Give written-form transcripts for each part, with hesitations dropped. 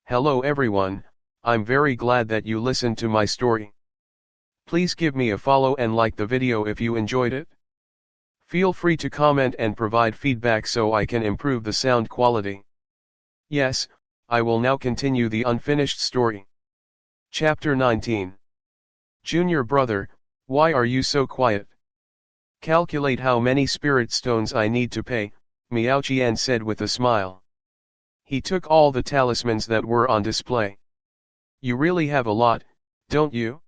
Hello everyone, I'm very glad that you listened to my story. Please give me a follow and like the video if you enjoyed it. Feel free to comment and provide feedback so I can improve the sound quality. Yes, I will now continue the unfinished story. Chapter 19. Junior brother, why are you so quiet? Calculate how many spirit stones I need to pay, Miao Qian said with a smile. He took all the talismans that were on display. You really have a lot, don't you?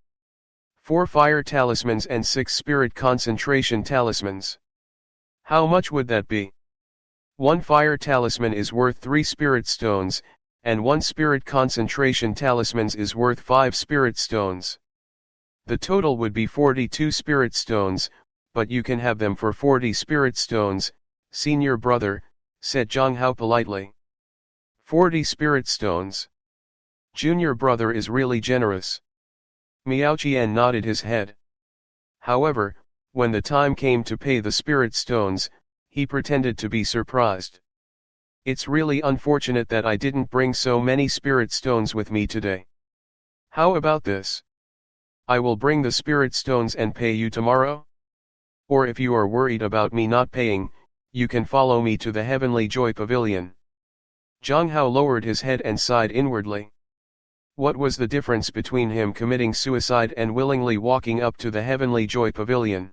4 fire talismans and 6 spirit concentration talismans. How much would that be? 1 fire talisman is worth 3 spirit stones, and 1 spirit concentration talismans is worth 5 spirit stones. The total would be 42 spirit stones, but you can have them for 40 spirit stones, senior brother, said Jiang Hao politely. 40 spirit stones. Junior brother is really generous. Miao Qian nodded his head. However, when the time came to pay the spirit stones, he pretended to be surprised. It's really unfortunate that I didn't bring so many spirit stones with me today. How about this? I will bring the spirit stones and pay you tomorrow? Or if you are worried about me not paying, you can follow me to the Heavenly Joy Pavilion. Jiang Hao lowered his head and sighed inwardly. What was the difference between him committing suicide and willingly walking up to the Heavenly Joy Pavilion?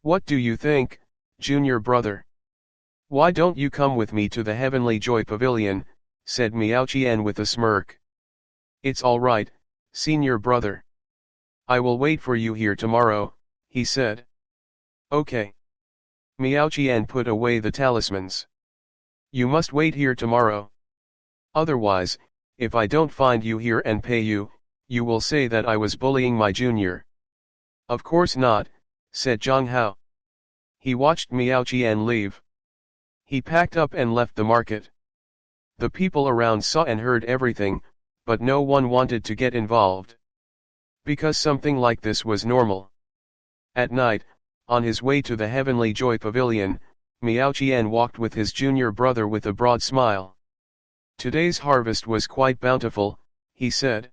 What do you think, junior brother? Why don't you come with me to the Heavenly Joy Pavilion, said Miao Qian with a smirk. It's all right, senior brother. I will wait for you here tomorrow, he said. Okay. Miao Qian put away the talismans. You must wait here tomorrow. Otherwise, if I don't find you here and pay you, you will say that I was bullying my junior. Of course not, said Jiang Hao. He watched Miao Qian leave. He packed up and left the market. The people around saw and heard everything, but no one wanted to get involved. Because something like this was normal. At night, on his way to the Heavenly Joy Pavilion, Miao Qian walked with his junior brother with a broad smile. Today's harvest was quite bountiful, he said.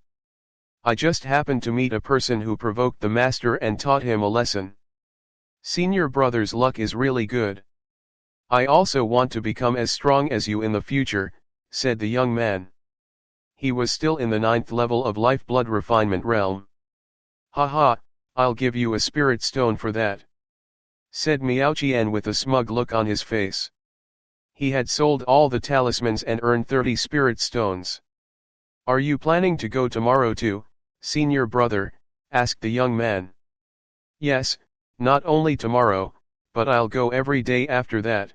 I just happened to meet a person who provoked the master and taught him a lesson. Senior brother's luck is really good. I also want to become as strong as you in the future, said the young man. He was still in the 9th level of lifeblood refinement realm. Haha, I'll give you a spirit stone for that, said Miao Qian with a smug look on his face. He had sold all the talismans and earned 30 spirit stones. Are you planning to go tomorrow too, senior brother? Asked the young man. Yes, not only tomorrow, but I'll go every day after that.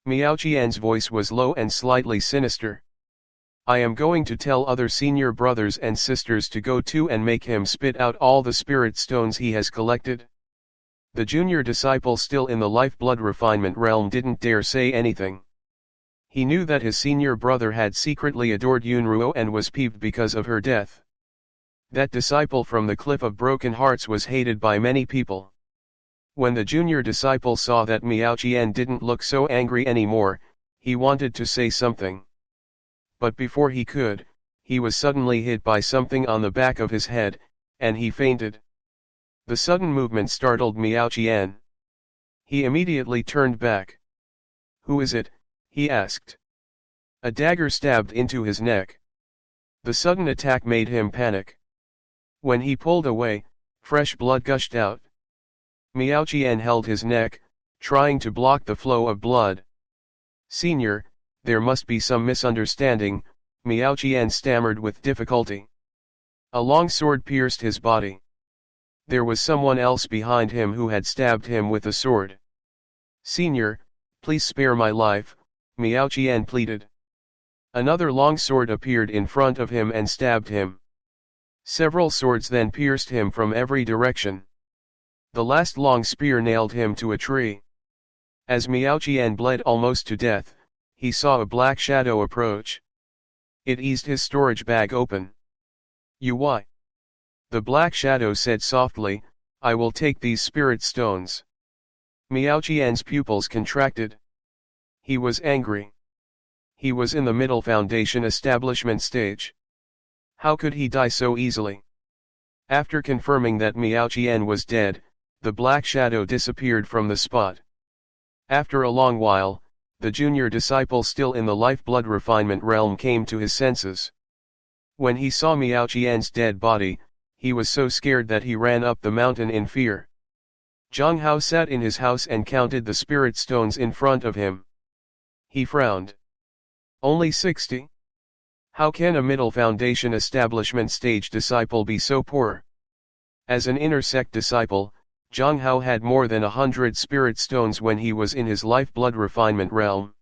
Miao Qian's voice was low and slightly sinister. I am going to tell other senior brothers and sisters to go too and make him spit out all the spirit stones he has collected. The junior disciple still in the lifeblood refinement realm didn't dare say anything. He knew that his senior brother had secretly adored Yunruo and was peeved because of her death. That disciple from the Cliff of Broken Hearts was hated by many people. When the junior disciple saw that Miao Qian didn't look so angry anymore, he wanted to say something. But before he could, he was suddenly hit by something on the back of his head, and he fainted. The sudden movement startled Miao Qian. He immediately turned back. Who is it? He asked. A dagger stabbed into his neck. The sudden attack made him panic. When he pulled away, fresh blood gushed out. Miao Qian held his neck, trying to block the flow of blood. Senior, there must be some misunderstanding, Miao Qian stammered with difficulty. A long sword pierced his body. There was someone else behind him who had stabbed him with a sword. Senior, please spare my life, Miao Qian pleaded. Another long sword appeared in front of him and stabbed him. Several swords then pierced him from every direction. The last long spear nailed him to a tree. As Miao Qian bled almost to death, he saw a black shadow approach. It eased his storage bag open. Why? The black shadow said softly, I will take these spirit stones. Miao Qian's pupils contracted. He was angry. He was in the middle foundation establishment stage. How could he die so easily? After confirming that Miao Qian was dead, the black shadow disappeared from the spot. After a long while, the junior disciple still in the lifeblood refinement realm came to his senses. When he saw Miao Qian's dead body, he was so scared that he ran up the mountain in fear. Jiang Hao sat in his house and counted the spirit stones in front of him. He frowned. Only 60? How can a middle foundation establishment stage disciple be so poor? As an inner sect disciple, Jiang Hao had more than 100 spirit stones when he was in his lifeblood refinement realm.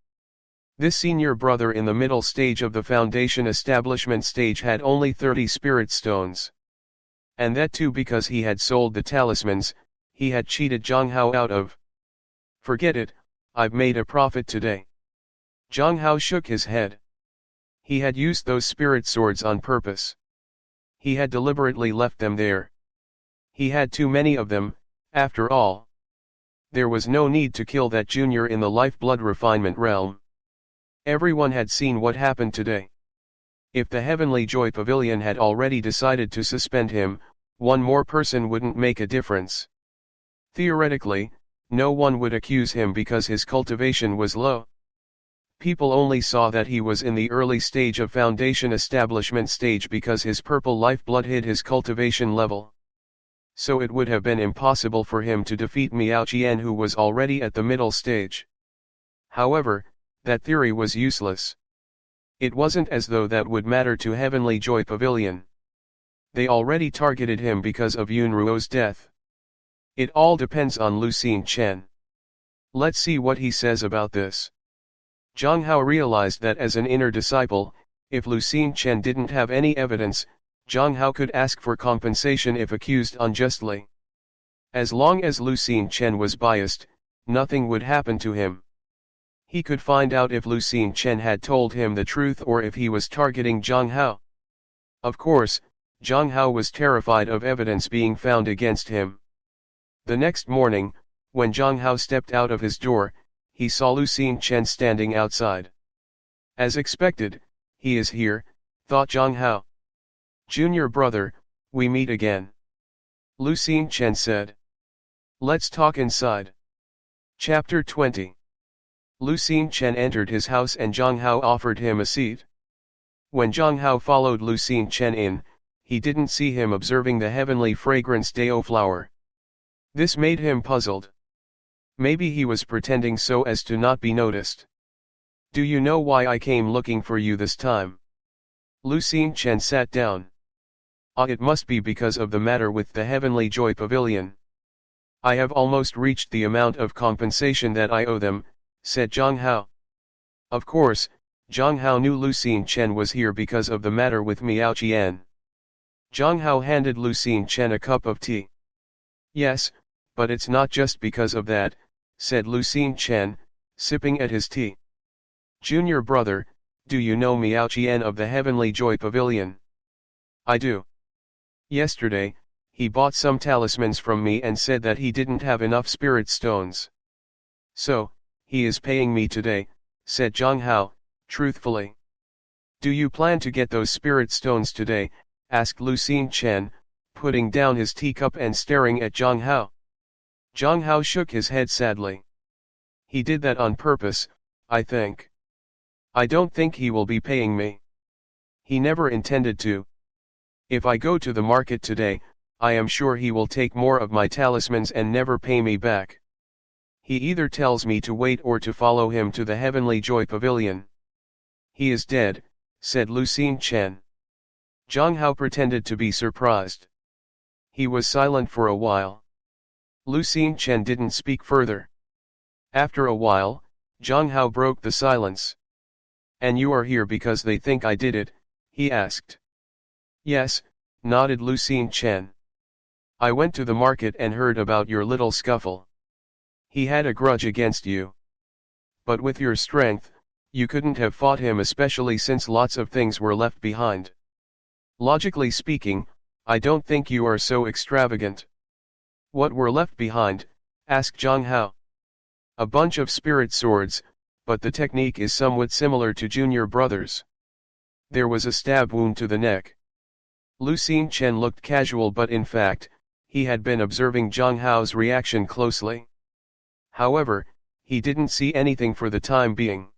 This senior brother in the middle stage of the foundation establishment stage had only 30 spirit stones. And that too because he had sold the talismans, he had cheated Jiang Hao out of. Forget it, I've made a profit today. Jiang Hao shook his head. He had used those spirit swords on purpose. He had deliberately left them there. He had too many of them, after all. There was no need to kill that junior in the lifeblood refinement realm. Everyone had seen what happened today. If the Heavenly Joy Pavilion had already decided to suspend him, one more person wouldn't make a difference. Theoretically, no one would accuse him because his cultivation was low. People only saw that he was in the early stage of foundation establishment stage because his purple lifeblood hid his cultivation level. So it would have been impossible for him to defeat Miao Qian, who was already at the middle stage. However, that theory was useless. It wasn't as though that would matter to Heavenly Joy Pavilion. They already targeted him because of Yun Ruo's death. It all depends on Lu Xingchen. Let's see what he says about this. Jiang Hao realized that as an inner disciple, if Lu Xingchen didn't have any evidence, Jiang Hao could ask for compensation if accused unjustly. As long as Lu Xingchen was biased, nothing would happen to him. He could find out if Lu Xingchen had told him the truth or if he was targeting Jiang Hao. Of course, Jiang Hao was terrified of evidence being found against him. The next morning, when Jiang Hao stepped out of his door, he saw Lu Xingchen standing outside. As expected, he is here, thought Jiang Hao. Junior brother, we meet again. Lu Xingchen said. Let's talk inside. Chapter 20. Lu Xingchen entered his house and Jiang Hao offered him a seat. When Jiang Hao followed Lu Xingchen in, he didn't see him observing the heavenly fragrance Dao flower. This made him puzzled. Maybe he was pretending so as to not be noticed. Do you know why I came looking for you this time? Lu Xingchen sat down. It must be because of the matter with the Heavenly Joy Pavilion. I have almost reached the amount of compensation that I owe them, said Jiang Hao. Of course, Jiang Hao knew Lu Xingchen was here because of the matter with Miao Qian. Jiang Hao handed Lu Xingchen a cup of tea. Yes, but it's not just because of that, said Lu Xingchen, sipping at his tea. Junior brother, do you know Miao Qian of the Heavenly Joy Pavilion? I do. Yesterday, he bought some talismans from me and said that he didn't have enough spirit stones. So, he is paying me today, said Jiang Hao, truthfully. Do you plan to get those spirit stones today? Asked Lu Xingchen, putting down his teacup and staring at Jiang Hao. Jiang Hao shook his head sadly. He did that on purpose, I think. I don't think he will be paying me. He never intended to. If I go to the market today, I am sure he will take more of my talismans and never pay me back. He either tells me to wait or to follow him to the Heavenly Joy Pavilion. He is dead, said Lu Xingchen. Jiang Hao pretended to be surprised. He was silent for a while. Lu Xingchen didn't speak further. After a while, Jiang Hao broke the silence. And you are here because they think I did it? He asked. Yes, nodded Lu Xingchen. I went to the market and heard about your little scuffle. He had a grudge against you. But with your strength, you couldn't have fought him, especially since lots of things were left behind. Logically speaking, I don't think you are so extravagant. What were left behind? Asked Jiang Hao. A bunch of spirit swords, but the technique is somewhat similar to Junior Brothers. There was a stab wound to the neck. Lu Xingchen looked casual, but in fact, he had been observing Jiang Hao's reaction closely. However, he didn't see anything for the time being.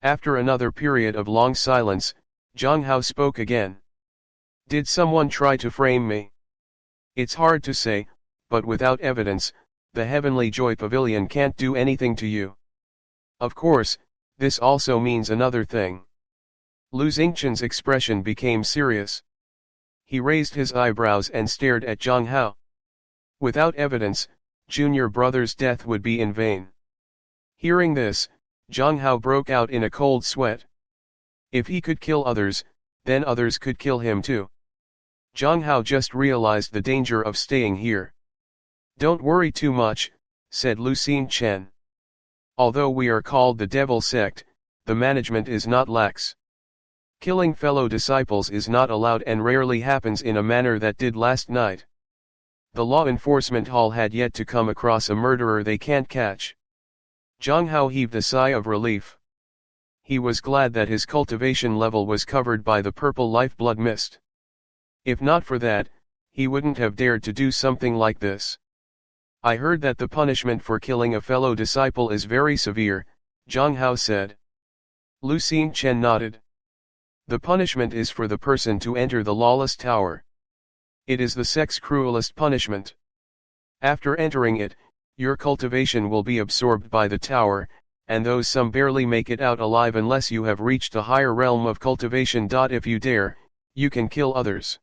After another period of long silence, Jiang Hao spoke again. "Did someone try to frame me? It's hard to say, but without evidence, the Heavenly Joy Pavilion can't do anything to you. Of course, this also means another thing." Lu Xingchen's expression became serious. He raised his eyebrows and stared at Jiang Hao. Without evidence, Junior Brother's death would be in vain. Hearing this, Jiang Hao broke out in a cold sweat. If he could kill others, then others could kill him too. Jiang Hao just realized the danger of staying here. "Don't worry too much," said Lu Xingchen. "Although we are called the Devil Sect, the management is not lax. Killing fellow disciples is not allowed and rarely happens in a manner that did last night. The law enforcement hall had yet to come across a murderer they can't catch." Jiang Hao heaved a sigh of relief. He was glad that his cultivation level was covered by the purple lifeblood mist. If not for that, he wouldn't have dared to do something like this. "I heard that the punishment for killing a fellow disciple is very severe," Jiang Hao said. Lu Xingchen nodded. "The punishment is for the person to enter the lawless tower. It is the sect's cruelest punishment. After entering it, your cultivation will be absorbed by the tower, and those some barely make it out alive unless you have reached a higher realm of cultivation. If you dare, you can kill others.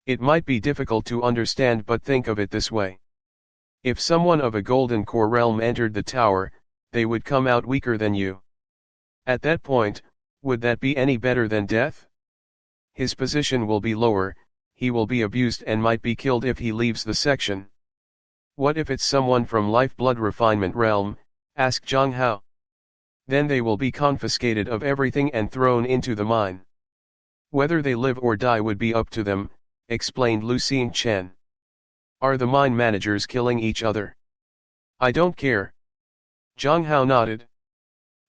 It might be difficult to understand, but think of it this way. If someone of a golden core realm entered the tower, they would come out weaker than you. At that point, would that be any better than death? His position will be lower, he will be abused and might be killed if he leaves the section." "What if it's someone from Lifeblood Refinement realm?" asked Jiang Hao. "Then they will be confiscated of everything and thrown into the mine. Whether they live or die would be up to them," explained Lu Xingchen. "Are the mine managers killing each other?" "I don't care." Jiang Hao nodded.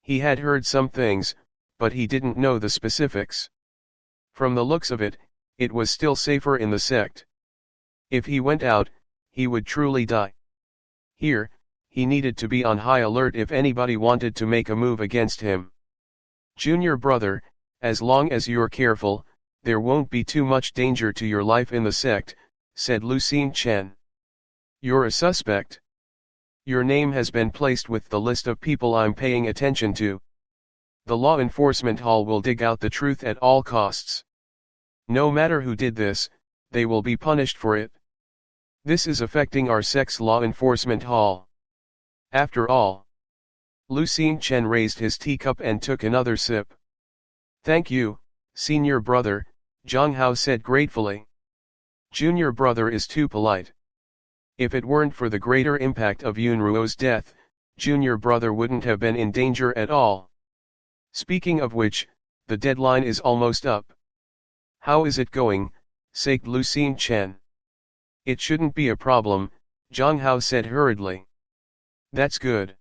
He had heard some things, but he didn't know the specifics. From the looks of it, it was still safer in the sect. If he went out, he would truly die. Here, he needed to be on high alert if anybody wanted to make a move against him. "Junior Brother, as long as you're careful, there won't be too much danger to your life in the sect," said Lu Xingchen. "You're a suspect. Your name has been placed with the list of people I'm paying attention to. The law enforcement hall will dig out the truth at all costs. No matter who did this, they will be punished for it. This is affecting our sect's law enforcement hall. After all." Lu Xingchen raised his teacup and took another sip. "Thank you, Senior Brother," Jiang Hao said gratefully. "Junior Brother is too polite. If it weren't for the greater impact of Yunruo's death, Junior Brother wouldn't have been in danger at all. Speaking of which, the deadline is almost up." "How is it going?" said Lu Xingchen. "It shouldn't be a problem," Jiang Hao said hurriedly. "That's good.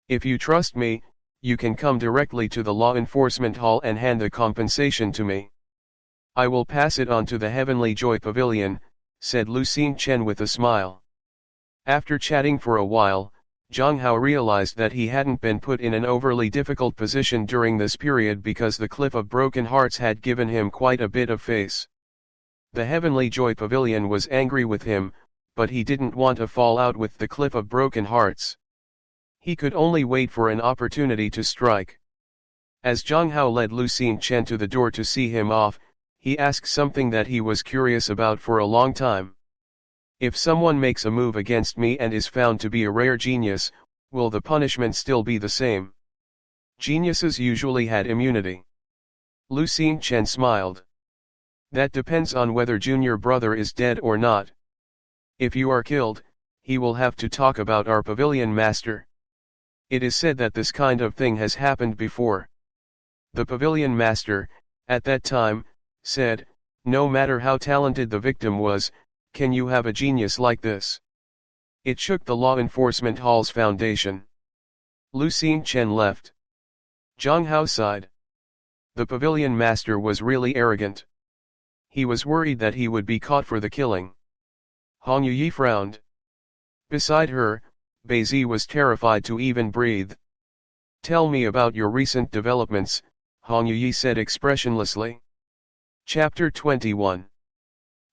If you trust me, you can come directly to the law enforcement hall and hand the compensation to me. I will pass it on to the Heavenly Joy Pavilion," said Lu Xingchen with a smile. After chatting for a while, Jiang Hao realized that he hadn't been put in an overly difficult position during this period because the Cliff of Broken Hearts had given him quite a bit of face. The Heavenly Joy Pavilion was angry with him, but he didn't want to fall out with the Cliff of Broken Hearts. He could only wait for an opportunity to strike. As Jiang Hao led Lu Xingchen to the door to see him off, he asked something that he was curious about for a long time. "If someone makes a move against me and is found to be a rare genius, will the punishment still be the same?" "Geniuses usually had immunity." Lu Xingchen smiled. "That depends on whether Junior Brother is dead or not. If you are killed, he will have to talk about our pavilion master. It is said that this kind of thing has happened before. The pavilion master, at that time, said, 'No matter how talented the victim was, can you have a genius like this?' It shook the law enforcement hall's foundation. Lu Xingchen left. Jiang Hao sighed. The pavilion master was really arrogant. He was worried that he would be caught for the killing. Hong Yue frowned. Beside her, Beizi was terrified to even breathe. Tell me about your recent developments, Hong Yue said expressionlessly. Chapter 21.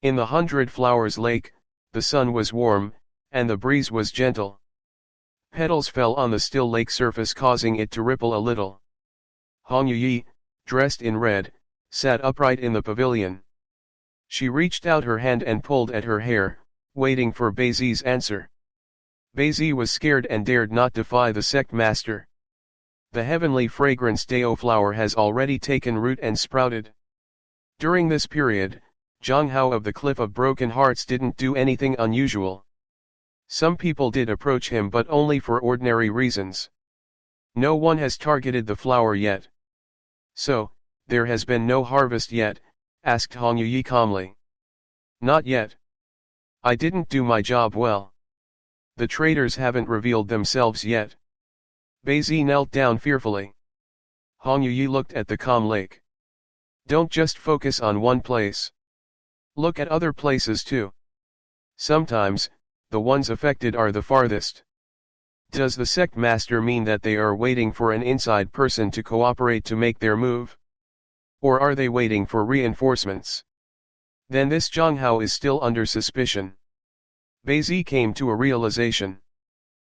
In the 100 Flowers Lake, the sun was warm, and the breeze was gentle. Petals fell on the still lake surface, causing it to ripple a little. Hong Yue, dressed in red, sat upright in the pavilion. She reached out her hand and pulled at her hair, waiting for Beizi's answer. Beizi was scared and dared not defy the sect master. The heavenly fragrance Dao flower has already taken root and sprouted. During this period, Jiang Hao of the Cliff of Broken Hearts didn't do anything unusual. Some people did approach him, but only for ordinary reasons. No one has targeted the flower yet. So, there has been no harvest yet? Asked Hong Yue calmly. Not yet. I didn't do my job well. The traitors haven't revealed themselves yet. Beizi knelt down fearfully. Hong Yue looked at the calm lake. Don't just focus on one place. Look at other places too. Sometimes, the ones affected are the farthest. Does the sect master mean that they are waiting for an inside person to cooperate to make their move? Or are they waiting for reinforcements? Then this Jiang Hao is still under suspicion. Beizi came to a realization.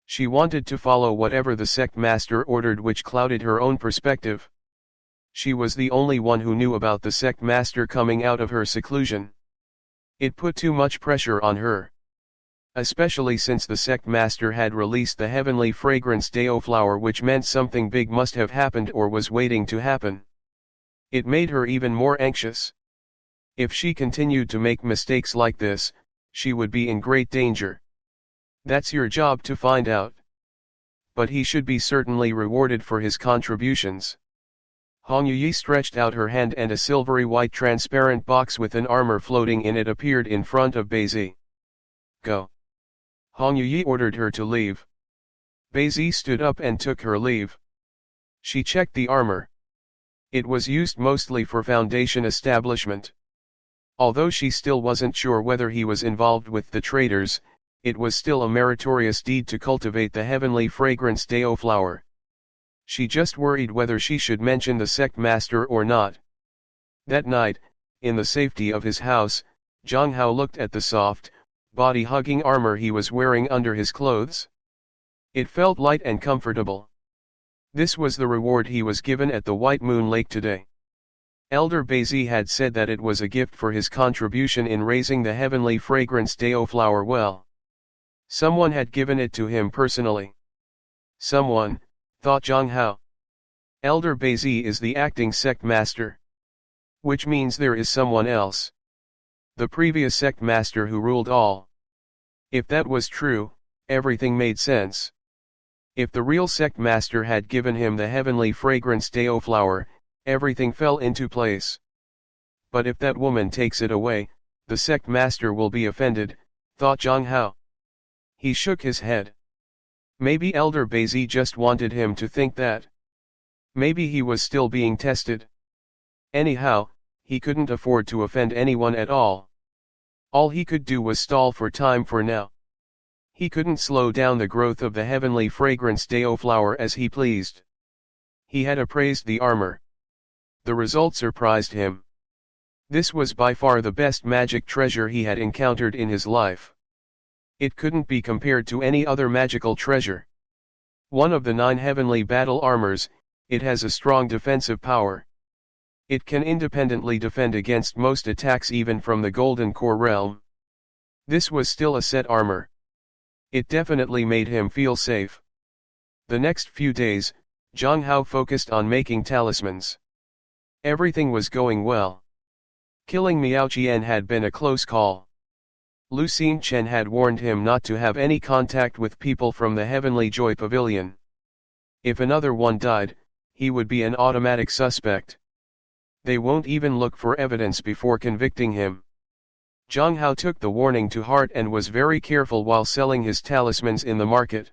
She wanted to follow whatever the sect master ordered, which clouded her own perspective. She was the only one who knew about the sect master coming out of her seclusion. It put too much pressure on her. Especially since the sect master had released the heavenly fragrance Dao flower, which meant something big must have happened or was waiting to happen. It made her even more anxious. If she continued to make mistakes like this, she would be in great danger. That's your job to find out. But he should be certainly rewarded for his contributions. Hong Yue stretched out her hand, and a silvery white transparent box with an armor floating in it appeared in front of Beizi. Go. Hong Yue ordered her to leave. Beizi stood up and took her leave. She checked the armor. It was used mostly for foundation establishment. Although she still wasn't sure whether he was involved with the traitors, it was still a meritorious deed to cultivate the heavenly fragrance Dao flower. She just worried whether she should mention the sect master or not. That night, in the safety of his house, Jiang Hao looked at the soft, body-hugging armor he was wearing under his clothes. It felt light and comfortable. This was the reward he was given at the White Moon Lake today. Elder Beizi had said that it was a gift for his contribution in raising the heavenly fragrance Dao flower well. Someone had given it to him personally. Someone, thought Jiang Hao. Elder Beizi is the acting sect master. Which means there is someone else. The previous sect master who ruled all. If that was true, everything made sense. If the real sect master had given him the heavenly fragrance Dao flower, everything fell into place. But if that woman takes it away, the sect master will be offended, thought Jiang Hao. He shook his head. Maybe Elder Beizi just wanted him to think that. Maybe he was still being tested. Anyhow, he couldn't afford to offend anyone at all. All he could do was stall for time for now. He couldn't slow down the growth of the heavenly fragrance Dao flower as he pleased. He had appraised the armor. The result surprised him. This was by far the best magic treasure he had encountered in his life. It couldn't be compared to any other magical treasure. One of the 9 heavenly battle armors, it has a strong defensive power. It can independently defend against most attacks, even from the Golden Core realm. This was still a set armor. It definitely made him feel safe. The next few days, Jiang Hao focused on making talismans. Everything was going well. Killing Miao Qian had been a close call. Lu Xingchen had warned him not to have any contact with people from the Heavenly Joy Pavilion. If another one died, he would be an automatic suspect. They won't even look for evidence before convicting him. Jiang Hao took the warning to heart and was very careful while selling his talismans in the market.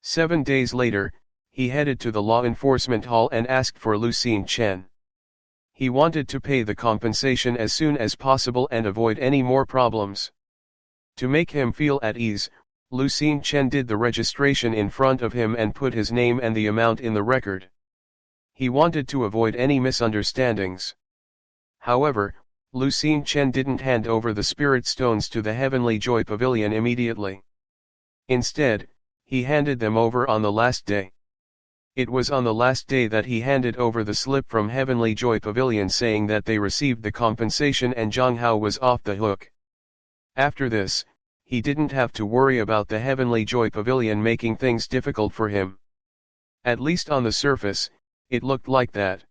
7 days later, he headed to the law enforcement hall and asked for Lu Xingchen. He wanted to pay the compensation as soon as possible and avoid any more problems. To make him feel at ease, Lu Xingchen did the registration in front of him and put his name and the amount in the record. He wanted to avoid any misunderstandings. However, Lu Xingchen didn't hand over the spirit stones to the Heavenly Joy Pavilion immediately. Instead, he handed them over on the last day. It was on the last day that he handed over the slip from Heavenly Joy Pavilion saying that they received the compensation and Jiang Hao was off the hook. After this, he didn't have to worry about the Heavenly Joy Pavilion making things difficult for him. At least on the surface, it looked like that.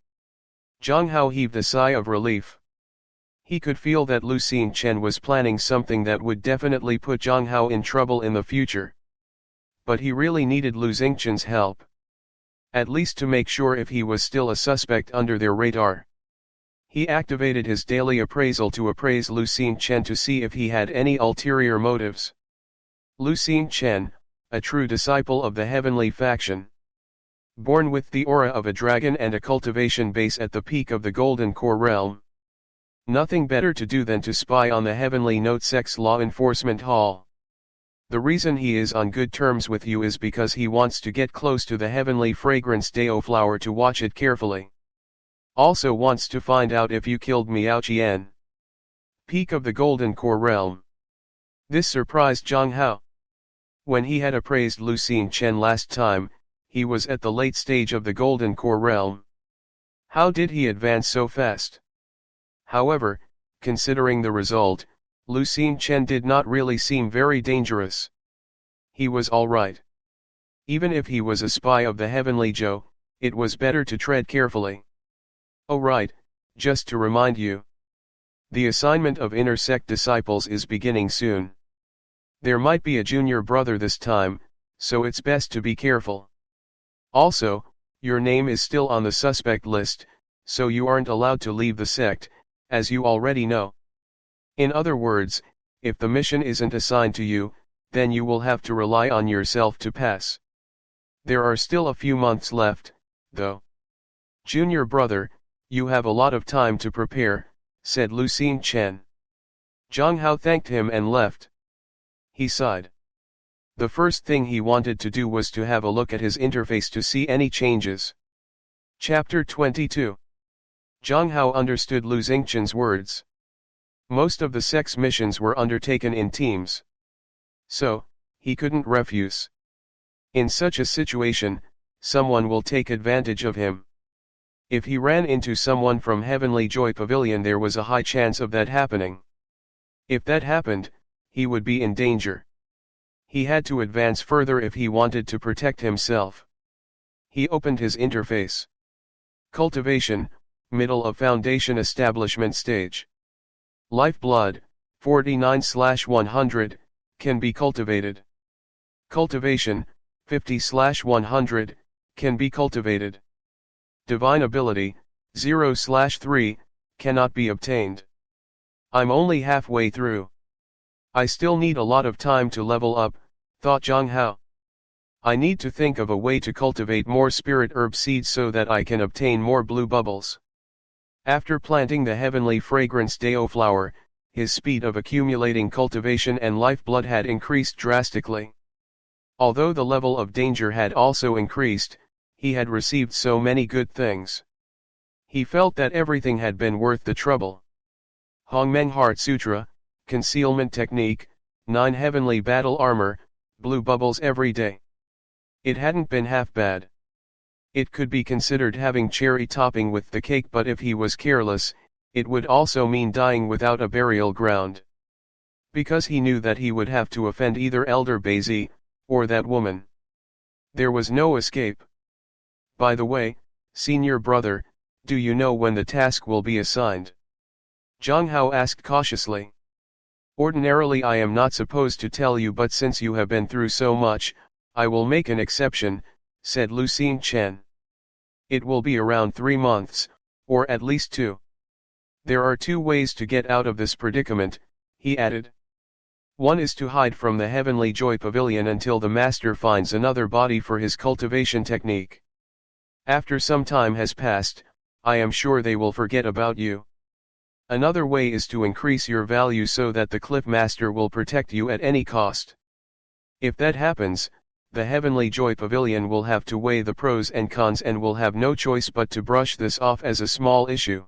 Jiang Hao heaved a sigh of relief. He could feel that Lu Xingchen was planning something that would definitely put Jiang Hao in trouble in the future. But he really needed Lu Xingchen's help. At least to make sure if he was still a suspect under their radar. He activated his daily appraisal to appraise Lu Xingchen to see if he had any ulterior motives. Lu Xingchen, a true disciple of the heavenly faction. Born with the aura of a dragon and a cultivation base at the peak of the Golden Core realm. Nothing better to do than to spy on the Heavenly Note Sect's law enforcement hall. The reason he is on good terms with you is because he wants to get close to the Heavenly Fragrance Dao flower to watch it carefully. Also wants to find out if you killed Miao Qian. Peak of the Golden Core realm. This surprised Jiang Hao. When he had appraised Lu Xingchen last time, he was at the late stage of the Golden Core realm. How did he advance so fast? However, considering the result, Lu Xingchen did not really seem very dangerous. He was alright. Even if he was a spy of the Heavenly Zhou, it was better to tread carefully. Oh right, just to remind you. The assignment of inner sect disciples is beginning soon. There might be a junior brother this time, so it's best to be careful. Also, your name is still on the suspect list, so you aren't allowed to leave the sect, as you already know. In other words, if the mission isn't assigned to you, then you will have to rely on yourself to pass. There are still a few months left, though. Junior brother, you have a lot of time to prepare, said Lu Xingchen. Jiang Hao thanked him and left. He sighed. The first thing he wanted to do was to have a look at his interface to see any changes. Chapter 22. Jiang Hao understood Lu Xingchen's words. Most of the sect's missions were undertaken in teams. So, he couldn't refuse. In such a situation, someone will take advantage of him. If he ran into someone from Heavenly Joy Pavilion, there was a high chance of that happening. If that happened, he would be in danger. He had to advance further if he wanted to protect himself. He opened his interface. Cultivation, middle of Foundation establishment stage. Lifeblood, 49/100, can be cultivated. Cultivation, 50/100, can be cultivated. Divine ability, 0/3, cannot be obtained. I'm only halfway through. I still need a lot of time to level up, thought Jiang Hao. I need to think of a way to cultivate more spirit herb seeds so that I can obtain more blue bubbles. After planting the Heavenly Fragrance Dao flower, his speed of accumulating cultivation and lifeblood had increased drastically. Although the level of danger had also increased, he had received so many good things. He felt that everything had been worth the trouble. Hongmeng Heart Sutra, Concealment Technique, 9 Heavenly Battle Armor, blue bubbles every day. It hadn't been half bad. It could be considered having cherry topping with the cake, but if he was careless, it would also mean dying without a burial ground. Because he knew that he would have to offend either Elder Beizi, or that woman. There was no escape. By the way, senior brother, do you know when the task will be assigned? Jiang Hao asked cautiously. Ordinarily I am not supposed to tell you, but since you have been through so much, I will make an exception, said Lu Xingchen. It will be around 3 months, or at least 2. There are 2 ways to get out of this predicament, he added. One is to hide from the Heavenly Joy Pavilion until the master finds another body for his cultivation technique. After some time has passed, I am sure they will forget about you. Another way is to increase your value so that the cliff master will protect you at any cost. If that happens, the Heavenly Joy Pavilion will have to weigh the pros and cons and will have no choice but to brush this off as a small issue.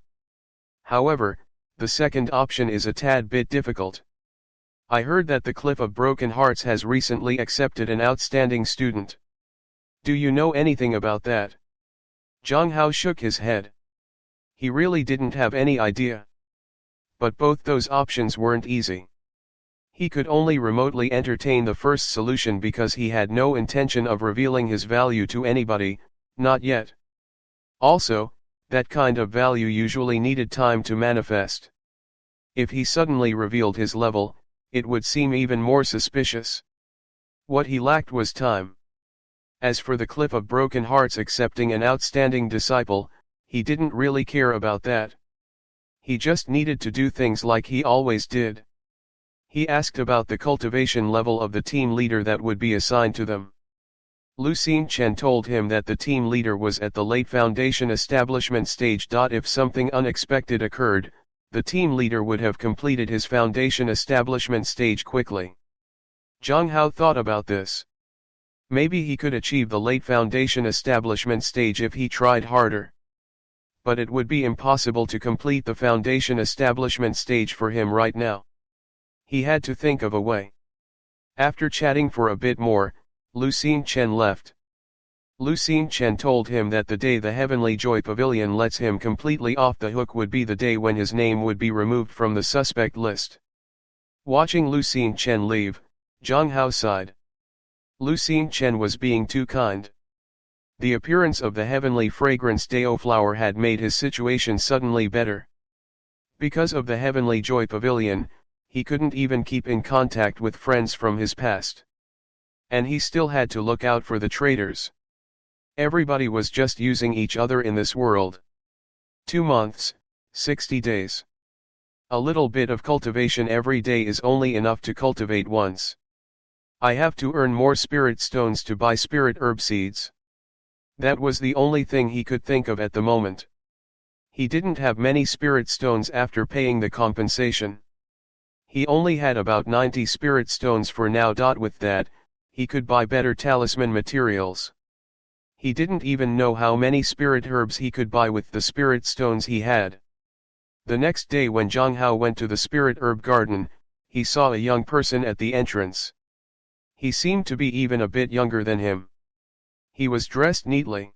However, the second option is a tad bit difficult. I heard that the Cliff of Broken Hearts has recently accepted an outstanding student. Do you know anything about that? Jiang Hao shook his head. He really didn't have any idea. But both those options weren't easy. He could only remotely entertain the first solution because he had no intention of revealing his value to anybody, not yet. Also, that kind of value usually needed time to manifest. If he suddenly revealed his level, it would seem even more suspicious. What he lacked was time. As for the Cliff of Broken Hearts accepting an outstanding disciple, he didn't really care about that. He just needed to do things like he always did. He asked about the cultivation level of the team leader that would be assigned to them. Lu Xingchen told him that the team leader was at the late foundation establishment stage. If something unexpected occurred, the team leader would have completed his foundation establishment stage quickly. Jiang Hao thought about this. Maybe he could achieve the late foundation establishment stage if he tried harder. But it would be impossible to complete the foundation establishment stage for him right now. He had to think of a way. After chatting for a bit more, Lu Xingchen left. Lu Xingchen told him that the day the Heavenly Joy Pavilion lets him completely off the hook would be the day when his name would be removed from the suspect list. Watching Lu Xingchen leave, Jiang Hao sighed. Lu Xingchen was being too kind. The appearance of the heavenly fragrance Dao flower had made his situation suddenly better. Because of the Heavenly Joy Pavilion, he couldn't even keep in contact with friends from his past. And he still had to look out for the traitors. Everybody was just using each other in this world. 2 months, 60 days. A little bit of cultivation every day is only enough to cultivate once. I have to earn more spirit stones to buy spirit herb seeds. That was the only thing he could think of at the moment. He didn't have many spirit stones after paying the compensation. He only had about 90 spirit stones for now. With that, he could buy better talisman materials. He didn't even know how many spirit herbs he could buy with the spirit stones he had. The next day when Jiang Hao went to the spirit herb garden, he saw a young person at the entrance. He seemed to be even a bit younger than him. He was dressed neatly.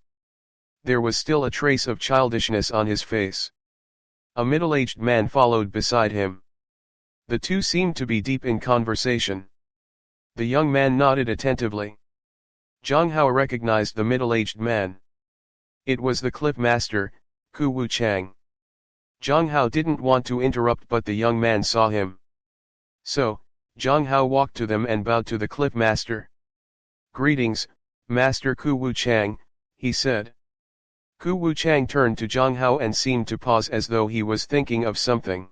There was still a trace of childishness on his face. A middle-aged man followed beside him. The two seemed to be deep in conversation. The young man nodded attentively. Jiang Hao recognized the middle-aged man. It was the cliff master, Ku Wu Chang. Jiang Hao didn't want to interrupt, but the young man saw him. So, Jiang Hao walked to them and bowed to the cliff master. "Greetings, Master Ku Wu Chang," he said. Ku Wu Chang turned to Jiang Hao and seemed to pause as though he was thinking of something.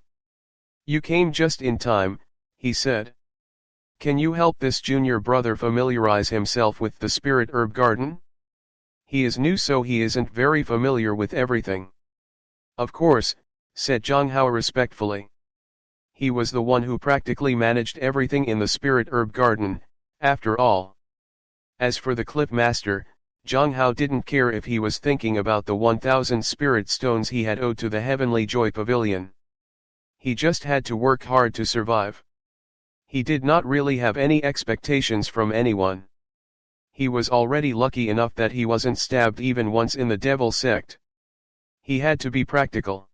"You came just in time," he said. "Can you help this junior brother familiarize himself with the spirit herb garden? He is new, so he isn't very familiar with everything." "Of course," said Jiang Hao respectfully. He was the one who practically managed everything in the spirit herb garden, after all. As for the cliff master, Jiang Hao didn't care if he was thinking about the 1,000 spirit stones he had owed to the Heavenly Joy Pavilion. He just had to work hard to survive. He did not really have any expectations from anyone. He was already lucky enough that he wasn't stabbed even once in the devil sect. He had to be practical.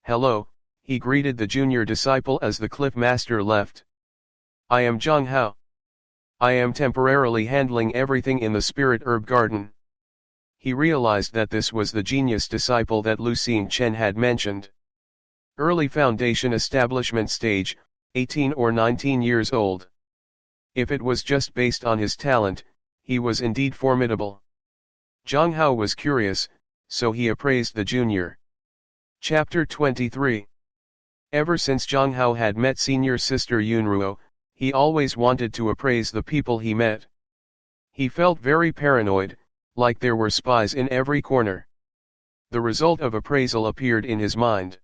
"Hello," he greeted the junior disciple as the cliff master left. "I am Jiang Hao. I am temporarily handling everything in the spirit herb garden." He realized that this was the genius disciple that Lu Xingchen had mentioned. Early foundation establishment stage, 18 or 19 years old. If it was just based on his talent, he was indeed formidable. Jiang Hao was curious, so he appraised the junior. Chapter 23. Ever since Jiang Hao had met senior sister Yunruo, He always wanted to appraise the people he met. He felt very paranoid, like there were spies in every corner. The result of appraisal appeared in his mind.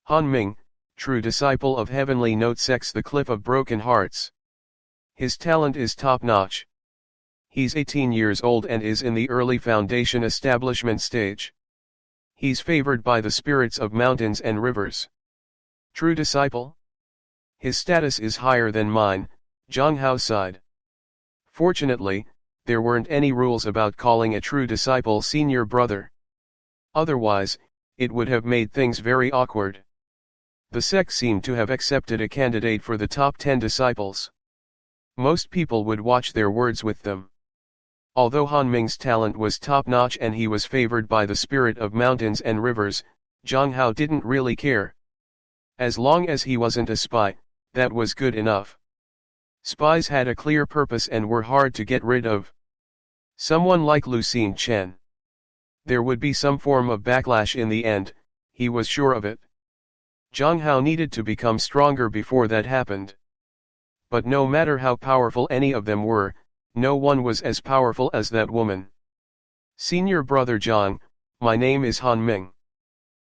Han Ming, true disciple of Heavenly Sound Sect's The Cliff of Broken Hearts. His talent is top-notch. He's 18 years old and is in the early foundation establishment stage. He's favored by the spirits of mountains and rivers. True disciple? His status is higher than mine, Jiang Hao sighed. Fortunately, there weren't any rules about calling a true disciple senior brother. Otherwise, it would have made things very awkward. The sect seemed to have accepted a candidate for the top 10 disciples. Most people would watch their words with them. Although Han Ming's talent was top-notch and he was favored by the spirit of mountains and rivers, Jiang Hao didn't really care. As long as he wasn't a spy, that was good enough. Spies had a clear purpose and were hard to get rid of. Someone like Lu Xingchen. There would be some form of backlash in the end, he was sure of it. Jiang Hao needed to become stronger before that happened. But no matter how powerful any of them were, no one was as powerful as that woman. Senior brother Jiang, my name is Han Ming.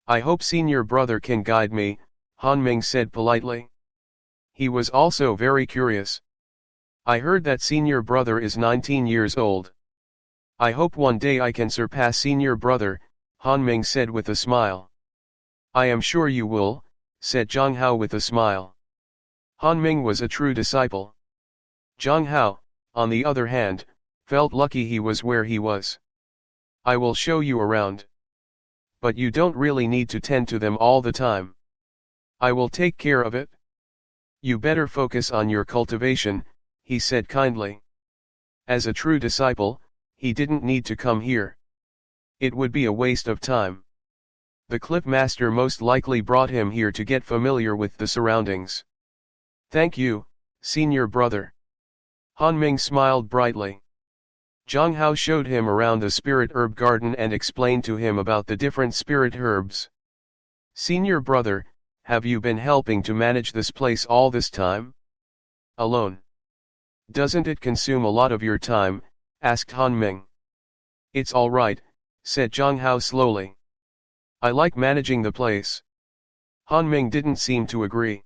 I hope senior brother can guide me, Han Ming said politely. He was also very curious. I heard that senior brother is 19 years old. I hope one day I can surpass senior brother, Han Ming said with a smile. I am sure you will, said Jiang Hao with a smile. Han Ming was a true disciple. Jiang Hao, on the other hand, felt lucky he was where he was. I will show you around. But you don't really need to tend to them all the time. I will take care of it. You better focus on your cultivation, he said kindly. As a true disciple, he didn't need to come here. It would be a waste of time. The cliff master most likely brought him here to get familiar with the surroundings. Thank you, senior brother. Han Ming smiled brightly. Jiang Hao showed him around the spirit herb garden and explained to him about the different spirit herbs. Senior brother, have you been helping to manage this place all this time? Alone. Doesn't it consume a lot of your time? Asked Han Ming. It's all right, said Jiang Hao slowly. I like managing the place. Han Ming didn't seem to agree.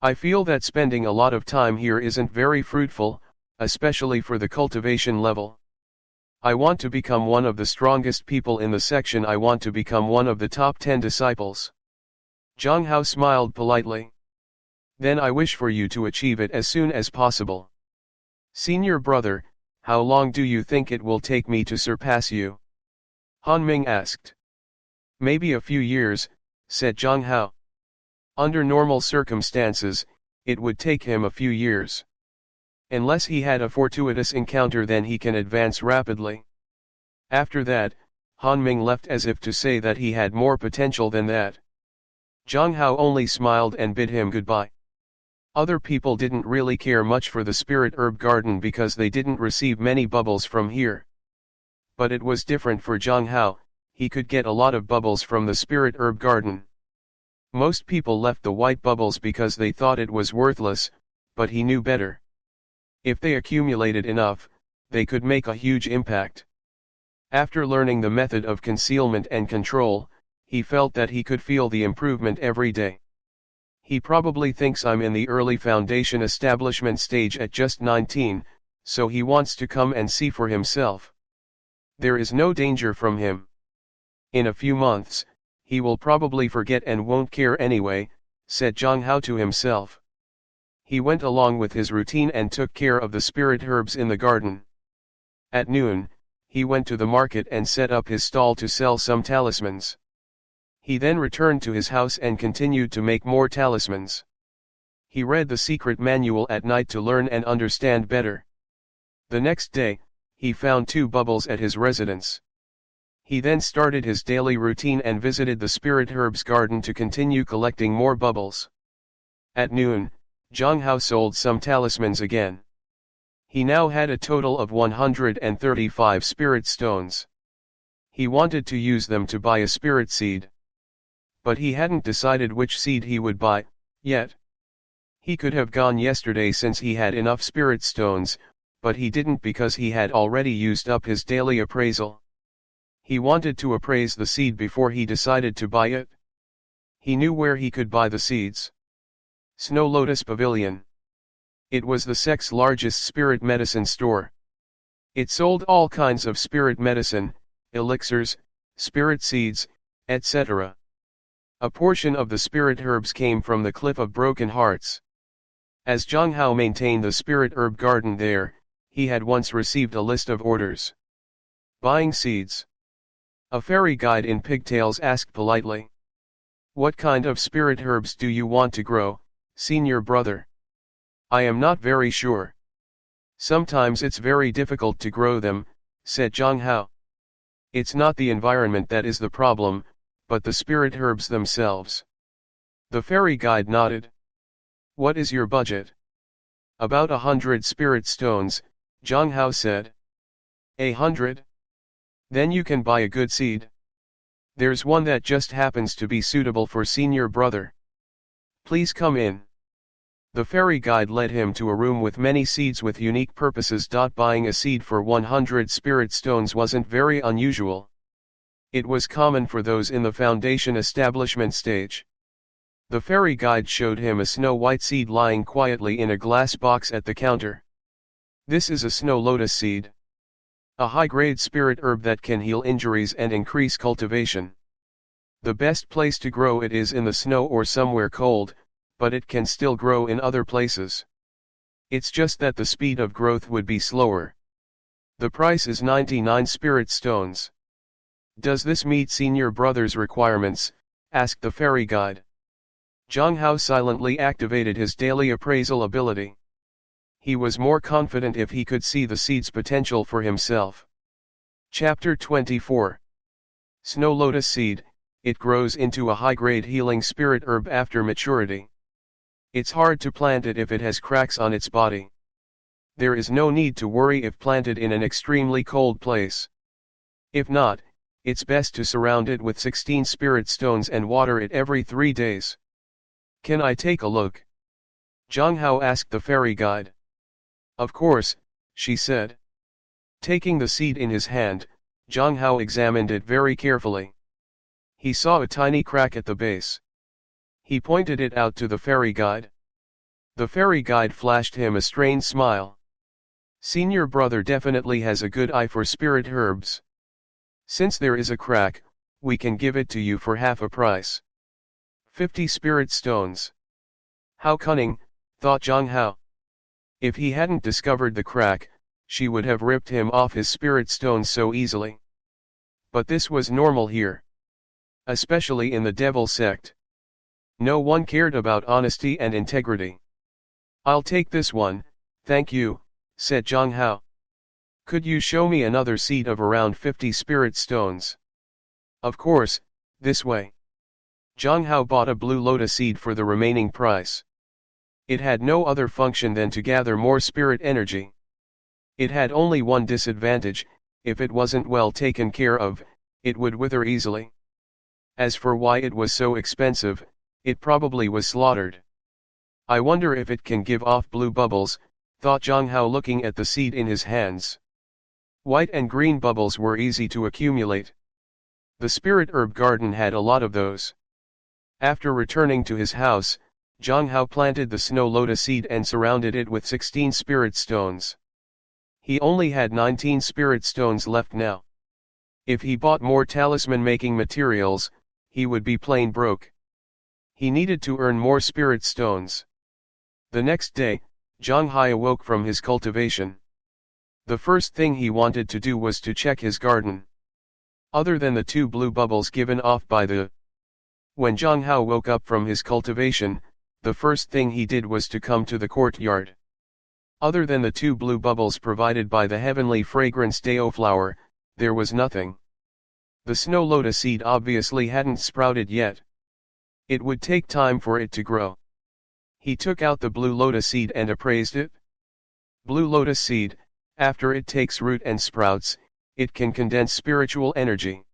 I feel that spending a lot of time here isn't very fruitful, especially for the cultivation level. I want to become one of the strongest people in the section. I want to become one of the top 10 disciples. Jiang Hao smiled politely. Then I wish for you to achieve it as soon as possible. Senior brother, how long do you think it will take me to surpass you? Han Ming asked. Maybe a few years, said Jiang Hao. Under normal circumstances, it would take him a few years. Unless he had a fortuitous encounter, then he can advance rapidly. After that, Han Ming left as if to say that he had more potential than that. Jiang Hao only smiled and bid him goodbye. Other people didn't really care much for the spirit herb garden because they didn't receive many bubbles from here. But it was different for Jiang Hao, he could get a lot of bubbles from the spirit herb garden. Most people left the white bubbles because they thought it was worthless, but he knew better. If they accumulated enough, they could make a huge impact. After learning the method of concealment and control, he felt that he could feel the improvement every day. He probably thinks I'm in the early foundation establishment stage at just 19, so he wants to come and see for himself. There is no danger from him. In a few months, he will probably forget and won't care anyway, said Jiang Hao to himself. He went along with his routine and took care of the spirit herbs in the garden. At noon, he went to the market and set up his stall to sell some talismans. He then returned to his house and continued to make more talismans. He read the secret manual at night to learn and understand better. The next day, he found 2 bubbles at his residence. He then started his daily routine and visited the spirit herbs garden to continue collecting more bubbles. At noon, Jiang Hao sold some talismans again. He now had a total of 135 spirit stones. He wanted to use them to buy a spirit seed. But he hadn't decided which seed he would buy, yet. He could have gone yesterday since he had enough spirit stones, but he didn't because he had already used up his daily appraisal. He wanted to appraise the seed before he decided to buy it. He knew where he could buy the seeds. Snow Lotus Pavilion. It was the sect's largest spirit medicine store. It sold all kinds of spirit medicine, elixirs, spirit seeds, etc. A portion of the spirit herbs came from the Cliff of Broken Hearts. As Jiang Hao maintained the spirit herb garden there, he had once received a list of orders. Buying seeds. A fairy guide in pigtails asked politely. What kind of spirit herbs do you want to grow, senior brother? I am not very sure. Sometimes it's very difficult to grow them, said Jiang Hao. It's not the environment that is the problem, but the spirit herbs themselves. The fairy guide nodded. What is your budget? About 100 spirit stones, Jiang Hao said. 100? Then you can buy a good seed. There's one that just happens to be suitable for senior brother. Please come in. The fairy guide led him to a room with many seeds with unique purposes. Buying a seed for 100 spirit stones wasn't very unusual. It was common for those in the foundation establishment stage. The fairy guide showed him a snow-white seed lying quietly in a glass box at the counter. This is a snow lotus seed. A high-grade spirit herb that can heal injuries and increase cultivation. The best place to grow it is in the snow or somewhere cold, but it can still grow in other places. It's just that the speed of growth would be slower. The price is 99 spirit stones. Does this meet senior brother's requirements? Asked the fairy guide. Jiang Hao silently activated his daily appraisal ability. He was more confident if he could see the seed's potential for himself. Chapter 24. Snow Lotus Seed. It grows into a high-grade healing spirit herb after maturity. It's hard to plant it if it has cracks on its body. There is no need to worry if planted in an extremely cold place. If not, it's best to surround it with 16 spirit stones and water it every 3 days. Can I take a look? Jiang Hao asked the fairy guide. Of course, she said. Taking the seed in his hand, Jiang Hao examined it very carefully. He saw a tiny crack at the base. He pointed it out to the fairy guide. The fairy guide flashed him a strange smile. Senior brother definitely has a good eye for spirit herbs. Since there is a crack, we can give it to you for half a price. 50 spirit stones. How cunning, thought Jiang Hao. If he hadn't discovered the crack, she would have ripped him off his spirit stones so easily. But this was normal here. Especially in the devil sect. No one cared about honesty and integrity. I'll take this one, thank you, said Jiang Hao. Could you show me another seed of around 50 spirit stones? Of course, this way. Jiang Hao bought a blue lotus seed for the remaining price. It had no other function than to gather more spirit energy. It had only one disadvantage: if it wasn't well taken care of, it would wither easily. As for why it was so expensive, it probably was slaughtered. I wonder if it can give off blue bubbles, thought Jiang Hao looking at the seed in his hands. White and green bubbles were easy to accumulate. The spirit herb garden had a lot of those. After returning to his house, Jiang Hao planted the snow lotus seed and surrounded it with 16 spirit stones. He only had 19 spirit stones left now. If he bought more talisman-making materials, he would be plain broke. He needed to earn more spirit stones. The next day, Jiang Hao awoke from his cultivation. The first thing he wanted to do was to check his garden. Other than the 2 blue bubbles given off by the... When Jiang Hao woke up from his cultivation, the first thing he did was to come to the courtyard. Other than the 2 blue bubbles provided by the heavenly fragrance Dao flower, there was nothing. The snow lotus seed obviously hadn't sprouted yet. It would take time for it to grow. He took out the blue lotus seed and appraised it. Blue lotus seed, after it takes root and sprouts, it can condense spiritual energy.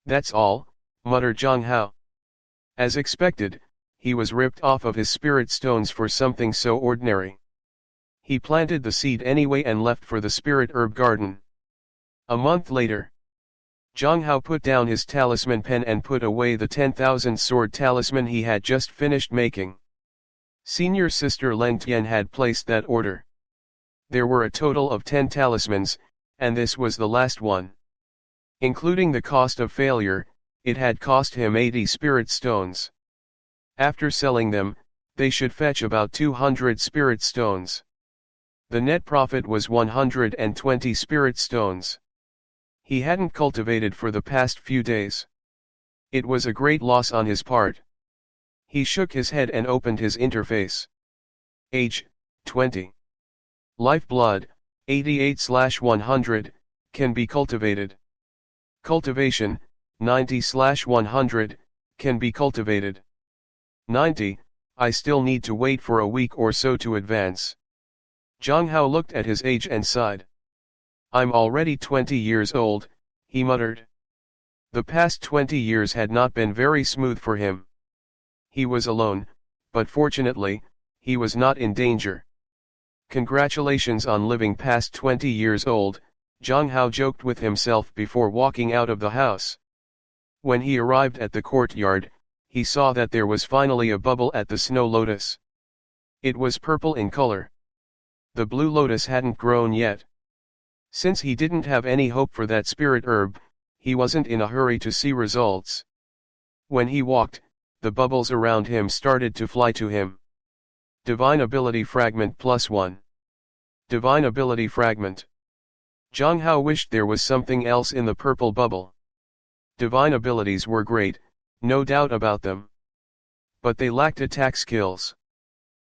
That's all, muttered Jiang Hao. As expected, he was ripped off of his spirit stones for something so ordinary. He planted the seed anyway and left for the spirit herb garden. A month later, Jiang Hao put down his talisman pen and put away the 10,000 sword talisman he had just finished making. Senior sister Leng Tian had placed that order. There were a total of 10 talismans, and this was the last one. Including the cost of failure, it had cost him 80 spirit stones. After selling them, they should fetch about 200 spirit stones. The net profit was 120 spirit stones. He hadn't cultivated for the past few days. It was a great loss on his part. He shook his head and opened his interface. Age, 20. Lifeblood, 88/100, can be cultivated. Cultivation, 90/100, can be cultivated. 90, I still need to wait for a week or so to advance. Jiang Hao looked at his age and sighed. I'm already 20 years old, he muttered. The past 20 years had not been very smooth for him. He was alone, but fortunately, he was not in danger. Congratulations on living past 20 years old, Jiang Hao joked with himself before walking out of the house. When he arrived at the courtyard, he saw that there was finally a bubble at the snow lotus. It was purple in color. The blue lotus hadn't grown yet. Since he didn't have any hope for that spirit herb, he wasn't in a hurry to see results. When he walked, the bubbles around him started to fly to him. Divine Ability Fragment +1. Divine Ability Fragment. Jiang Hao wished there was something else in the purple bubble. Divine abilities were great, no doubt about them. But they lacked attack skills.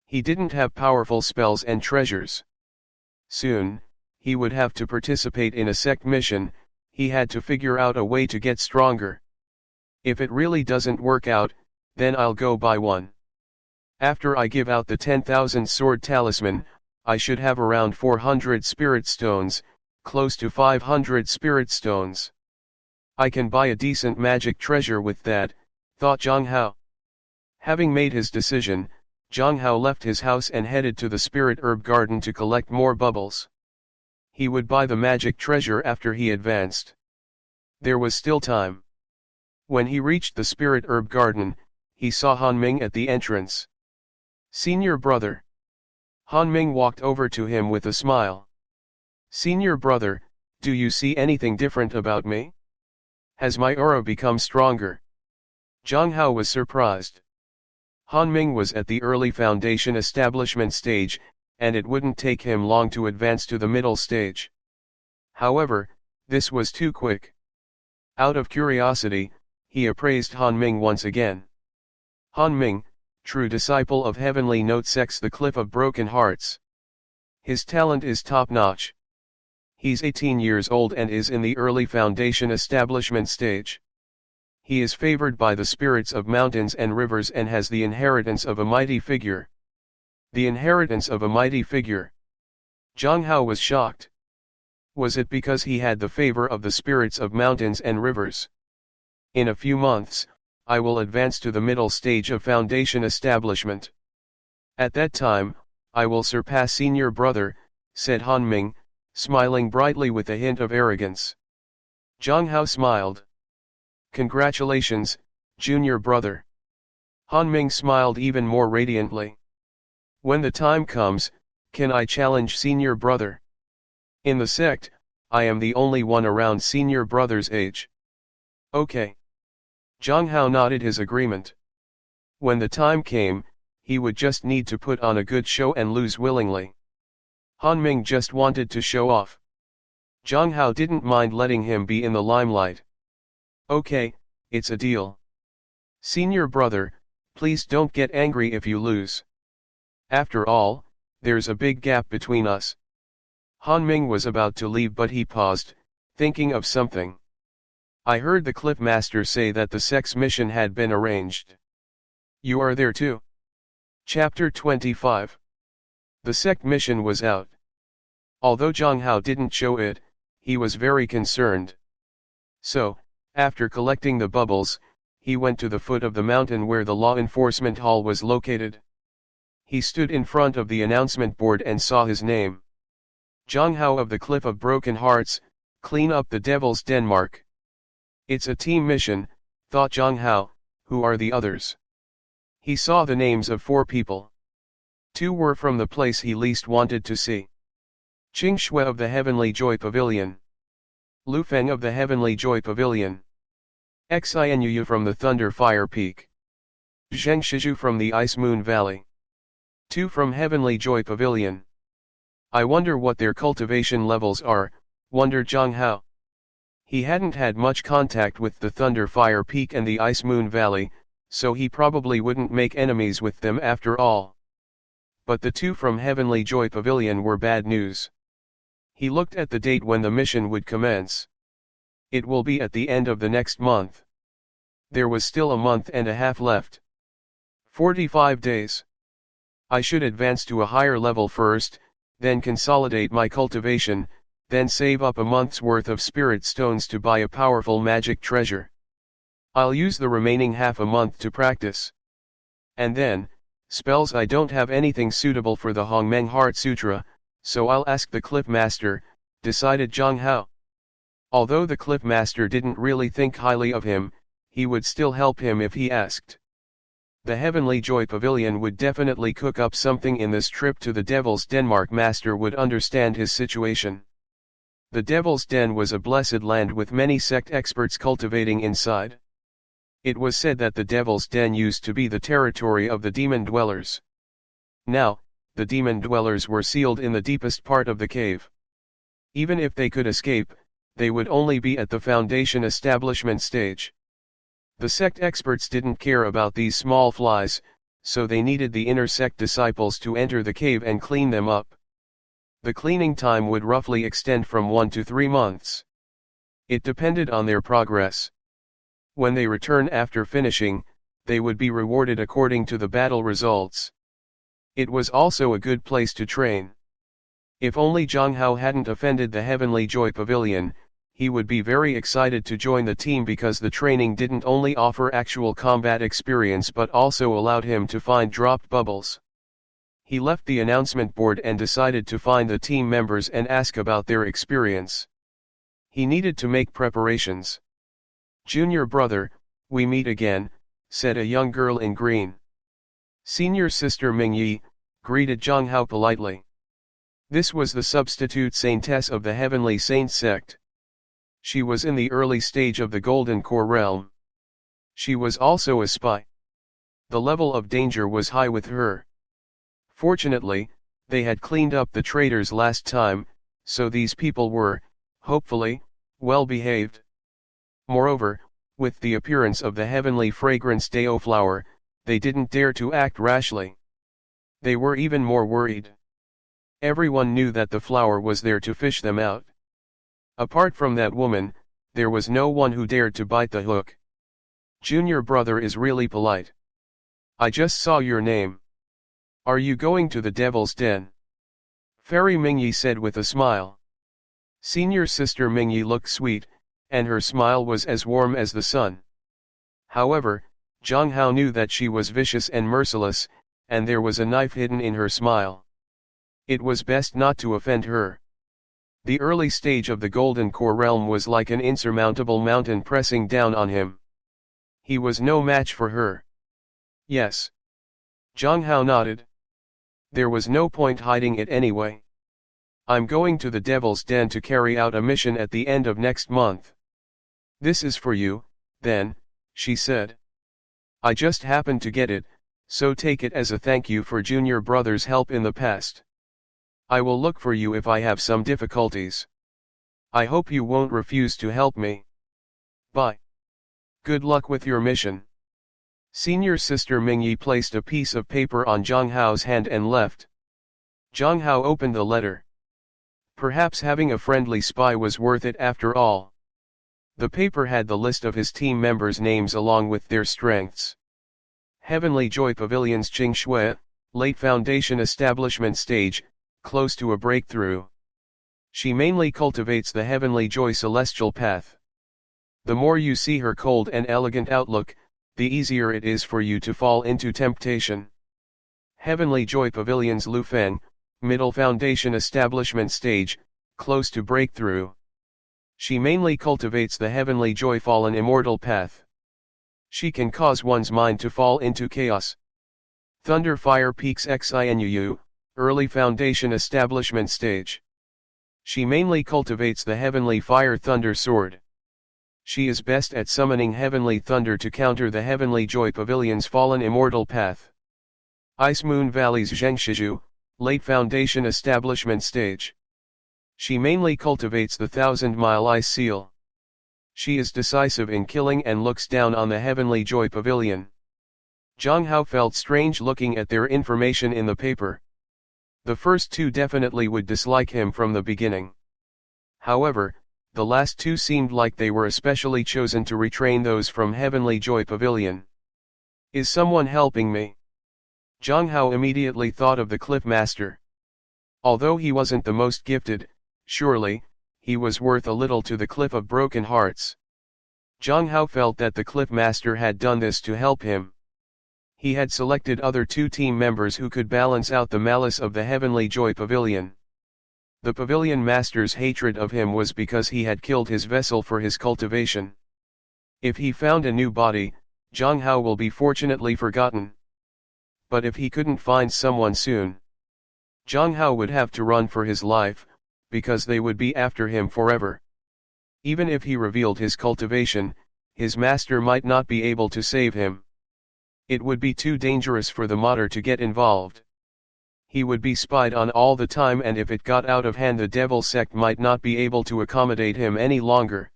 He didn't have powerful spells and treasures. Soon, he would have to participate in a sect mission. He had to figure out a way to get stronger. If it really doesn't work out, then I'll go buy one. After I give out the 10,000 sword talisman, I should have around 400 spirit stones, close to 500 spirit stones. I can buy a decent magic treasure with that, thought Jiang Hao. Having made his decision, Jiang Hao left his house and headed to the spirit herb garden to collect more bubbles. He would buy the magic treasure after he advanced. There was still time. When he reached the spirit herb garden, he saw Han Ming at the entrance. Senior brother. Han Ming walked over to him with a smile. Senior brother, do you see anything different about me? Has my aura become stronger? Jiang Hao was surprised. Han Ming was at the early foundation establishment stage, and it wouldn't take him long to advance to the middle stage. However, this was too quick. Out of curiosity, he appraised Han Ming once again. Han Ming, true disciple of Heavenly Sound Sect's The Cliff of Broken Hearts. His talent is top-notch. He's 18 years old and is in the early foundation establishment stage. He is favored by the spirits of mountains and rivers and has the inheritance of a mighty figure. The inheritance of a mighty figure. Jiang Hao was shocked. Was it because he had the favor of the spirits of mountains and rivers? In a few months, I will advance to the middle stage of foundation establishment. At that time, I will surpass senior brother, said Han Ming, smiling brightly with a hint of arrogance. Jiang Hao smiled. Congratulations, junior brother. Han Ming smiled even more radiantly. When the time comes, can I challenge senior brother? In the sect, I am the only one around senior brother's age. Okay. Jiang Hao nodded his agreement. When the time came, he would just need to put on a good show and lose willingly. Han Ming just wanted to show off. Jiang Hao didn't mind letting him be in the limelight. Okay, it's a deal. Senior brother, please don't get angry if you lose. After all, there's a big gap between us. Han Ming was about to leave but he paused, thinking of something. I heard the Cliff Master say that the sect's mission had been arranged. You are there too? Chapter 25. The sect mission was out. Although Jiang Hao didn't show it, he was very concerned. So, after collecting the bubbles, he went to the foot of the mountain where the law enforcement hall was located. He stood in front of the announcement board and saw his name. Jiang Hao of the Cliff of Broken Hearts, clean up the Devil's Den. Mark. It's a team mission, thought Jiang Hao. Who are the others? He saw the names of 4 people. 2 were from the place he least wanted to see. Qing Shui of the Heavenly Joy Pavilion. Lu Feng of the Heavenly Joy Pavilion. Xian Yu from the Thunder Fire Peak. Zheng Shizhu from the Ice Moon Valley. 2 from Heavenly Joy Pavilion. I wonder what their cultivation levels are, wondered Jiang Hao. He hadn't had much contact with the Thunder Fire Peak and the Ice Moon Valley, so he probably wouldn't make enemies with them after all. But the 2 from Heavenly Joy Pavilion were bad news. He looked at the date when the mission would commence. It will be at the end of the next month. There was still a month and a half left. 45 days. I should advance to a higher level first, then consolidate my cultivation, then save up a month's worth of spirit stones to buy a powerful magic treasure. I'll use the remaining half a month to practice. And then, spells, I don't have anything suitable for the Hongmeng Heart Sutra, so I'll ask the Cliff Master, decided Jiang Hao. Although the Cliff Master didn't really think highly of him, he would still help him if he asked. The Heavenly Joy Pavilion would definitely cook up something in this trip to the Devil's Den. Mark Master would understand his situation. The Devil's Den was a blessed land with many sect experts cultivating inside. It was said that the Devil's Den used to be the territory of the demon dwellers. Now, the demon dwellers were sealed in the deepest part of the cave. Even if they could escape, they would only be at the foundation establishment stage. The sect experts didn't care about these small flies, so they needed the inner sect disciples to enter the cave and clean them up. The cleaning time would roughly extend from 1 to 3 months. It depended on their progress. When they return after finishing, they would be rewarded according to the battle results. It was also a good place to train. If only Jiang Hao hadn't offended the Heavenly Joy Pavilion, he would be very excited to join the team because the training didn't only offer actual combat experience but also allowed him to find dropped bubbles. He left the announcement board and decided to find the team members and ask about their experience. He needed to make preparations. "Junior brother, we meet again," said a young girl in green. Senior sister Mingyi greeted Jiang Hao politely. This was the substitute saintess of the Heavenly Saint Sect. She was in the early stage of the Golden Core realm. She was also a spy. The level of danger was high with her. Fortunately, they had cleaned up the traitors last time, so these people were, hopefully, well behaved. Moreover, with the appearance of the heavenly fragrance Dao flower, they didn't dare to act rashly. They were even more worried. Everyone knew that the flower was there to fish them out. Apart from that woman, there was no one who dared to bite the hook. "Junior brother is really polite. I just saw your name. Are you going to the Devil's Den?" Fairy Mingyi said with a smile. Senior sister Mingyi looked sweet, and her smile was as warm as the sun. However, Jiang Hao knew that she was vicious and merciless, and there was a knife hidden in her smile. It was best not to offend her. The early stage of the Golden Core realm was like an insurmountable mountain pressing down on him. He was no match for her. Yes. Jiang Hao nodded. There was no point hiding it anyway. "I'm going to the Devil's Den to carry out a mission at the end of next month." "This is for you, then," she said. "I just happened to get it, so take it as a thank you for junior brother's help in the past. I will look for you if I have some difficulties. I hope you won't refuse to help me. Bye. Good luck with your mission." Senior sister Mingyi placed a piece of paper on Jiang Hao's hand and left. Jiang Hao opened the letter. Perhaps having a friendly spy was worth it after all. The paper had the list of his team members' names along with their strengths. Heavenly Joy Pavilion's Qing Shui, late foundation establishment stage, close to a breakthrough. She mainly cultivates the Heavenly Joy celestial path. The more you see her cold and elegant outlook, the easier it is for you to fall into temptation. Heavenly Joy Pavilion's Lufeng, middle foundation establishment stage, close to breakthrough. She mainly cultivates the heavenly joy fallen immortal path. She can cause one's mind to fall into chaos. Thunder Fire Peaks Xianyu, early foundation establishment stage. She mainly cultivates the heavenly fire thunder sword. She is best at summoning heavenly thunder to counter the heavenly joy pavilion's fallen immortal path. Ice Moon Valley's Zhengshiju, late foundation establishment stage. She mainly cultivates the 1,000-mile ice seal. She is decisive in killing and looks down on the heavenly joy pavilion. Jiang Hao felt strange looking at their information in the paper. The first two definitely would dislike him from the beginning. However, the last two seemed like they were especially chosen to retrain those from Heavenly Joy Pavilion. Is someone helping me? Jiang Hao immediately thought of the Cliff Master. Although he wasn't the most gifted, surely, he was worth a little to the Cliff of Broken Hearts. Jiang Hao felt that the Cliff Master had done this to help him. He had selected other two team members who could balance out the malice of the Heavenly Joy Pavilion. The Pavilion Master's hatred of him was because he had killed his vessel for his cultivation. If he found a new body, Jiang Hao will be fortunately forgotten. But if he couldn't find someone soon, Jiang Hao would have to run for his life, because they would be after him forever. Even if he revealed his cultivation, his master might not be able to save him. It would be too dangerous for the martyr to get involved. He would be spied on all the time, and if it got out of hand, the devil sect might not be able to accommodate him any longer.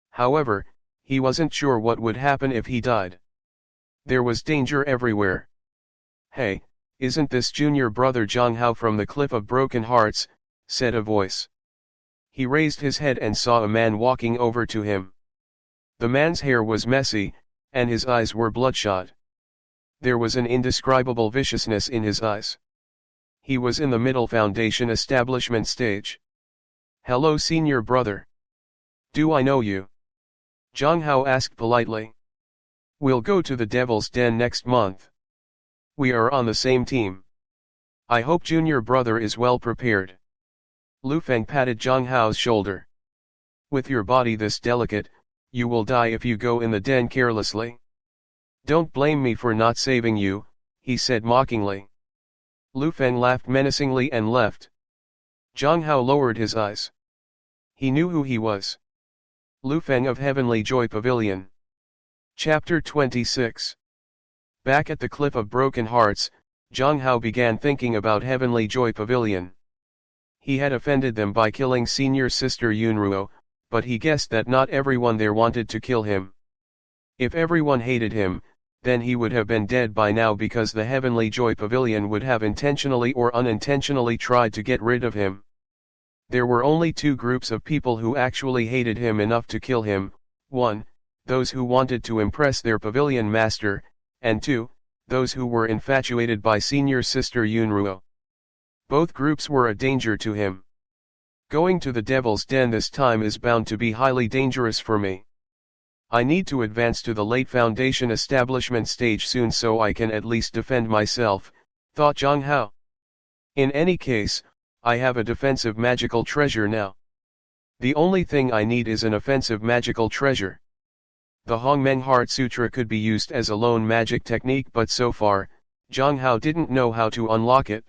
However, he wasn't sure what would happen if he died. There was danger everywhere. "Hey, isn't this junior brother Jiang Hao from the Cliff of Broken Hearts?" said a voice. He raised his head and saw a man walking over to him. The man's hair was messy, and his eyes were bloodshot. There was an indescribable viciousness in his eyes. He was in the middle foundation establishment stage. "Hello, senior brother. Do I know you?" Jiang Hao asked politely. "We'll go to the Devil's Den next month. We are on the same team. I hope junior brother is well prepared." Lu Feng patted Jiang Hao's shoulder. "With your body this delicate, you will die if you go in the den carelessly. Don't blame me for not saving you," he said mockingly. Lu Feng laughed menacingly and left. Jiang Hao lowered his eyes. He knew who he was. Lu Feng of Heavenly Joy Pavilion. Chapter 26. Back at the Cliff of Broken Hearts, Jiang Hao began thinking about Heavenly Joy Pavilion. He had offended them by killing senior sister Yunruo, but he guessed that not everyone there wanted to kill him. If everyone hated him, then he would have been dead by now, because the Heavenly Joy Pavilion would have intentionally or unintentionally tried to get rid of him. There were only two groups of people who actually hated him enough to kill him: 1, those who wanted to impress their pavilion master, and 2, those who were infatuated by senior sister Yunruo. Both groups were a danger to him. Going to the Devil's Den this time is bound to be highly dangerous for me. I need to advance to the late foundation establishment stage soon so I can at least defend myself, thought Jiang Hao. In any case, I have a defensive magical treasure now. The only thing I need is an offensive magical treasure. The Hongmeng Heart Sutra could be used as a lone magic technique, but so far, Jiang Hao didn't know how to unlock it.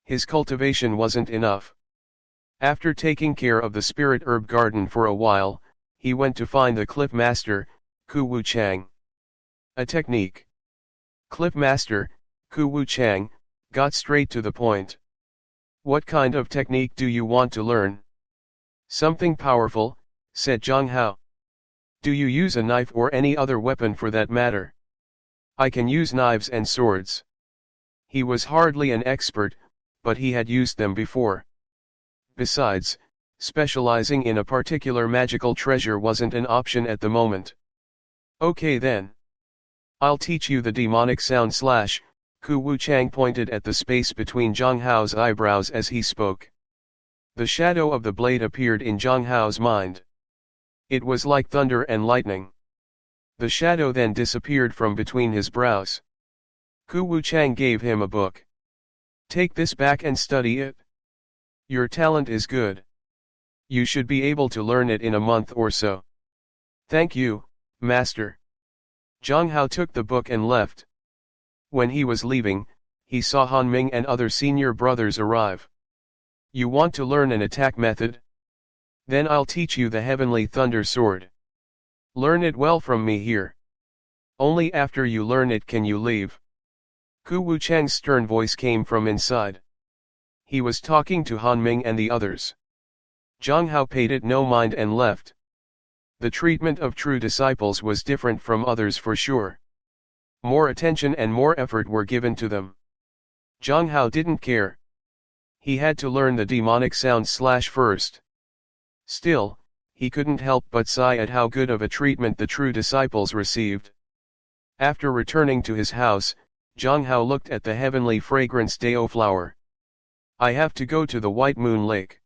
His cultivation wasn't enough. After taking care of the spirit herb garden for a while, he went to find the Cliff Master, Ku Wu Chang. A technique. Cliff Master, Ku Wu Chang, got straight to the point. "What kind of technique do you want to learn?" "Something powerful," said Jiang Hao. "Do you use a knife or any other weapon for that matter?" "I can use knives and swords." He was hardly an expert, but he had used them before. Besides, specializing in a particular magical treasure wasn't an option at the moment. "Okay then. I'll teach you the demonic sound slash." Ku Wu Chang pointed at the space between Jiang Hao's eyebrows as he spoke. The shadow of the blade appeared in Jiang Hao's mind. It was like thunder and lightning. The shadow then disappeared from between his brows. Ku Wuchang gave him a book. Take this back and study it. Your talent is good. You should be able to learn it in a month or so. Thank you, master. Jiang Hao took the book and left. When he was leaving, he saw Han Ming and other senior brothers arrive. You want to learn an attack method? Then I'll teach you the Heavenly Thunder Sword. Learn it well from me here. Only after you learn it can you leave. Ku Wuchang's stern voice came from inside. He was talking to Han Ming and the others. Jiang Hao paid it no mind and left. The treatment of true disciples was different from others for sure. More attention and more effort were given to them. Jiang Hao didn't care. He had to learn the demonic sound / first. Still, he couldn't help but sigh at how good of a treatment the true disciples received. After returning to his house, Jiang Hao looked at the heavenly fragrance Dao flower. I have to go to the White Moon Lake.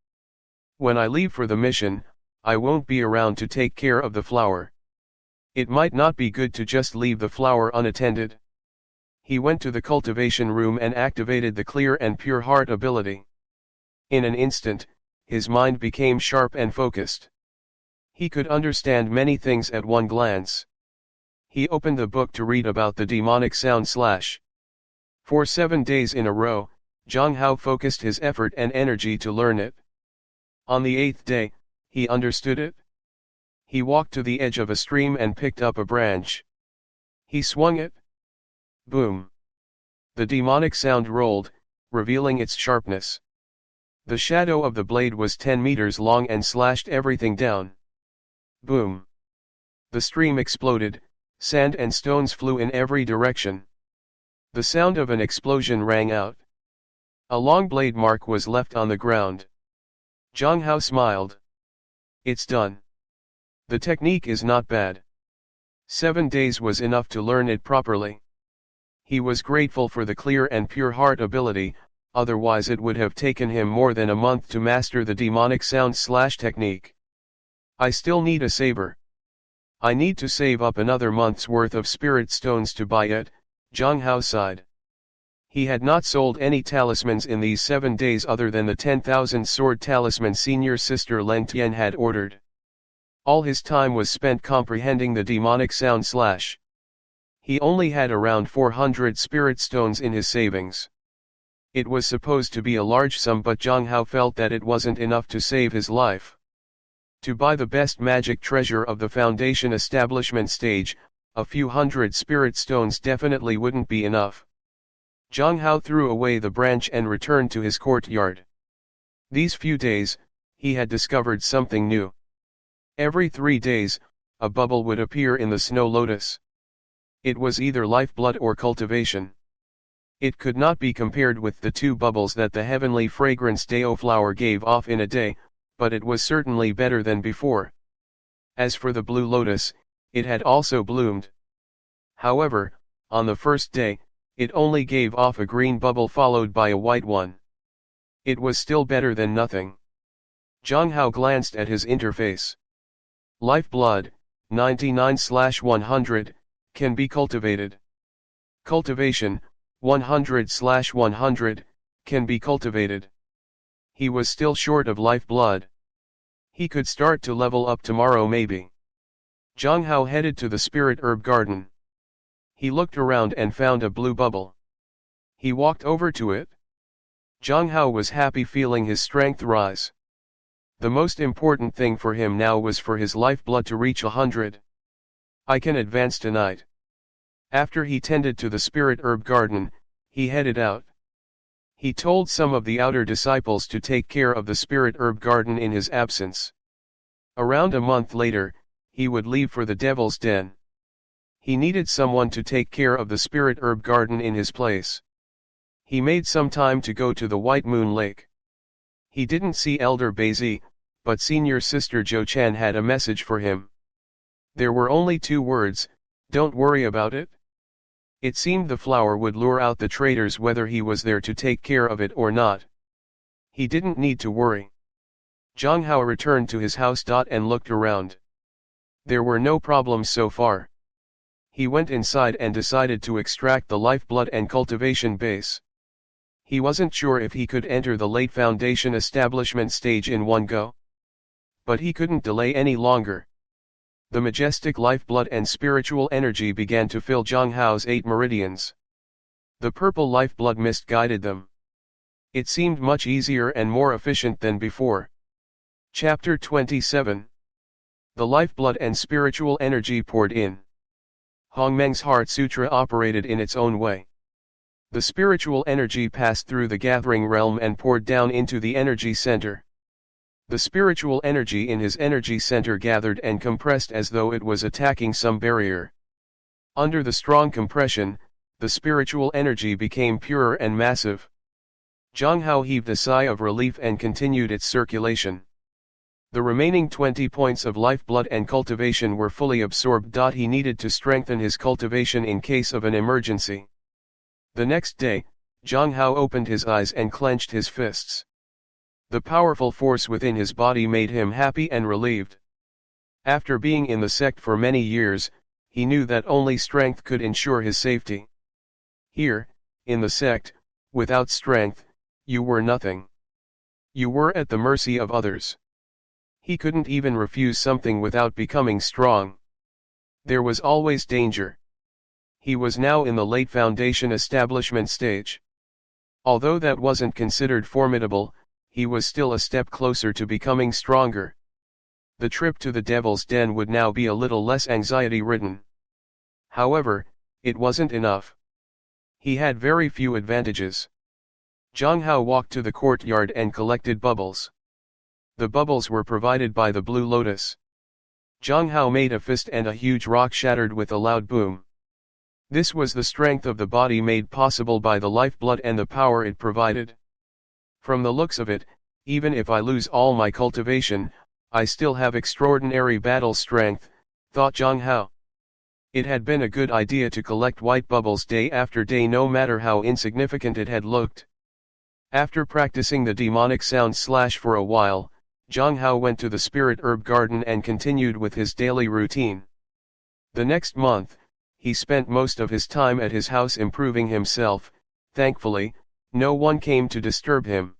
When I leave for the mission, I won't be around to take care of the flower. It might not be good to just leave the flower unattended. He went to the cultivation room and activated the clear and pure heart ability. In an instant, his mind became sharp and focused. He could understand many things at one glance. He opened the book to read about the demonic sound / For 7 days in a row, Jiang Hao focused his effort and energy to learn it. On the 8th day, he understood it. He walked to the edge of a stream and picked up a branch. He swung it. Boom! The demonic sound rolled, revealing its sharpness. The shadow of the blade was 10 meters long and slashed everything down. Boom! The stream exploded, sand and stones flew in every direction. The sound of an explosion rang out. A long blade mark was left on the ground. Jiang Hao smiled. It's done. The technique is not bad. 7 days was enough to learn it properly. He was grateful for the clear and pure heart ability, otherwise it would have taken him more than a month to master the demonic sound / technique. I still need a saber. I need to save up another month's worth of spirit stones to buy it, Jiang Hao sighed. He had not sold any talismans in these 7 days other than the 10,000 sword talisman senior sister Leng Tian had ordered. All his time was spent comprehending the demonic sound / He only had around 400 spirit stones in his savings. It was supposed to be a large sum, but Jiang Hao felt that it wasn't enough to save his life. To buy the best magic treasure of the foundation establishment stage, a few hundred spirit stones definitely wouldn't be enough. Jiang Hao threw away the branch and returned to his courtyard. These few days, he had discovered something new. Every 3 days, a bubble would appear in the snow lotus. It was either lifeblood or cultivation. It could not be compared with the 2 bubbles that the heavenly fragrance Dao flower gave off in a day, but it was certainly better than before. As for the blue lotus, it had also bloomed. However, on the first day, it only gave off a green bubble followed by a white one. It was still better than nothing. Jiang Hao glanced at his interface. Lifeblood, 99/100, can be cultivated. Cultivation, 100/100, can be cultivated. He was still short of lifeblood. He could start to level up tomorrow maybe. Jiang Hao headed to the spirit herb garden. He looked around and found a blue bubble. He walked over to it. Jiang Hao was happy, feeling his strength rise. The most important thing for him now was for his lifeblood to reach 100. I can advance tonight. After he tended to the spirit herb garden, he headed out. He told some of the outer disciples to take care of the spirit herb garden in his absence. Around a month later, he would leave for the Devil's Den. He needed someone to take care of the spirit herb garden in his place. He made some time to go to the White Moon Lake. He didn't see Elder Beizi, but Senior Sister Jo Chan had a message for him. There were only 2 words, "Don't worry about it." It seemed the flower would lure out the traitors whether he was there to take care of it or not. He didn't need to worry. Jiang Hao returned to his house and looked around. There were no problems so far. He went inside and decided to extract the lifeblood and cultivation base. He wasn't sure if he could enter the late foundation establishment stage in one go. But he couldn't delay any longer. The majestic lifeblood and spiritual energy began to fill Jiang Hao's 8 meridians. The purple lifeblood mist guided them. It seemed much easier and more efficient than before. Chapter 27. The lifeblood and spiritual energy poured in. Hongmeng's Heart Sutra operated in its own way. The spiritual energy passed through the gathering realm and poured down into the energy center. The spiritual energy in his energy center gathered and compressed as though it was attacking some barrier. Under the strong compression, the spiritual energy became purer and massive. Jiang Hao heaved a sigh of relief and continued its circulation. The remaining 20 points of lifeblood and cultivation were fully absorbed. He needed to strengthen his cultivation in case of an emergency. The next day, Jiang Hao opened his eyes and clenched his fists. The powerful force within his body made him happy and relieved. After being in the sect for many years, he knew that only strength could ensure his safety. Here, in the sect, without strength, you were nothing. You were at the mercy of others. He couldn't even refuse something without becoming strong. There was always danger. He was now in the late foundation establishment stage. Although that wasn't considered formidable, he was still a step closer to becoming stronger. The trip to the Devil's Den would now be a little less anxiety-ridden. However, it wasn't enough. He had very few advantages. Jiang Hao walked to the courtyard and collected bubbles. The bubbles were provided by the Blue Lotus. Jiang Hao made a fist and a huge rock shattered with a loud boom. This was the strength of the body made possible by the lifeblood and the power it provided. From the looks of it, even if I lose all my cultivation, I still have extraordinary battle strength, thought Jiang Hao. It had been a good idea to collect white bubbles day after day no matter how insignificant it had looked. After practicing the demonic sound / for a while, Jiang Hao went to the spirit herb garden and continued with his daily routine. The next month, he spent most of his time at his house improving himself. Thankfully, no one came to disturb him.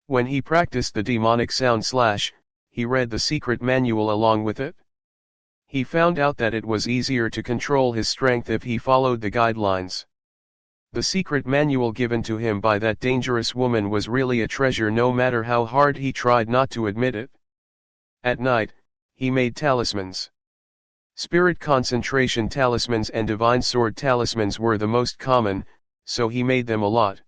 When he practiced the demonic sound / he read the secret manual along with it. He found out that it was easier to control his strength if he followed the guidelines. The secret manual given to him by that dangerous woman was really a treasure no matter how hard he tried not to admit it. At night, he made talismans. Spirit concentration talismans and divine sword talismans were the most common, so he made them a lot.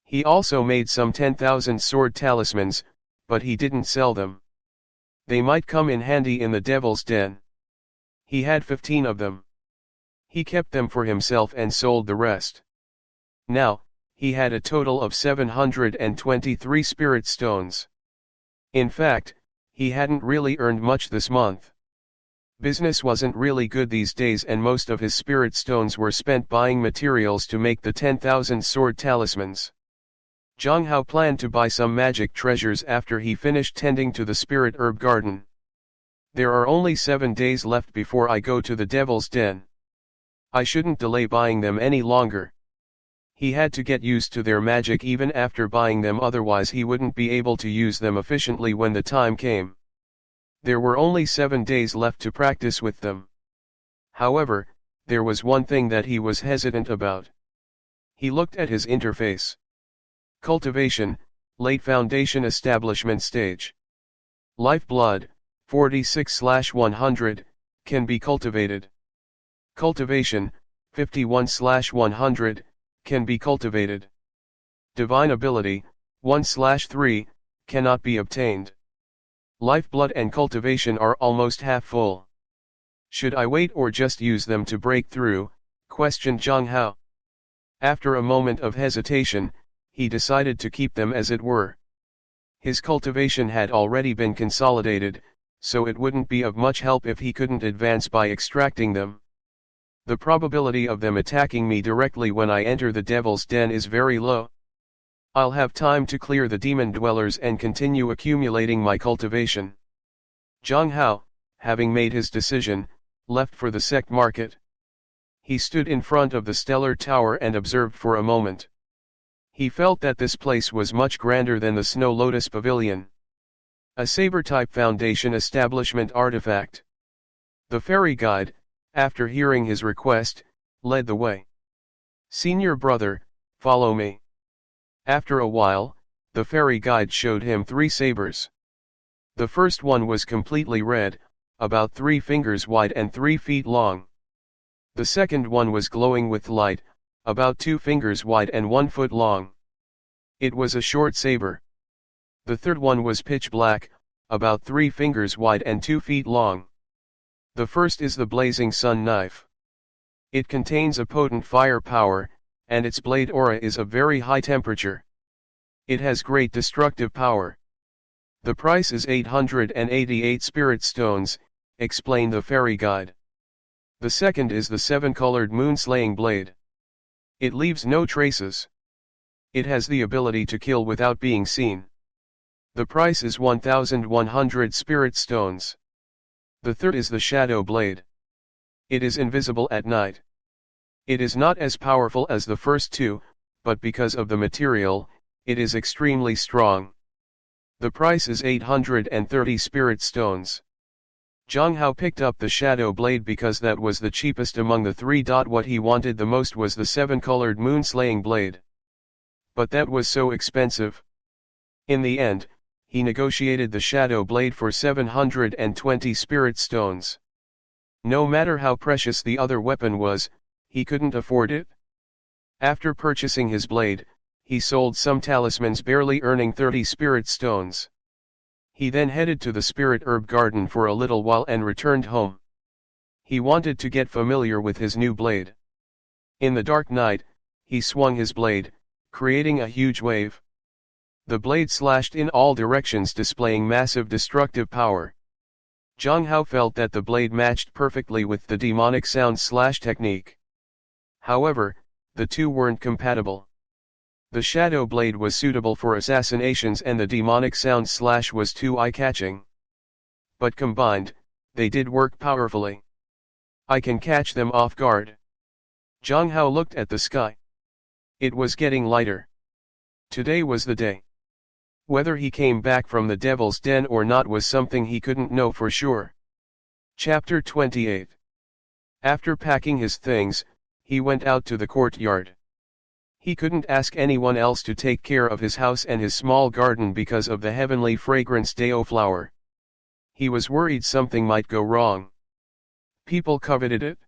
He also made some 10,000 sword talismans, but he didn't sell them. They might come in handy in the Devil's Den. He had 15 of them. He kept them for himself and sold the rest. Now, he had a total of 723 spirit stones. In fact, he hadn't really earned much this month. Business wasn't really good these days and most of his spirit stones were spent buying materials to make the 10,000 sword talismans. Jiang Hao planned to buy some magic treasures after he finished tending to the spirit herb garden. There are only 7 days left before I go to the Devil's Den. I shouldn't delay buying them any longer. He had to get used to their magic even after buying them, otherwise he wouldn't be able to use them efficiently when the time came. There were only 7 days left to practice with them. However, there was one thing that he was hesitant about. He looked at his interface. Cultivation, late foundation establishment stage. Lifeblood, 46/100, can be cultivated. Cultivation, 51/100, can be cultivated. Divine ability, 1/3, cannot be obtained. Lifeblood and cultivation are almost half full. Should I wait or just use them to break through? Questioned Jiang Hao. After a moment of hesitation, he decided to keep them as it were. His cultivation had already been consolidated, so it wouldn't be of much help if he couldn't advance by extracting them. The probability of them attacking me directly when I enter the Devil's Den is very low. I'll have time to clear the demon dwellers and continue accumulating my cultivation. Jiang Hao, having made his decision, left for the sect market. He stood in front of the stellar tower and observed for a moment. He felt that this place was much grander than the Snow Lotus Pavilion. A saber-type Foundation establishment artifact. The fairy guide, after hearing his request, led the way. "Senior brother, follow me." After a while, the fairy guide showed him 3 sabers. The first one was completely red, about 3 fingers wide and 3 feet long. The second one was glowing with light, about 2 fingers wide and 1 foot long. It was a short saber. The third one was pitch black, about 3 fingers wide and 2 feet long. The first is the blazing sun knife. It contains a potent fire power, and its blade aura is of very high temperature. It has great destructive power. The price is 888 spirit stones, explained the fairy guide. The second is the 7-colored moon-slaying blade. It leaves no traces. It has the ability to kill without being seen. The price is 1,100 spirit stones. The third is the shadow blade. It is invisible at night. It is not as powerful as the first 2, but because of the material, it is extremely strong. The price is 830 spirit stones. Jiang Hao picked up the shadow blade because that was the cheapest among the 3. What he wanted the most was the 7-colored moon-slaying blade. But that was so expensive. In the end, he negotiated the shadow blade for 720 spirit stones. No matter how precious the other weapon was, he couldn't afford it. After purchasing his blade, he sold some talismans, barely earning 30 spirit stones. He then headed to the spirit herb garden for a little while and returned home. He wanted to get familiar with his new blade. In the dark night, he swung his blade, creating a huge wave. The blade slashed in all directions, displaying massive destructive power. Jiang Hao felt that the blade matched perfectly with the demonic sound slash technique. However, the two weren't compatible. The shadow blade was suitable for assassinations and the demonic sound slash was too eye-catching. But combined, they did work powerfully. I can catch them off guard. Jiang Hao looked at the sky. It was getting lighter. Today was the day. Whether he came back from the devil's den or not was something he couldn't know for sure. Chapter 28. After packing his things, he went out to the courtyard. He couldn't ask anyone else to take care of his house and his small garden because of the heavenly fragrance Dao flower. He was worried something might go wrong. People coveted it.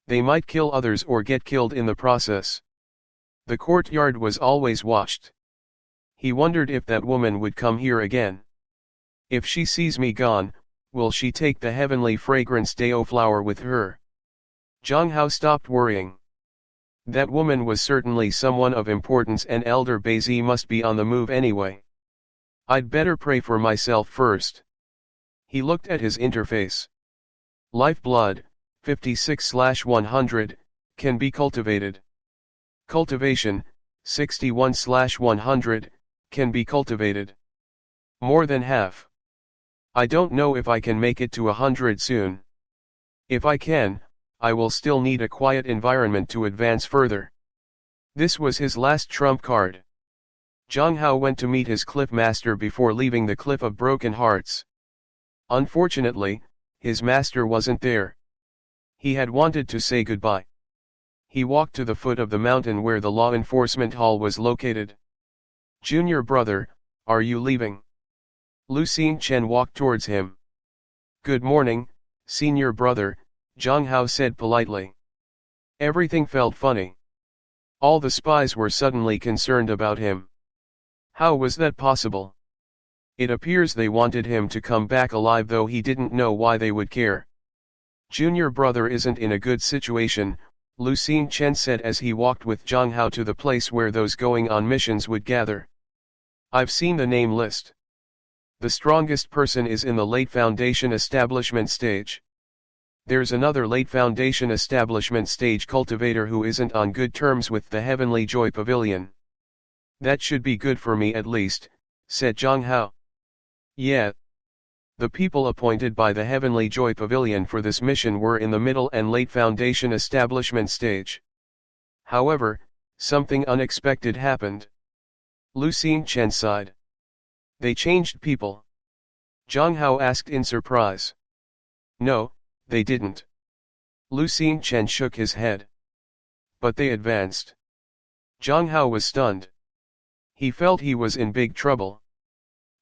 They might kill others or get killed in the process. The courtyard was always watched. He wondered if that woman would come here again. If she sees me gone, will she take the heavenly fragrance Dao flower with her? Jiang Hao stopped worrying. That woman was certainly someone of importance and Elder Beizi must be on the move anyway. I'd better pray for myself first. He looked at his interface. Lifeblood, 56/100, can be cultivated. Cultivation, 61/100, can be cultivated. More than half. I don't know if I can make it to 100 soon. If I can, I will still need a quiet environment to advance further. This was his last trump card. Jiang Hao went to meet his cliff master before leaving the Cliff of Broken Hearts. Unfortunately, his master wasn't there. He had wanted to say goodbye. He walked to the foot of the mountain where the law enforcement hall was located. Junior brother, are you leaving? Lu Xingchen walked towards him. Good morning, senior brother, Jiang Hao said politely. Everything felt funny. All the spies were suddenly concerned about him. How was that possible? It appears they wanted him to come back alive, though he didn't know why they would care. Junior brother isn't in a good situation, Lu Xingchen said as he walked with Jiang Hao to the place where those going on missions would gather. I've seen the name list. The strongest person is in the late Foundation establishment stage. There's another late Foundation establishment stage cultivator who isn't on good terms with the Heavenly Joy Pavilion. That should be good for me at least, said Jiang Hao. Yeah. The people appointed by the Heavenly Joy Pavilion for this mission were in the middle and late foundation establishment stage. However, something unexpected happened. Lu Xingchen sighed. They changed people. Jiang Hao asked in surprise. No, they didn't. Lu Xingchen shook his head. But they advanced. Jiang Hao was stunned. He felt he was in big trouble.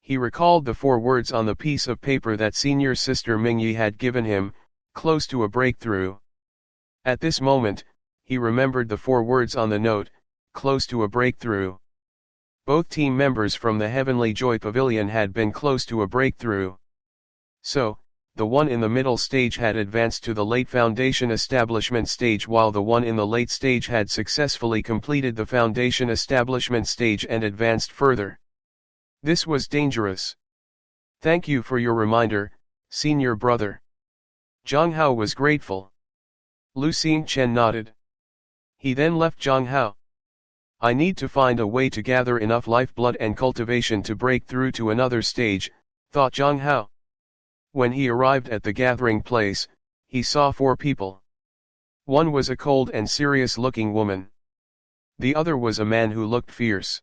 He recalled the 4 words on the piece of paper that senior sister Mingyi had given him, close to a breakthrough. At this moment, he remembered the 4 words on the note, close to a breakthrough. Both team members from the Heavenly Joy Pavilion had been close to a breakthrough. So, the one in the middle stage had advanced to the late foundation establishment stage while the one in the late stage had successfully completed the foundation establishment stage and advanced further. This was dangerous. Thank you for your reminder, senior brother. Jiang Hao was grateful. Lu Xingchen nodded. He then left Jiang Hao. I need to find a way to gather enough lifeblood and cultivation to break through to another stage, thought Jiang Hao. When he arrived at the gathering place, he saw 4 people. One was a cold and serious-looking woman. The other was a man who looked fierce.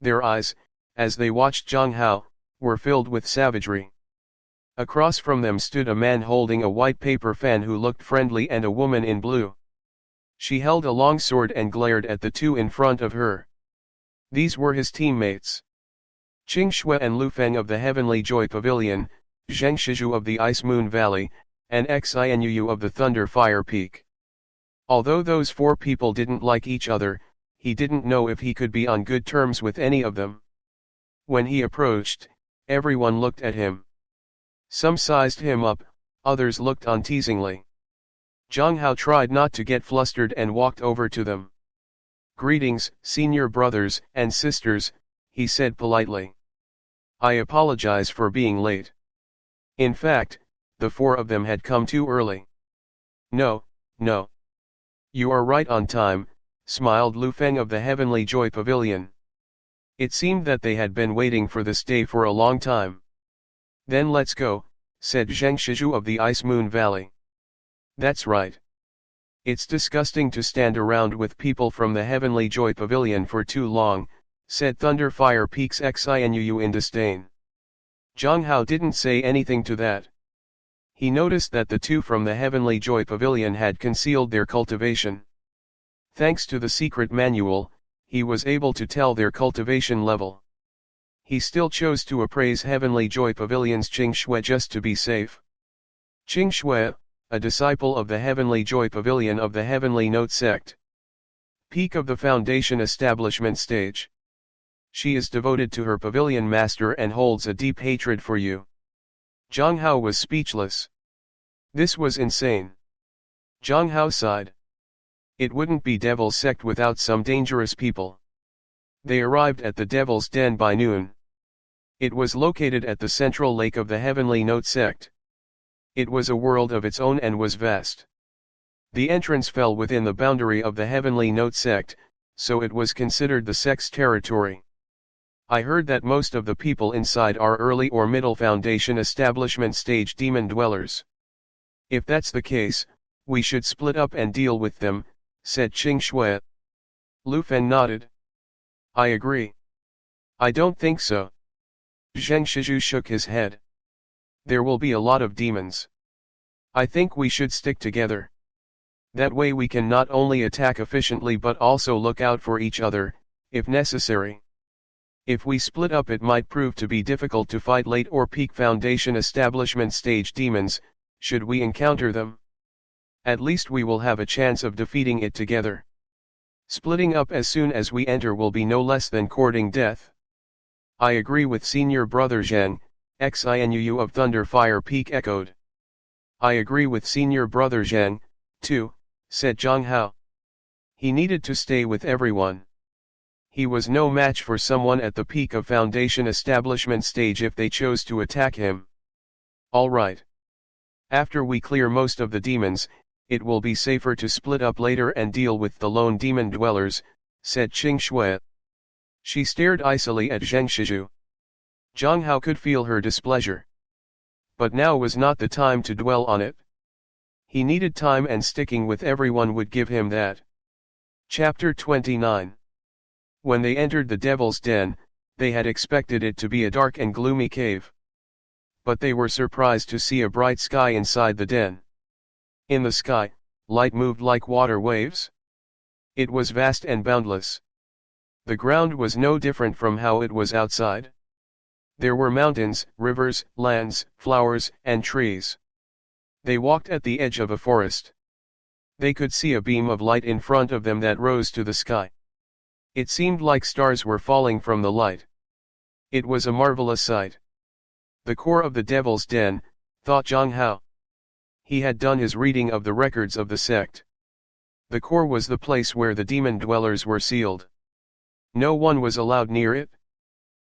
Their eyes, as they watched Jiang Hao, were filled with savagery. Across from them stood a man holding a white paper fan who looked friendly and a woman in blue. She held a long sword and glared at the 2 in front of her. These were his teammates. Qing Shui and Lu Feng of the Heavenly Joy Pavilion, Zheng Shizhu of the Ice Moon Valley, and Xianyu of the Thunder Fire Peak. Although those 4 people didn't like each other, he didn't know if he could be on good terms with any of them. When he approached, everyone looked at him. Some sized him up, others looked on teasingly. Jiang Hao tried not to get flustered and walked over to them. Greetings, senior brothers and sisters, he said politely. I apologize for being late. In fact, the 4 of them had come too early. No, no. You are right on time, smiled Lu Feng of the Heavenly Joy Pavilion. It seemed that they had been waiting for this day for a long time. Then let's go, said Zheng Shizhu of the Ice Moon Valley. That's right. It's disgusting to stand around with people from the Heavenly Joy Pavilion for too long, said Thunder Fire Peak's Xianyu in disdain. Jiang Hao didn't say anything to that. He noticed that the 2 from the Heavenly Joy Pavilion had concealed their cultivation. Thanks to the secret manual, he was able to tell their cultivation level. He still chose to appraise Heavenly Joy Pavilion's Qing Shui just to be safe. Qing Shui, a disciple of the Heavenly Joy Pavilion of the Heavenly Note Sect. Peak of the Foundation Establishment Stage. She is devoted to her pavilion master and holds a deep hatred for you. Jiang Hao was speechless. This was insane. Jiang Hao sighed. It wouldn't be Devil's Sect without some dangerous people. They arrived at the Devil's Den by noon. It was located at the central lake of the Heavenly Note Sect. It was a world of its own and was vast. The entrance fell within the boundary of the Heavenly Note Sect, so it was considered the sect's territory. I heard that most of the people inside are early or middle foundation establishment stage demon dwellers. If that's the case, we should split up and deal with them, said Qing Shui. Lu Feng nodded. I agree. I don't think so. Zheng Shizhu shook his head. There will be a lot of demons. I think we should stick together. That way we can not only attack efficiently but also look out for each other, if necessary. If we split up it might prove to be difficult to fight late or peak foundation establishment stage demons, should we encounter them. At least we will have a chance of defeating it together. Splitting up as soon as we enter will be no less than courting death. I agree with senior brother Zhang, Xianyu of Thunder Fire Peak echoed. I agree with senior brother Zhang, too, said Jiang Hao. He needed to stay with everyone. He was no match for someone at the peak of foundation establishment stage if they chose to attack him. All right. After we clear most of the demons, it will be safer to split up later and deal with the lone demon dwellers, said Qing Shui. She stared icily at Zheng Shizhu. Jiang Hao could feel her displeasure. But now was not the time to dwell on it. He needed time, and sticking with everyone would give him that. Chapter 29. When they entered the devil's den, they had expected it to be a dark and gloomy cave. But they were surprised to see a bright sky inside the den. In the sky, light moved like water waves. It was vast and boundless. The ground was no different from how it was outside. There were mountains, rivers, lands, flowers, and trees. They walked at the edge of a forest. They could see a beam of light in front of them that rose to the sky. It seemed like stars were falling from the light. It was a marvelous sight. The core of the devil's den, thought Jiang Hao. He had done his reading of the records of the sect. The core was the place where the demon dwellers were sealed. No one was allowed near it.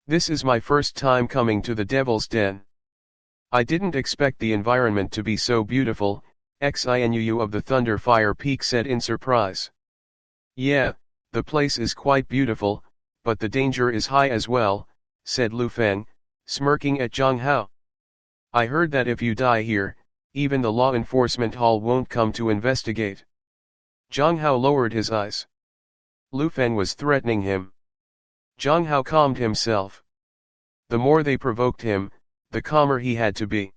This is my first time coming to the devil's den. I didn't expect the environment to be so beautiful, Xianu of the Thunder Fire Peak said in surprise. Yeah, the place is quite beautiful, but the danger is high as well, said Lu Feng, smirking at Jiang Hao. I heard that if you die here, even the law enforcement hall won't come to investigate. Jiang Hao lowered his eyes. Lu Feng was threatening him. Jiang Hao calmed himself. The more they provoked him, the calmer he had to be.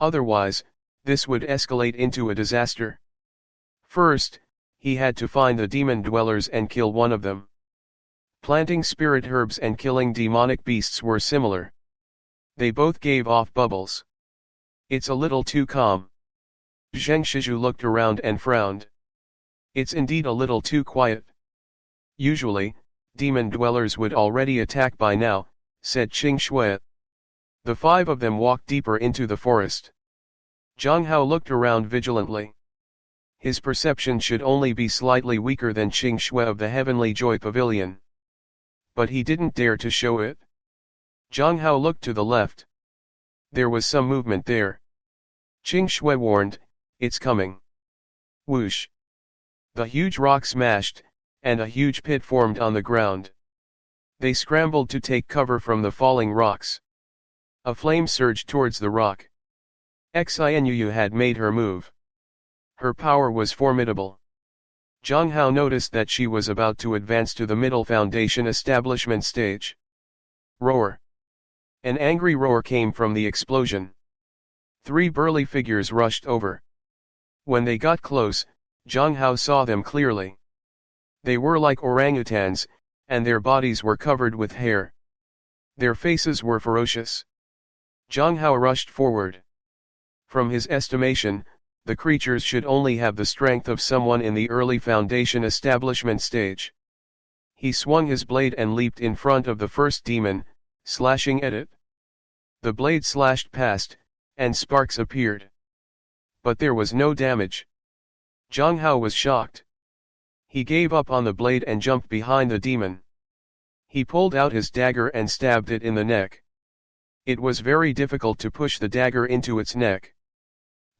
Otherwise, this would escalate into a disaster. First, he had to find the demon dwellers and kill one of them. Planting spirit herbs and killing demonic beasts were similar. They both gave off bubbles. It's a little too calm. Zheng Shizhu looked around and frowned. It's indeed a little too quiet. Usually, demon dwellers would already attack by now, said Qing Shui. The five of them walked deeper into the forest. Jiang Hao looked around vigilantly. His perception should only be slightly weaker than Qing Shui of the Heavenly Joy Pavilion. But he didn't dare to show it. Jiang Hao looked to the left. There was some movement there. Qing Shui warned, it's coming. Whoosh. The huge rock smashed, and a huge pit formed on the ground. They scrambled to take cover from the falling rocks. A flame surged towards the rock. Xianu had made her move. Her power was formidable. Jiang Hao noticed that she was about to advance to the middle foundation establishment stage. Roar. An angry roar came from the explosion. 3 burly figures rushed over. When they got close, Jiang Hao saw them clearly. They were like orangutans, and their bodies were covered with hair. Their faces were ferocious. Jiang Hao rushed forward. From his estimation, the creatures should only have the strength of someone in the early foundation establishment stage. He swung his blade and leaped in front of the first demon, slashing at it. The blade slashed past, and sparks appeared. But there was no damage. Jiang Hao was shocked. He gave up on the blade and jumped behind the demon. He pulled out his dagger and stabbed it in the neck. It was very difficult to push the dagger into its neck.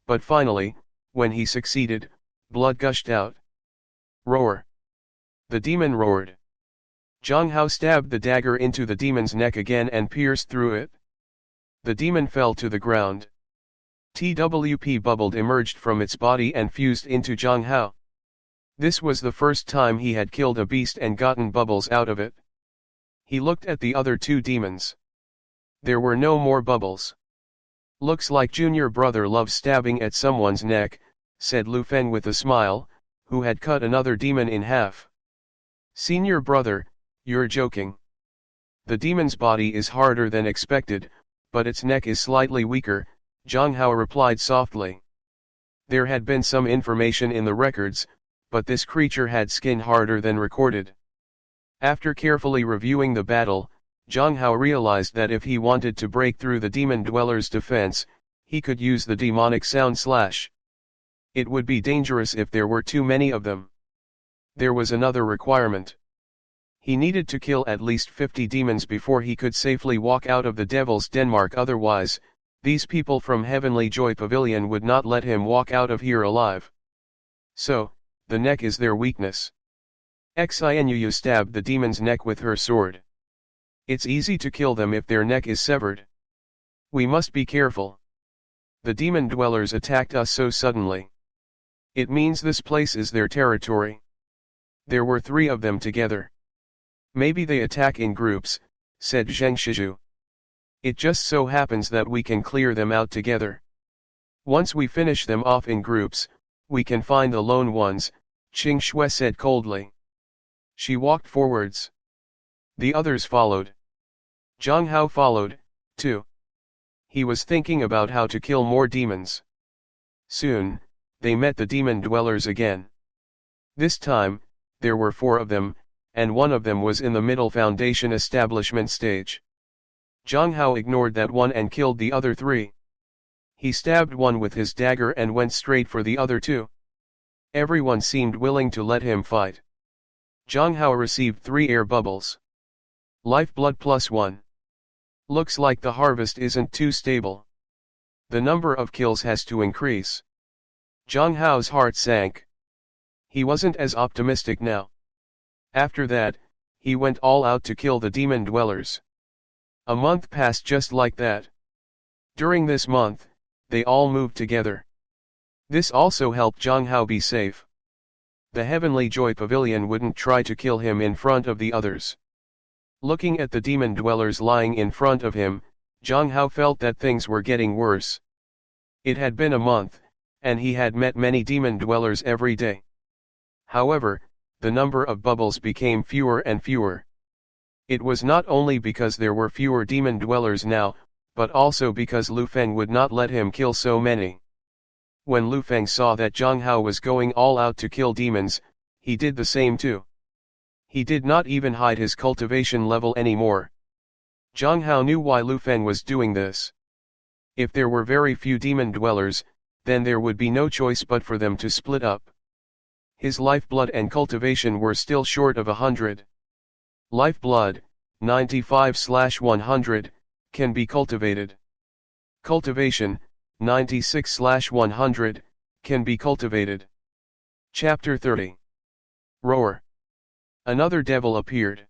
But finally, when he succeeded, blood gushed out. Roar. The demon roared. Jiang Hao stabbed the dagger into the demon's neck again and pierced through it. The demon fell to the ground. TWP bubbled emerged from its body and fused into Jiang Hao. This was the first time he had killed a beast and gotten bubbles out of it. He looked at the other 2 demons. There were no more bubbles. Looks like junior brother loves stabbing at someone's neck, said Lu Feng with a smile, who had cut another demon in half. Senior brother, you're joking. The demon's body is harder than expected, but its neck is slightly weaker, Jiang Hao replied softly. There had been some information in the records, but this creature had skin harder than recorded. After carefully reviewing the battle, Jiang Hao realized that if he wanted to break through the demon dweller's defense, he could use the demonic sound slash. It would be dangerous if there were too many of them. There was another requirement. He needed to kill at least 50 demons before he could safely walk out of the Devil's Denmark, otherwise, these people from Heavenly Joy Pavilion would not let him walk out of here alive. So, the neck is their weakness. Xianu stabbed the demon's neck with her sword. It's easy to kill them if their neck is severed. We must be careful. The demon dwellers attacked us so suddenly. It means this place is their territory. There were 3 of them together. Maybe they attack in groups, said Zheng Shizhu. It just so happens that we can clear them out together. Once we finish them off in groups, we can find the lone ones, Qing Shui said coldly. She walked forwards. The others followed. Jiang Hao followed, too. He was thinking about how to kill more demons. Soon, they met the demon dwellers again. This time, there were 4 of them, and one of them was in the middle foundation establishment stage. Jiang Hao ignored that one and killed the other 3. He stabbed one with his dagger and went straight for the other 2. Everyone seemed willing to let him fight. Jiang Hao received 3 air bubbles. Lifeblood +1. Looks like the harvest isn't too stable. The number of kills has to increase. Jiang Hao's heart sank. He wasn't as optimistic now. After that, he went all out to kill the demon dwellers. A month passed just like that. During this month, they all moved together. This also helped Jiang Hao be safe. The Heavenly Joy Pavilion wouldn't try to kill him in front of the others. Looking at the demon dwellers lying in front of him, Jiang Hao felt that things were getting worse. It had been a month, and he had met many demon dwellers every day. However, the number of bubbles became fewer and fewer. It was not only because there were fewer demon dwellers now, but also because Lu Feng would not let him kill so many. When Lu Feng saw that Jiang Hao was going all out to kill demons, he did the same too. He did not even hide his cultivation level anymore. Jiang Hao knew why Lu Feng was doing this. If there were very few demon dwellers, then there would be no choice but for them to split up. His lifeblood and cultivation were still short of 100. Lifeblood, 95/100, can be cultivated. Cultivation, 96/100, can be cultivated. Chapter 30. Roar. Another devil appeared.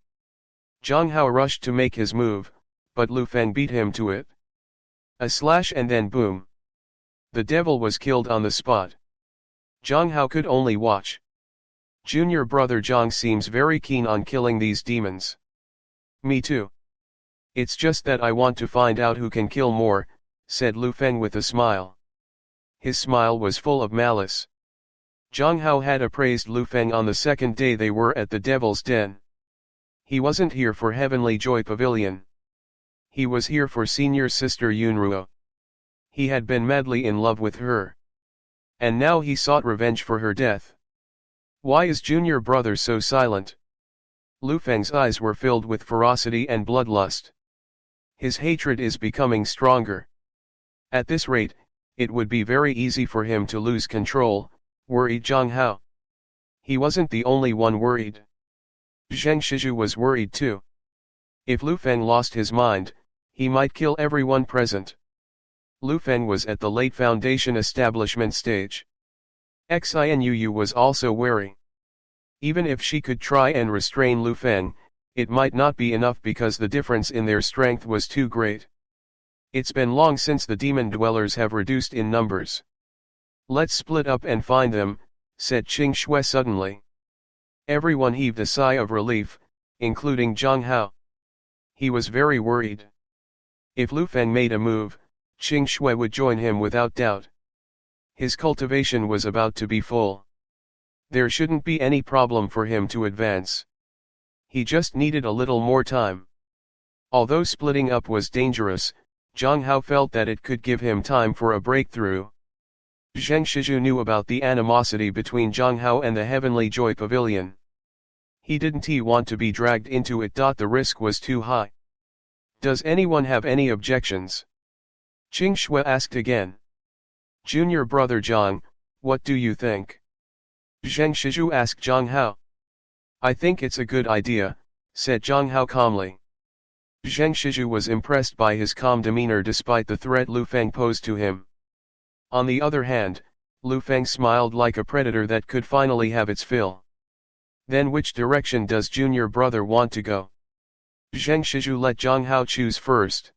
Jiang Hao rushed to make his move, but Lu Feng beat him to it. A slash and then boom. The devil was killed on the spot. Jiang Hao could only watch. Junior brother Jiang seems very keen on killing these demons. Me too. It's just that I want to find out who can kill more, said Lu Feng with a smile. His smile was full of malice. Jiang Hao had appraised Lu Feng on the second day they were at the Devil's Den. He wasn't here for Heavenly Joy Pavilion. He was here for senior sister Yunruo. He had been madly in love with her. And now he sought revenge for her death. Why is junior brother so silent? Lu Feng's eyes were filled with ferocity and bloodlust. His hatred is becoming stronger. At this rate, it would be very easy for him to lose control, worried Jiang Hao. He wasn't the only one worried. Zheng Shizhu was worried too. If Lu Feng lost his mind, he might kill everyone present. Lu Feng was at the late foundation establishment stage. Xin Yu was also wary. Even if she could try and restrain Lu Feng, it might not be enough because the difference in their strength was too great. It's been long since the demon dwellers have reduced in numbers. Let's split up and find them, said Qing Shui suddenly. Everyone heaved a sigh of relief, including Jiang Hao. He was very worried. If Lu Feng made a move, Qing Shui would join him without doubt. His cultivation was about to be full. There shouldn't be any problem for him to advance. He just needed a little more time. Although splitting up was dangerous, Jiang Hao felt that it could give him time for a breakthrough. Zheng Shizhu knew about the animosity between Jiang Hao and the Heavenly Joy Pavilion. He didn't want to be dragged into it. The risk was too high. Does anyone have any objections? Qing Shui asked again. Junior brother Jiang, what do you think? Zheng Shizhu asked Jiang Hao. I think it's a good idea, said Jiang Hao calmly. Zheng Shizhu was impressed by his calm demeanor despite the threat Lu Feng posed to him. On the other hand, Lu Feng smiled like a predator that could finally have its fill. Then which direction does junior brother want to go? Zheng Shizhu let Jiang Hao choose first.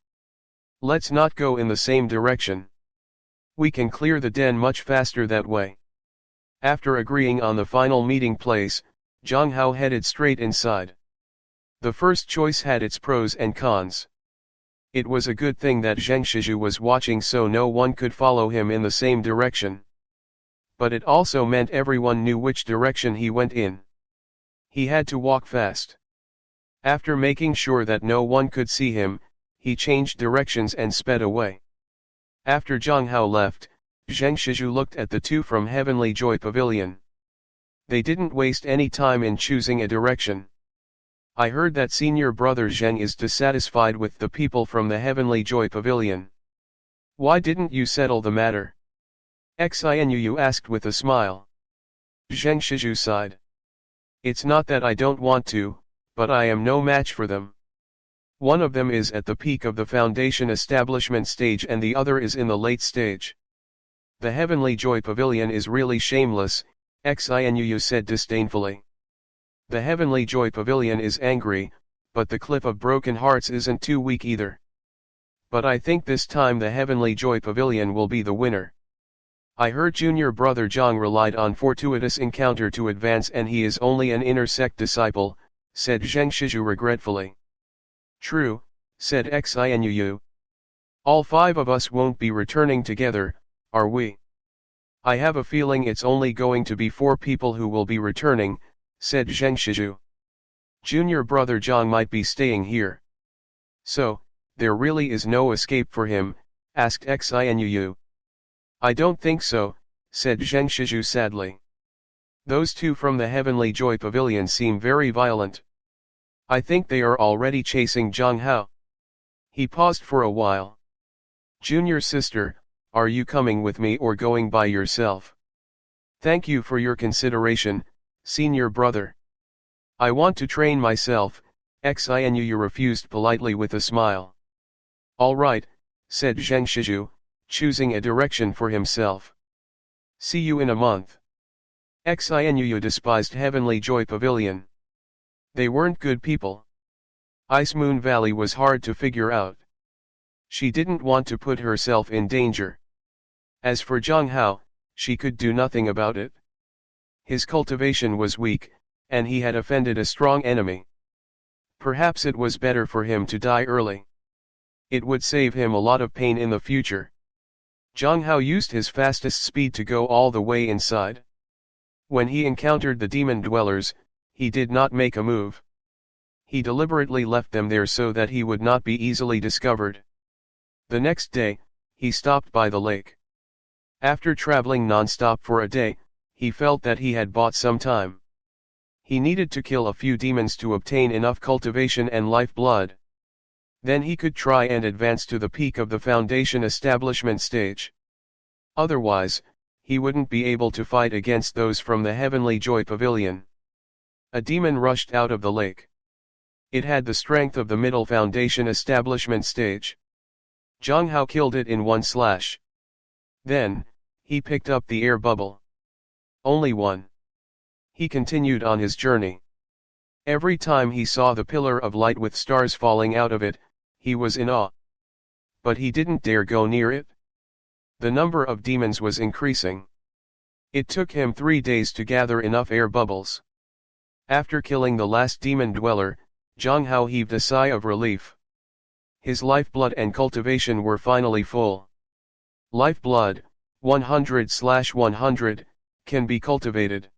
Let's not go in the same direction. We can clear the den much faster that way. After agreeing on the final meeting place, Jiang Hao headed straight inside. The first choice had its pros and cons. It was a good thing that Zheng Shizhu was watching so no one could follow him in the same direction. But it also meant everyone knew which direction he went in. He had to walk fast. After making sure that no one could see him, he changed directions and sped away. After Jiang Hao left, Zheng Shizhu looked at the two from Heavenly Joy Pavilion. They didn't waste any time in choosing a direction. I heard that senior brother Zheng is dissatisfied with the people from the Heavenly Joy Pavilion. Why didn't you settle the matter? Xianyu asked with a smile. Zheng Shizhu sighed. It's not that I don't want to, but I am no match for them. One of them is at the peak of the foundation establishment stage and the other is in the late stage. The Heavenly Joy Pavilion is really shameless, Xianyu said disdainfully. The Heavenly Joy Pavilion is angry, but the Cliff of Broken Hearts isn't too weak either. But I think this time the Heavenly Joy Pavilion will be the winner. I heard junior brother Zhang relied on fortuitous encounter to advance and he is only an inner sect disciple, said Zheng Shizhu regretfully. True, said Xianyu. All five of us won't be returning together, are we? I have a feeling it's only going to be 4 people who will be returning, said Zheng Shizhu. Junior brother Zhang might be staying here. So, there really is no escape for him, asked Xianyu. I don't think so, said Zheng Shizhu sadly. Those two from the Heavenly Joy Pavilion seem very violent. I think they are already chasing Jiang Hao. He paused for a while. Junior sister, are you coming with me or going by yourself? Thank you for your consideration, senior brother. I want to train myself, Xianyu refused politely with a smile. All right, said Zheng Shizhu, choosing a direction for himself. See you in a month. Xianyu despised Heavenly Joy Pavilion. They weren't good people. Ice Moon Valley was hard to figure out. She didn't want to put herself in danger. As for Jiang Hao, she could do nothing about it. His cultivation was weak, and he had offended a strong enemy. Perhaps it was better for him to die early. It would save him a lot of pain in the future. Jiang Hao used his fastest speed to go all the way inside. When he encountered the demon dwellers, he did not make a move. He deliberately left them there so that he would not be easily discovered. The next day, he stopped by the lake. After traveling non-stop for a day, he felt that he had bought some time. He needed to kill a few demons to obtain enough cultivation and life blood. Then he could try and advance to the peak of the foundation establishment stage. Otherwise, he wouldn't be able to fight against those from the Heavenly Joy Pavilion. A demon rushed out of the lake. It had the strength of the middle foundation establishment stage. Jiang Hao killed it in one slash. Then, he picked up the air bubble. Only one. He continued on his journey. Every time he saw the pillar of light with stars falling out of it, he was in awe. But he didn't dare go near it. The number of demons was increasing. It took him 3 days to gather enough air bubbles. After killing the last demon dweller, Jiang Hao heaved a sigh of relief. His lifeblood and cultivation were finally full. Lifeblood, 100/100, can be cultivated.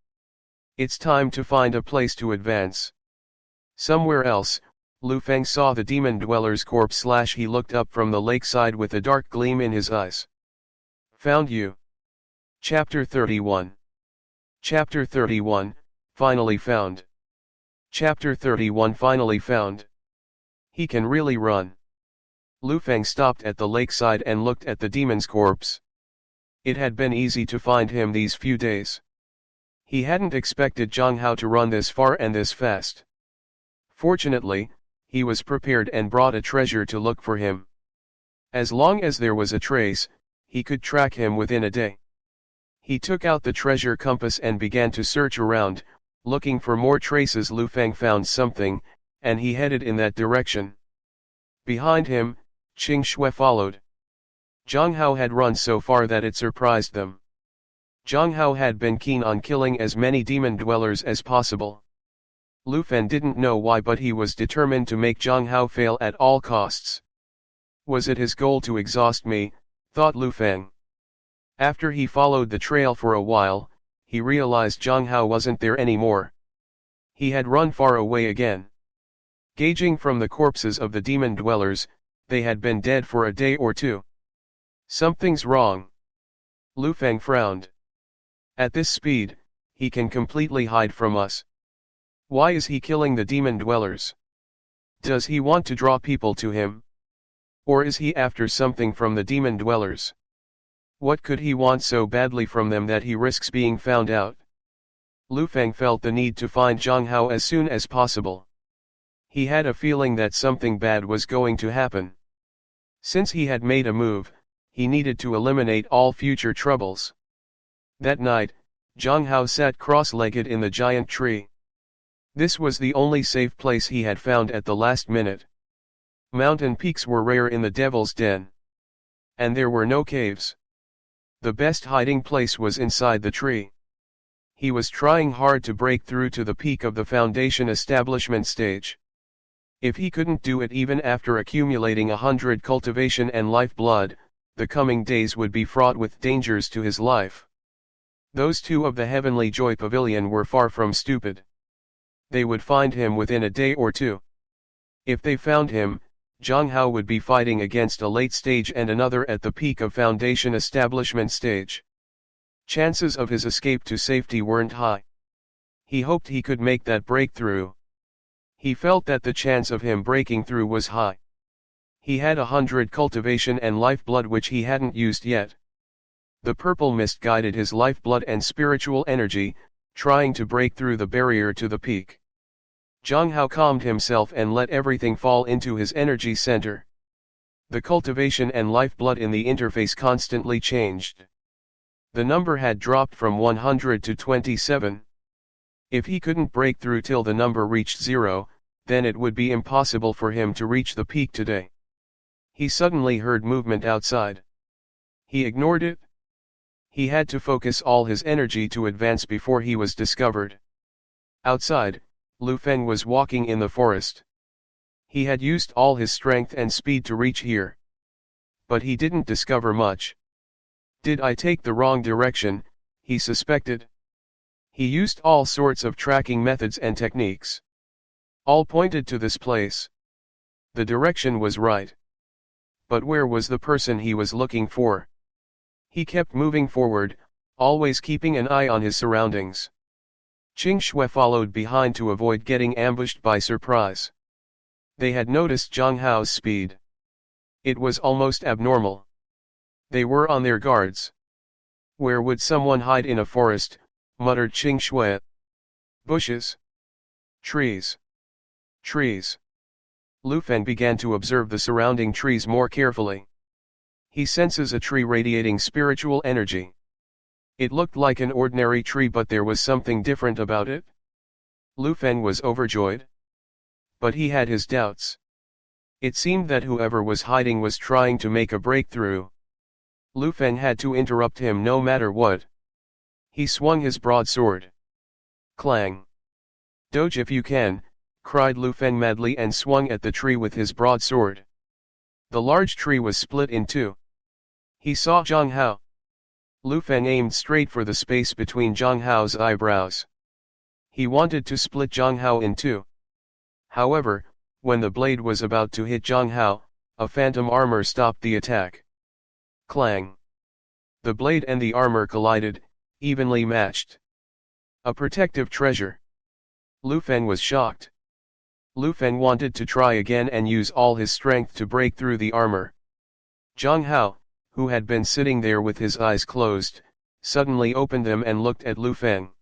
It's time to find a place to advance. Somewhere else, Lu Feng saw the demon dweller's corpse. He looked up from the lakeside with a dark gleam in his eyes. Found you. Chapter 31. Chapter 31, Finally Found. Chapter 31 Finally Found. He can really run. Lu Feng stopped at the lakeside and looked at the demon's corpse. It had been easy to find him these few days. He hadn't expected Jiang Hao to run this far and this fast. Fortunately, he was prepared and brought a treasure to look for him. As long as there was a trace, he could track him within a day. He took out the treasure compass and began to search around, looking for more traces. Lu Feng found something, and he headed in that direction. Behind him, Qing Shui followed. Jiang Hao had run so far that it surprised them. Jiang Hao had been keen on killing as many demon dwellers as possible. Lu Fen didn't know why, but he was determined to make Jiang Hao fail at all costs. Was it his goal to exhaust me, thought Lu Fen. After he followed the trail for a while, he realized Jiang Hao wasn't there anymore. He had run far away again. Gauging from the corpses of the demon dwellers, they had been dead for a day or two. Something's wrong. Lu Feng frowned. At this speed, he can completely hide from us. Why is he killing the demon dwellers? Does he want to draw people to him? Or is he after something from the demon dwellers? What could he want so badly from them that he risks being found out? Lu Feng felt the need to find Jiang Hao as soon as possible. He had a feeling that something bad was going to happen. Since he had made a move, he needed to eliminate all future troubles. That night, Jiang Hao sat cross-legged in the giant tree. This was the only safe place he had found at the last minute. Mountain peaks were rare in the Devil's Den. And there were no caves. The best hiding place was inside the tree. He was trying hard to break through to the peak of the Foundation establishment stage. If he couldn't do it even after accumulating 100 cultivation and lifeblood, the coming days would be fraught with dangers to his life. Those two of the Heavenly Joy Pavilion were far from stupid. They would find him within a day or two. If they found him, Jiang Hao would be fighting against a late stage and another at the peak of Foundation establishment stage. Chances of his escape to safety weren't high. He hoped he could make that breakthrough. He felt that the chance of him breaking through was high. He had 100 cultivation and lifeblood which he hadn't used yet. The purple mist guided his lifeblood and spiritual energy, trying to break through the barrier to the peak. Jiang Hao calmed himself and let everything fall into his energy center. The cultivation and lifeblood in the interface constantly changed. The number had dropped from 100 to 27. If he couldn't break through till the number reached 0, then it would be impossible for him to reach the peak today. He suddenly heard movement outside. He ignored it. He had to focus all his energy to advance before he was discovered. Outside, Lu Feng was walking in the forest. He had used all his strength and speed to reach here. But he didn't discover much. Did I take the wrong direction, he suspected. He used all sorts of tracking methods and techniques. All pointed to this place. The direction was right. But where was the person he was looking for? He kept moving forward, always keeping an eye on his surroundings. Qing Shui followed behind to avoid getting ambushed by surprise. They had noticed Jiang Hao's speed. It was almost abnormal. They were on their guards. Where would someone hide in a forest, muttered Qing Shui. Bushes. Trees. Trees. Lu Feng began to observe the surrounding trees more carefully. He senses a tree radiating spiritual energy. It looked like an ordinary tree, but there was something different about it. Lu Feng was overjoyed. But he had his doubts. It seemed that whoever was hiding was trying to make a breakthrough. Lu Feng had to interrupt him no matter what. He swung his broadsword. Clang. Dodge if you can, cried Lu Feng madly and swung at the tree with his broadsword. The large tree was split in two. He saw Jiang Hao. Lu Feng aimed straight for the space between Jiang Hao's eyebrows. He wanted to split Jiang Hao in two. However, when the blade was about to hit Jiang Hao, a phantom armor stopped the attack. Clang. The blade and the armor collided, evenly matched. A protective treasure. Lu Feng was shocked. Lu Feng wanted to try again and use all his strength to break through the armor. Jiang Hao, who had been sitting there with his eyes closed, suddenly opened them and looked at Lu Feng.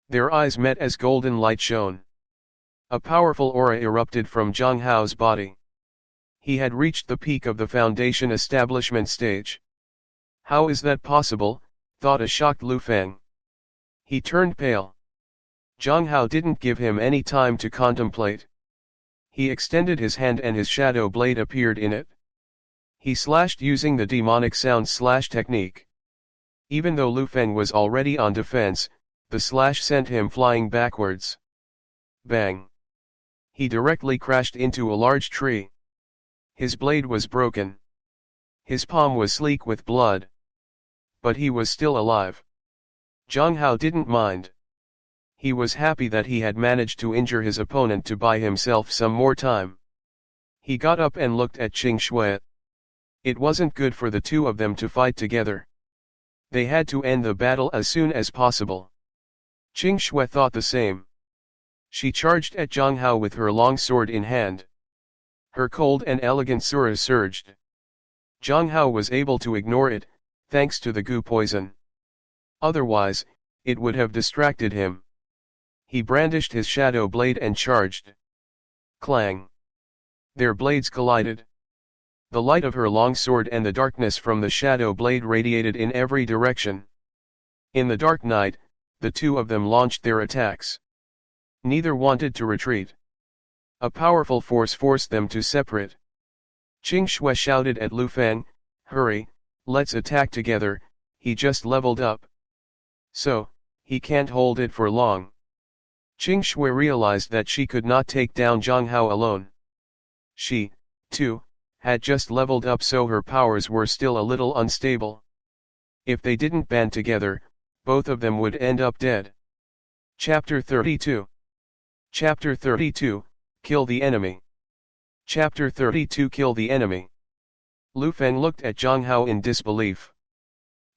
Their eyes met as golden light shone. A powerful aura erupted from Jiang Hao's body. He had reached the peak of the Foundation establishment stage. How is that possible, thought a shocked Lu Feng. He turned pale. Jiang Hao didn't give him any time to contemplate. He extended his hand and his shadow blade appeared in it. He slashed using the demonic sound slash technique. Even though Lu Feng was already on defense, the slash sent him flying backwards. Bang! He directly crashed into a large tree. His blade was broken. His palm was sleek with blood. But he was still alive. Jiang Hao didn't mind. He was happy that he had managed to injure his opponent to buy himself some more time. He got up and looked at Qing Shui. It wasn't good for the two of them to fight together. They had to end the battle as soon as possible. Qing Shui thought the same. She charged at Jiang Hao with her long sword in hand. Her cold and elegant sura surged. Jiang Hao was able to ignore it, thanks to the goo poison. Otherwise, it would have distracted him. He brandished his shadow blade and charged. Clang! Their blades collided. The light of her long sword and the darkness from the shadow blade radiated in every direction. In the dark night, the two of them launched their attacks. Neither wanted to retreat. A powerful force forced them to separate. Qing Shui shouted at Lu Feng, "Hurry, let's attack together, he just leveled up. So, he can't hold it for long." Qing Shui realized that she could not take down Jiang Hao alone. She, too, had just leveled up, so her powers were still a little unstable. If they didn't band together, both of them would end up dead. Chapter 32. Chapter 32, Kill the Enemy. Chapter 32, Kill the Enemy. Lu Feng looked at Jiang Hao in disbelief.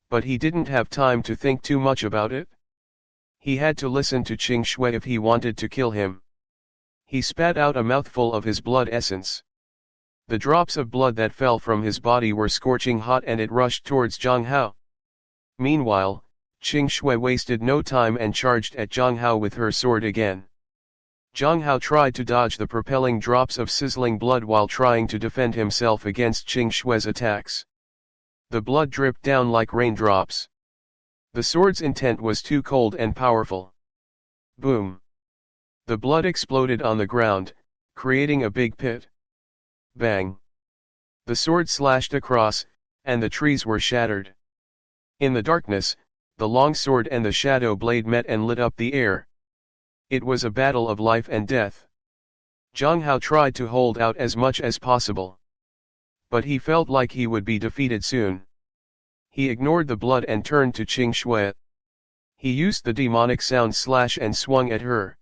But he didn't have time to think too much about it. He had to listen to Qing Shui if he wanted to kill him. He spat out a mouthful of his blood essence. The drops of blood that fell from his body were scorching hot and it rushed towards Jiang Hao. Meanwhile, Qing Shui wasted no time and charged at Jiang Hao with her sword again. Jiang Hao tried to dodge the propelling drops of sizzling blood while trying to defend himself against Qing Shui's attacks. The blood dripped down like raindrops. The sword's intent was too cold and powerful. Boom! The blood exploded on the ground, creating a big pit. Bang! The sword slashed across, and the trees were shattered. In the darkness, the long sword and the shadow blade met and lit up the air. It was a battle of life and death. Jiang Hao tried to hold out as much as possible. But he felt like he would be defeated soon. He ignored the blood and turned to Qing Shui. He used the demonic sound slash and swung at her.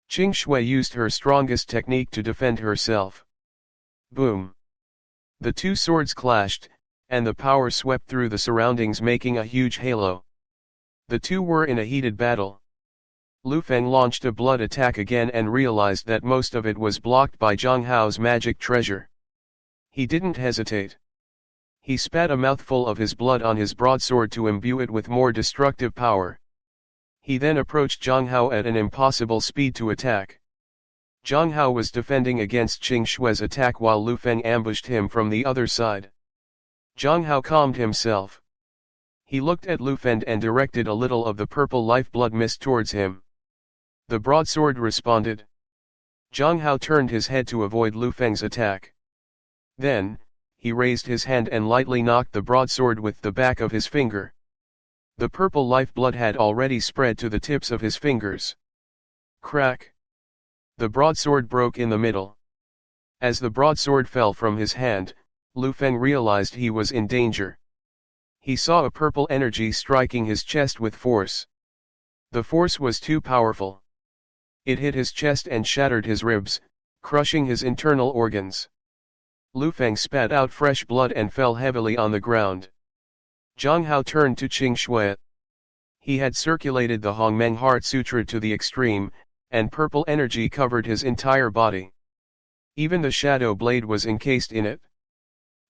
Qing Shui used her strongest technique to defend herself. Boom! The two swords clashed, and the power swept through the surroundings, making a huge halo. The two were in a heated battle. Lu Feng launched a blood attack again and realized that most of it was blocked by Jiang Hao's magic treasure. He didn't hesitate. He spat a mouthful of his blood on his broadsword to imbue it with more destructive power. He then approached Jiang Hao at an impossible speed to attack. Jiang Hao was defending against Qing Shui's attack while Lu Feng ambushed him from the other side. Jiang Hao calmed himself. He looked at Lu Feng and directed a little of the purple lifeblood mist towards him. The broadsword responded. Jiang Hao turned his head to avoid Lu Feng's attack. Then, he raised his hand and lightly knocked the broadsword with the back of his finger. The purple lifeblood had already spread to the tips of his fingers. Crack! The broadsword broke in the middle. As the broadsword fell from his hand, Lu Feng realized he was in danger. He saw a purple energy striking his chest with force. The force was too powerful. It hit his chest and shattered his ribs, crushing his internal organs. Lu Feng spat out fresh blood and fell heavily on the ground. Jiang Hao turned to Qing Shui. He had circulated the Hongmeng Heart Sutra to the extreme, and purple energy covered his entire body. Even the shadow blade was encased in it.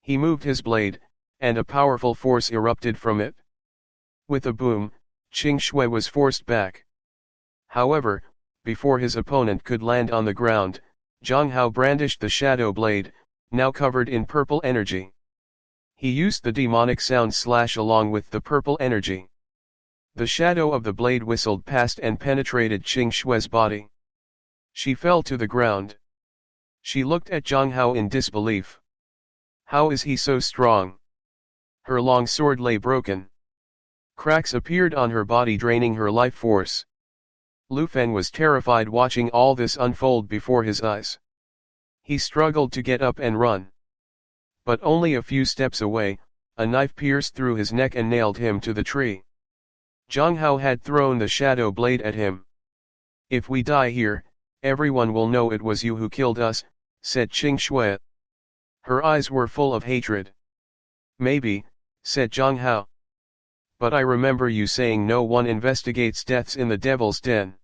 He moved his blade, and a powerful force erupted from it. With a boom, Qing Shui was forced back. However, before his opponent could land on the ground, Jiang Hao brandished the shadow blade, now covered in purple energy. He used the demonic sound slash along with the purple energy. The shadow of the blade whistled past and penetrated Qing Shui's body. She fell to the ground. She looked at Jiang Hao in disbelief. How is he so strong? Her long sword lay broken. Cracks appeared on her body, draining her life force. Lu Feng was terrified watching all this unfold before his eyes. He struggled to get up and run. But only a few steps away, a knife pierced through his neck and nailed him to the tree. Jiang Hao had thrown the shadow blade at him. "If we die here, everyone will know it was you who killed us," said Qing Shui. Her eyes were full of hatred. "Maybe," said Jiang Hao. "But I remember you saying no one investigates deaths in the Devil's Den."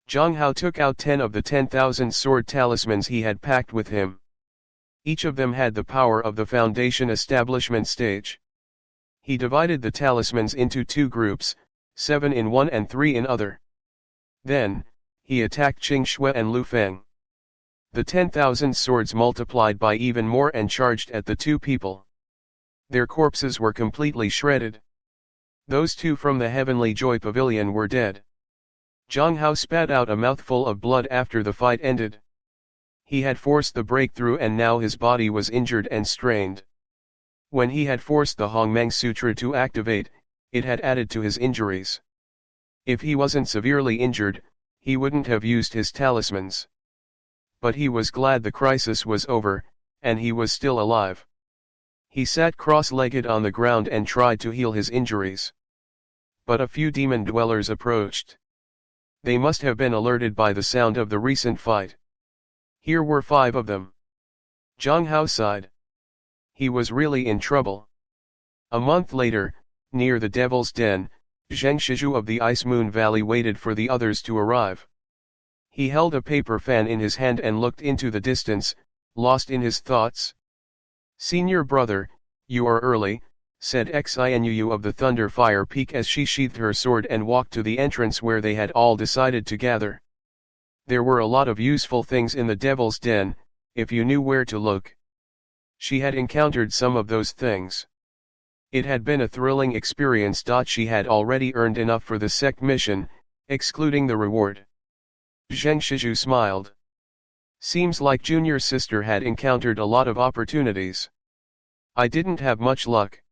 Jiang Hao took out 10 of the 10,000 sword talismans he had packed with him. Each of them had the power of the Foundation establishment stage. He divided the talismans into 2 groups, 7 in one and 3 in other. Then, he attacked Qing Shui and Lu Feng. The 10,000 swords multiplied by even more and charged at the 2 people. Their corpses were completely shredded. Those 2 from the Heavenly Joy Pavilion were dead. Jiang Hao spat out a mouthful of blood after the fight ended. He had forced the breakthrough and now his body was injured and strained. When he had forced the Hongmeng Sutra to activate, it had added to his injuries. If he wasn't severely injured, he wouldn't have used his talismans. But he was glad the crisis was over, and he was still alive. He sat cross-legged on the ground and tried to heal his injuries. But a few demon dwellers approached. They must have been alerted by the sound of the recent fight. Here were 5 of them. Jiang Hao sighed. He was really in trouble. A month later, near the Devil's Den, Zheng Shizhu of the Ice Moon Valley waited for the others to arrive. He held a paper fan in his hand and looked into the distance, lost in his thoughts. "Senior brother, you are early," said Xianyu of the Thunder Fire Peak as she sheathed her sword and walked to the entrance where they had all decided to gather. There were a lot of useful things in the Devil's Den, if you knew where to look. She had encountered some of those things. It had been a thrilling experience. She had already earned enough for the sect mission, excluding the reward. Zheng Shizhu smiled. Seems like junior sister had encountered a lot of opportunities. I didn't have much luck.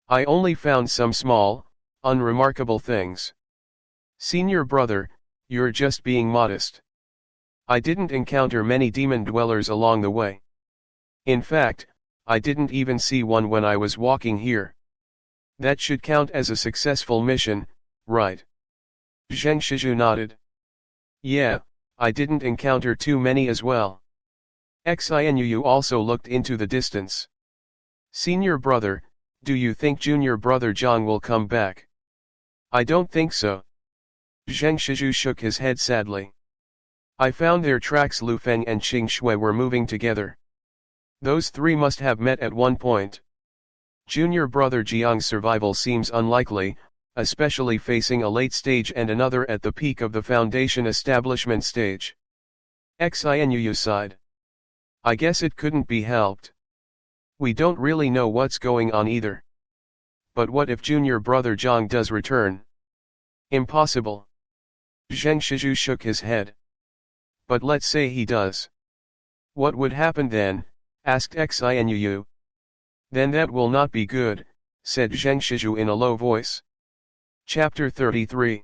I only found some small, unremarkable things. Senior brother, you're just being modest. I didn't encounter many demon dwellers along the way. In fact, I didn't even see one when I was walking here. That should count as a successful mission, right? Zheng Shizhu nodded. Yeah, I didn't encounter too many as well. Xianyu also looked into the distance. Senior brother, do you think junior brother Jiang will come back? I don't think so. Zheng Shizhu shook his head sadly. I found their tracks. Lu Feng and Qing Shui were moving together. Those 3 must have met at one point. Junior brother Jiang's survival seems unlikely, especially facing a late stage and another at the peak of the Foundation establishment stage. Xianyu sighed. I guess it couldn't be helped. We don't really know what's going on either. But what if junior brother Jiang does return? Impossible. Zheng Shizhu shook his head. But let's say he does. What would happen then? Asked Xianyu. Then that will not be good, said Zheng Shizhu in a low voice. Chapter 33.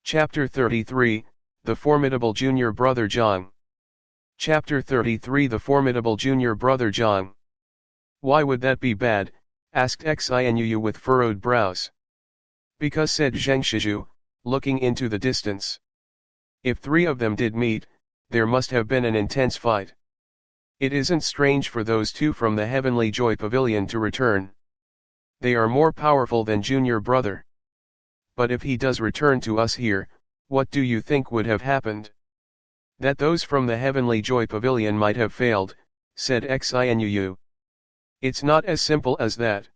Chapter 33, The Formidable Junior Brother Jiang. Chapter 33, The Formidable Junior Brother Jiang. Why would that be bad? Asked Xianyu with furrowed brows. Because, said Zheng Shizhu, looking into the distance. If 3 of them did meet, there must have been an intense fight. It isn't strange for those 2 from the Heavenly Joy Pavilion to return. They are more powerful than junior brother. But if he does return to us here, what do you think would have happened? That those from the Heavenly Joy Pavilion might have failed, said Xianyu. It's not as simple as that.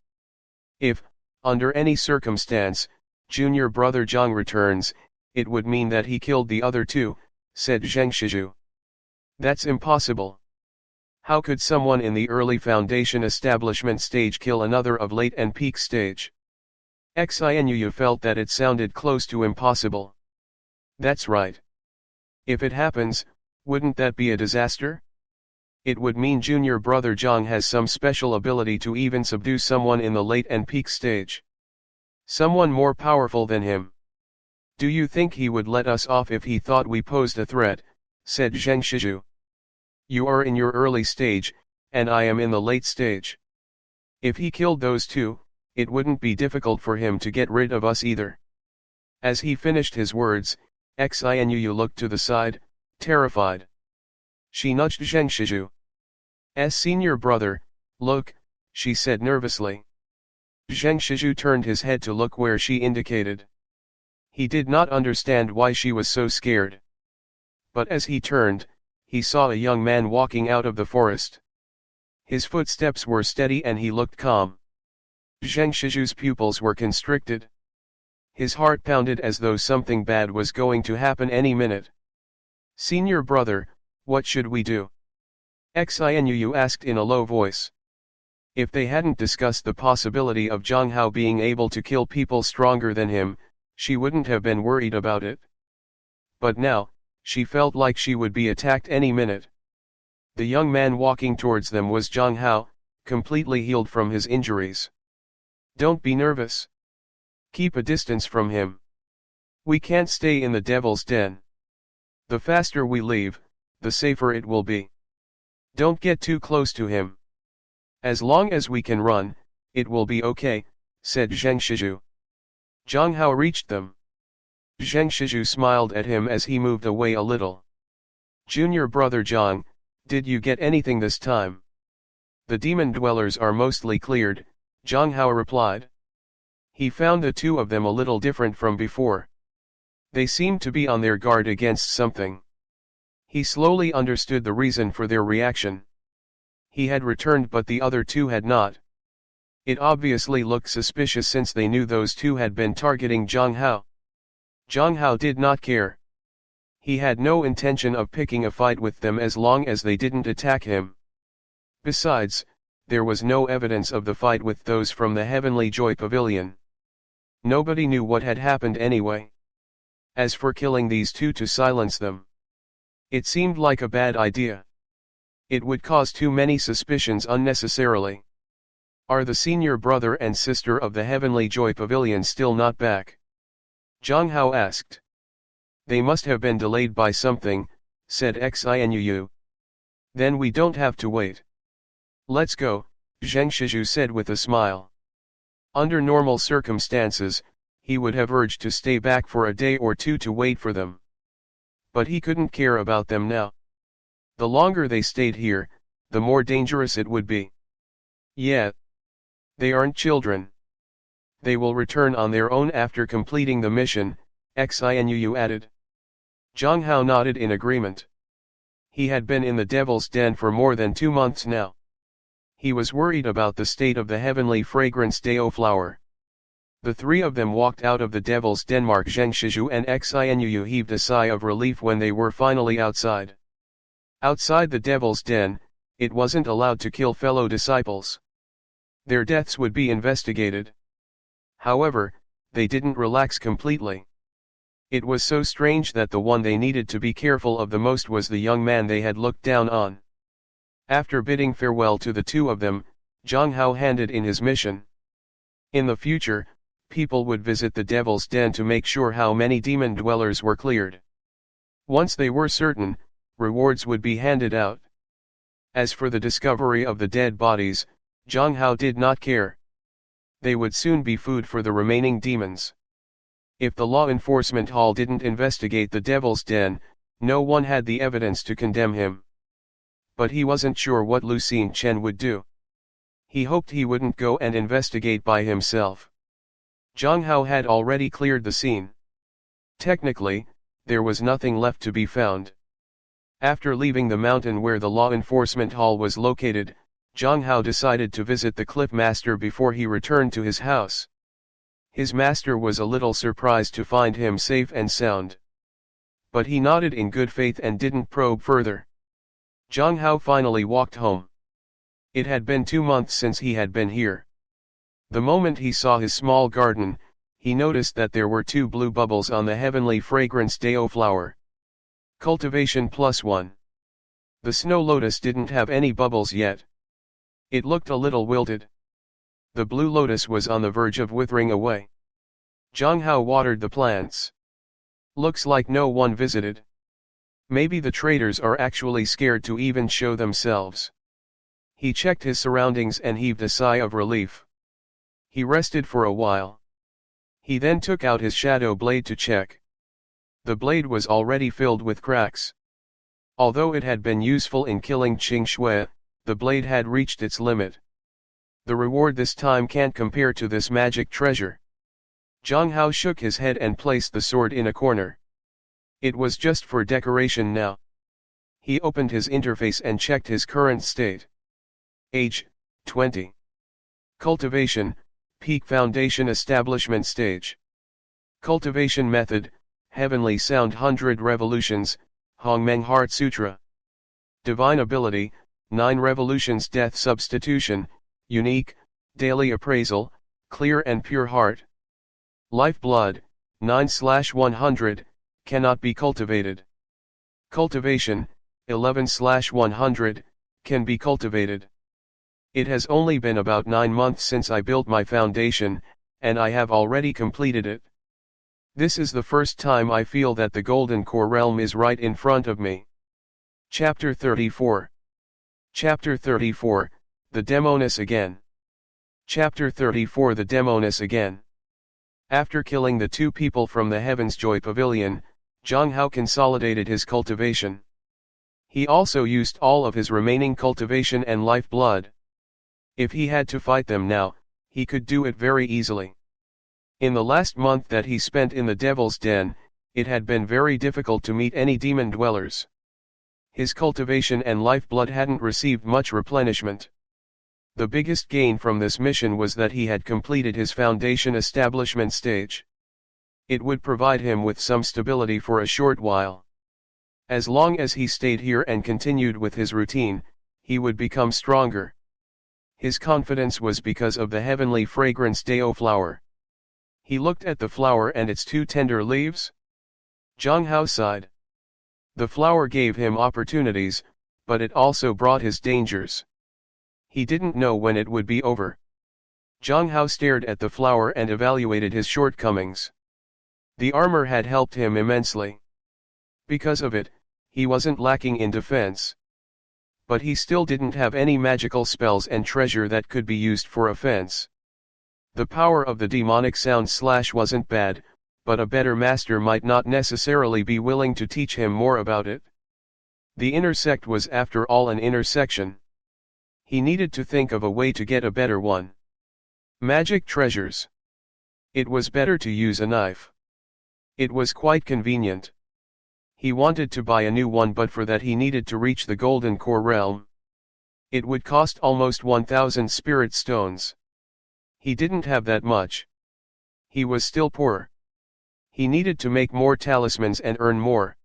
If, under any circumstance, junior brother Jiang returns, it would mean that he killed the other 2, said Zheng Shizhu. That's impossible. How could someone in the early Foundation establishment stage kill another of late and peak stage? Xianyu felt that it sounded close to impossible. That's right. If it happens, wouldn't that be a disaster? It would mean junior brother Jiang has some special ability to even subdue someone in the late and peak stage. Someone more powerful than him. Do you think he would let us off if he thought we posed a threat, said Zheng Shizhu. You are in your early stage, and I am in the late stage. If he killed those two, it wouldn't be difficult for him to get rid of us either. As he finished his words, Xianyu looked to the side, terrified. She nudged Zheng Shiju's senior brother. Look, she said nervously. Zheng Shizhu turned his head to look where she indicated. He did not understand why she was so scared. But as he turned, he saw a young man walking out of the forest. His footsteps were steady and he looked calm. Zheng Shiju's pupils were constricted. His heart pounded as though something bad was going to happen any minute. Senior brother, what should we do? Xianyu asked in a low voice. If they hadn't discussed the possibility of Jiang Hao being able to kill people stronger than him, she wouldn't have been worried about it. But now, she felt like she would be attacked any minute. The young man walking towards them was Jiang Hao, completely healed from his injuries. Don't be nervous. Keep a distance from him. We can't stay in the devil's den. The faster we leave, the safer it will be. Don't get too close to him. As long as we can run, it will be okay, said Zheng Shizhu. Jiang Hao reached them. Zheng Shizhu smiled at him as he moved away a little. Junior brother Jiang, did you get anything this time? The demon dwellers are mostly cleared, Jiang Hao replied. He found the two of them a little different from before. They seemed to be on their guard against something. He slowly understood the reason for their reaction. He had returned but the other two had not. It obviously looked suspicious since they knew those two had been targeting Jiang Hao. Jiang Hao did not care. He had no intention of picking a fight with them as long as they didn't attack him. Besides, there was no evidence of the fight with those from the Heavenly Joy Pavilion. Nobody knew what had happened anyway. As for killing these two to silence them, it seemed like a bad idea. It would cause too many suspicions unnecessarily. Are the senior brother and sister of the Heavenly Joy Pavilion still not back? Jiang Hao asked. They must have been delayed by something, said Xianyu. Then we don't have to wait. Let's go, Zheng Shizhu said with a smile. Under normal circumstances, he would have urged to stay back for a day or two to wait for them. But he couldn't care about them now. The longer they stayed here, the more dangerous it would be. Yeah. They aren't children. They will return on their own after completing the mission, Xianyu added. Jiang Hao nodded in agreement. He had been in the Devil's Den for more than 2 months now. He was worried about the state of the heavenly fragrance Dao flower. The three of them walked out of the Devil's Denmark. Zheng Shizhu and Xianyu heaved a sigh of relief when they were finally outside. Outside the Devil's Den, it wasn't allowed to kill fellow disciples. Their deaths would be investigated. However, they didn't relax completely. It was so strange that the one they needed to be careful of the most was the young man they had looked down on. After bidding farewell to the two of them, Jiang Hao handed in his mission. In the future, people would visit the Devil's Den to make sure how many demon dwellers were cleared. Once they were certain, rewards would be handed out. As for the discovery of the dead bodies, Jiang Hao did not care. They would soon be food for the remaining demons. If the law enforcement hall didn't investigate the Devil's Den, no one had the evidence to condemn him. But he wasn't sure what Lu Xingchen would do. He hoped he wouldn't go and investigate by himself. Jiang Hao had already cleared the scene. Technically, there was nothing left to be found. After leaving the mountain where the law enforcement hall was located, Jiang Hao decided to visit the cliff master before he returned to his house. His master was a little surprised to find him safe and sound. But he nodded in good faith and didn't probe further. Jiang Hao finally walked home. It had been 2 months since he had been here. The moment he saw his small garden, he noticed that there were 2 blue bubbles on the heavenly fragrance Dao flower. Cultivation +1. The snow lotus didn't have any bubbles yet. It looked a little wilted. The blue lotus was on the verge of withering away. Jiang Hao watered the plants. Looks like no one visited. Maybe the traders are actually scared to even show themselves. He checked his surroundings and heaved a sigh of relief. He rested for a while. He then took out his shadow blade to check. The blade was already filled with cracks. Although it had been useful in killing Qing Shui, the blade had reached its limit. The reward this time can't compare to this magic treasure. Jiang Hao shook his head and placed the sword in a corner. It was just for decoration now. He opened his interface and checked his current state. Age, 20. Cultivation, peak foundation establishment stage. Cultivation method, Heavenly Sound 100 revolutions, Hongmeng Heart Sutra. Divine ability, 9 revolutions death substitution, unique, daily appraisal, clear and pure heart. Lifeblood, 9/100, cannot be cultivated. Cultivation, 11/100, can be cultivated. It has only been about 9 months since I built my foundation, and I have already completed it. This is the first time I feel that the Golden Core realm is right in front of me. Chapter 34. Chapter 34, The Demoness Again. Chapter 34 The Demoness Again. After killing the 2 people from the Heaven's Joy Pavilion, Jiang Hao consolidated his cultivation. He also used all of his remaining cultivation and lifeblood. If he had to fight them now, he could do it very easily. In the last month that he spent in the Devil's Den, it had been very difficult to meet any demon dwellers. His cultivation and lifeblood hadn't received much replenishment. The biggest gain from this mission was that he had completed his foundation establishment stage. It would provide him with some stability for a short while. As long as he stayed here and continued with his routine, he would become stronger. His confidence was because of the heavenly fragrance Dao flower. He looked at the flower and its 2 tender leaves. Jiang Hao sighed. The flower gave him opportunities, but it also brought his dangers. He didn't know when it would be over. Jiang Hao stared at the flower and evaluated his shortcomings. The armor had helped him immensely. Because of it, he wasn't lacking in defense. But he still didn't have any magical spells and treasure that could be used for offense. The power of the demonic sound slash wasn't bad, but a better master might not necessarily be willing to teach him more about it. The inner sect was after all an intersection. He needed to think of a way to get a better one. Magic treasures. It was better to use a knife. It was quite convenient. He wanted to buy a new one, but for that he needed to reach the Golden Core realm. It would cost almost 1,000 spirit stones. He didn't have that much. He was still poor. He needed to make more talismans and earn more.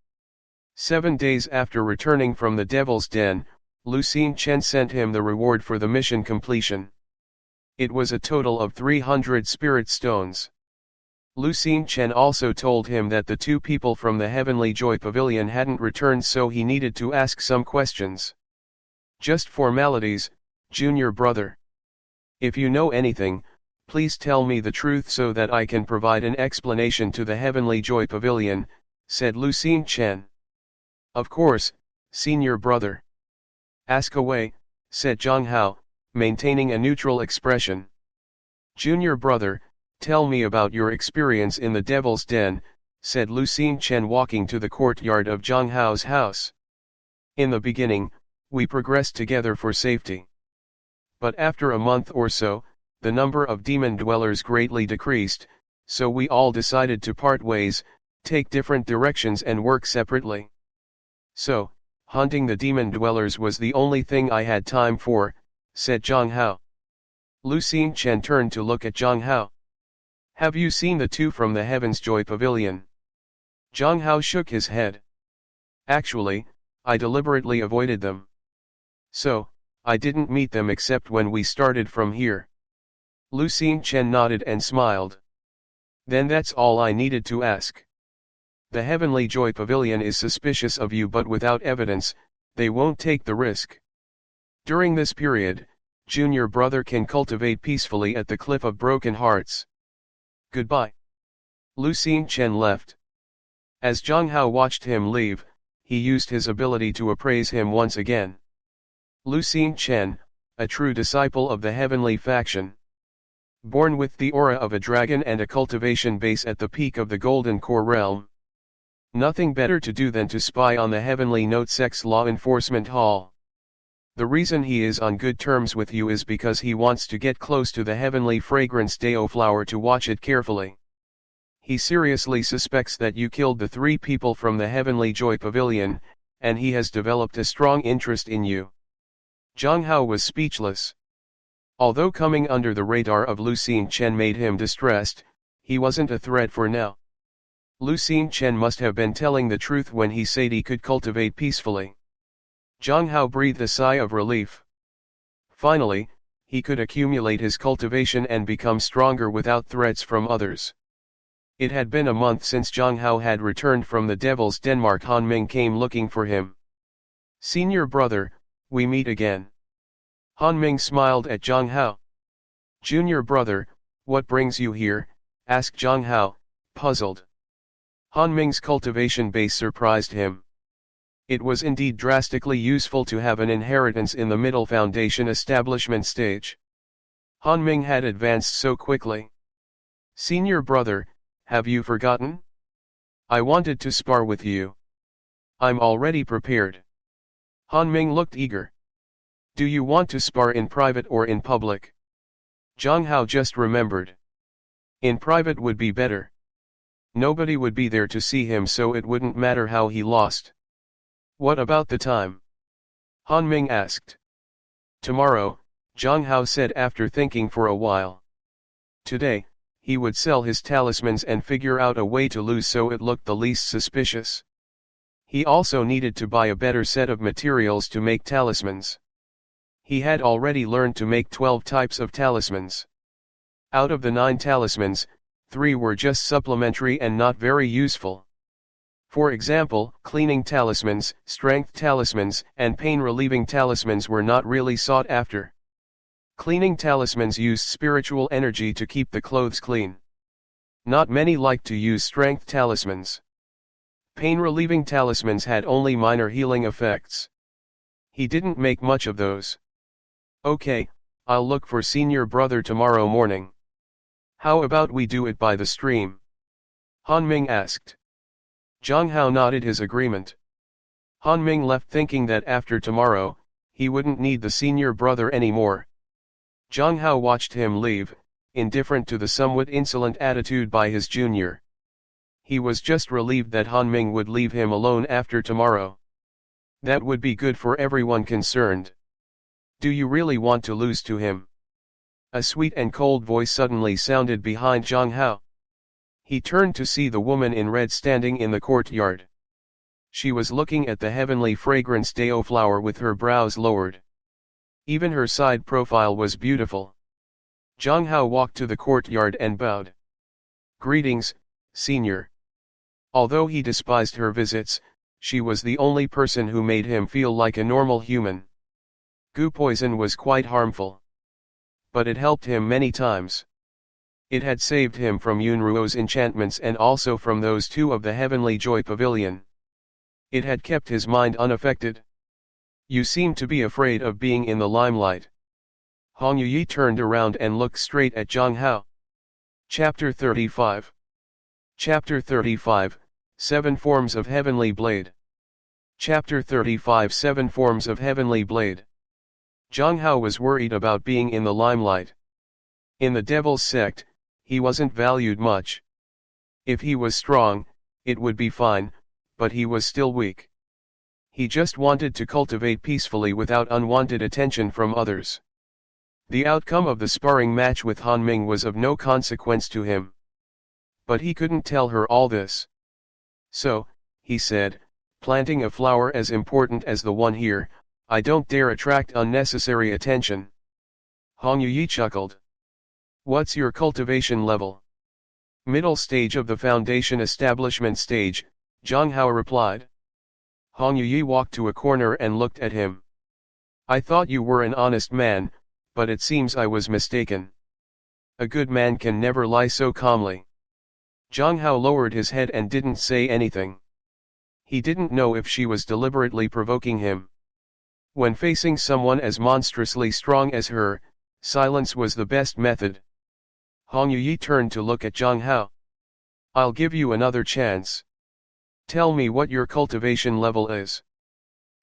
7 days after returning from the Devil's Den, Lu Xingchen sent him the reward for the mission completion. It was a total of 300 spirit stones. Lu Xingchen also told him that the 2 people from the Heavenly Joy Pavilion hadn't returned, so he needed to ask some questions. Just formalities, junior brother. If you know anything, please tell me the truth so that I can provide an explanation to the Heavenly Joy Pavilion, said Lu Xingchen. Of course, senior brother. Ask away, said Jiang Hao, maintaining a neutral expression. Junior brother, tell me about your experience in the Devil's Den, said Lu Xingchen, walking to the courtyard of Jiang Hao's house. In the beginning, we progressed together for safety. But after a month or so, the number of demon dwellers greatly decreased, so we all decided to part ways, take different directions and work separately. So, hunting the demon dwellers was the only thing I had time for, said Jiang Hao. Lu Xingchen turned to look at Jiang Hao. Have you seen the 2 from the Heaven's Joy Pavilion? Jiang Hao shook his head. Actually, I deliberately avoided them. So, I didn't meet them except when we started from here. Lu Xingchen nodded and smiled. Then that's all I needed to ask. The Heavenly Joy Pavilion is suspicious of you, but without evidence, They won't take the risk. During this period, junior brother can cultivate peacefully at the cliff of broken hearts. Goodbye. Lu Xingchen left. As Jiang Hao watched him leave, he used his ability to appraise him once again. Lu Xingchen, a true disciple of the heavenly faction. Born with the aura of a dragon and a cultivation base at the peak of the Golden Core realm. Nothing better to do than to spy on the Heavenly Note Sect's law enforcement hall. The reason he is on good terms with you is because he wants to get close to the heavenly fragrance Dao flower to watch it carefully. He seriously suspects that you killed the 3 people from the Heavenly Joy Pavilion, and he has developed a strong interest in you. Jiang Hao was speechless. Although coming under the radar of Lu Xingchen made him distressed, he wasn't a threat for now. Lu Xingchen must have been telling the truth when he said he could cultivate peacefully. Jiang Hao breathed a sigh of relief. Finally, he could accumulate his cultivation and become stronger without threats from others. It had been a month since Jiang Hao had returned from the Devil's Denmark. Han Ming came looking for him. Senior brother, we meet again. Han Ming smiled at Jiang Hao. Junior brother, what brings you here? Asked Jiang Hao, puzzled. Han Ming's cultivation base surprised him. It was indeed drastically useful to have an inheritance in the middle foundation establishment stage. Han Ming had advanced so quickly. Senior brother, have you forgotten? I wanted to spar with you. I'm already prepared. Han Ming looked eager. Do you want to spar in private or in public? Jiang Hao just remembered. In private would be better. Nobody would be there to see him, so it wouldn't matter how he lost. What about the time? Han Ming asked. Tomorrow, Jiang Hao said after thinking for a while. Today, he would sell his talismans and figure out a way to lose so it looked the least suspicious. He also needed to buy a better set of materials to make talismans. He had already learned to make 12 types of talismans. Out of the 9 talismans, 3 were just supplementary and not very useful. For example, cleaning talismans, strength talismans, and pain-relieving talismans were not really sought after. Cleaning talismans used spiritual energy to keep the clothes clean. Not many liked to use strength talismans. Pain-relieving talismans had only minor healing effects. He didn't make much of those. Okay, I'll look for senior brother tomorrow morning. How about we do it by the stream? Han Ming asked. Jiang Hao nodded his agreement. Han Ming left thinking that after tomorrow, he wouldn't need the senior brother anymore. Jiang Hao watched him leave, indifferent to the somewhat insolent attitude by his junior. He was just relieved that Han Ming would leave him alone after tomorrow. That would be good for everyone concerned. Do you really want to lose to him? A sweet and cold voice suddenly sounded behind Jiang Hao. He turned to see the woman in red standing in the courtyard. She was looking at the heavenly fragrance Dao flower with her brows lowered. Even her side profile was beautiful. Jiang Hao walked to the courtyard and bowed. Greetings, senior. Although he despised her visits, she was the only person who made him feel like a normal human. Goo poison was quite harmful. But it helped him many times. It had saved him from Yunruo's enchantments and also from those 2 of the Heavenly Joy Pavilion. It had kept his mind unaffected. You seem to be afraid of being in the limelight. Hong Yue turned around and looked straight at Jiang Hao. Chapter 35. Chapter 35, 7 Forms of Heavenly Blade. Chapter 35 7 Forms of Heavenly Blade. Jiang Hao was worried about being in the limelight. In the Devil's Sect, he wasn't valued much. If he was strong, it would be fine, but he was still weak. He just wanted to cultivate peacefully without unwanted attention from others. The outcome of the sparring match with Han Ming was of no consequence to him. But he couldn't tell her all this. So, he said, planting a flower as important as the one here, I don't dare attract unnecessary attention. Hong Yue chuckled. What's your cultivation level? Middle stage of the foundation establishment stage, Jiang Hao replied. Hong Yue walked to a corner and looked at him. I thought you were an honest man, but it seems I was mistaken. A good man can never lie so calmly. Jiang Hao lowered his head and didn't say anything. He didn't know if she was deliberately provoking him. When facing someone as monstrously strong as her, silence was the best method. Hong Yue turned to look at Jiang Hao. I'll give you another chance. Tell me what your cultivation level is.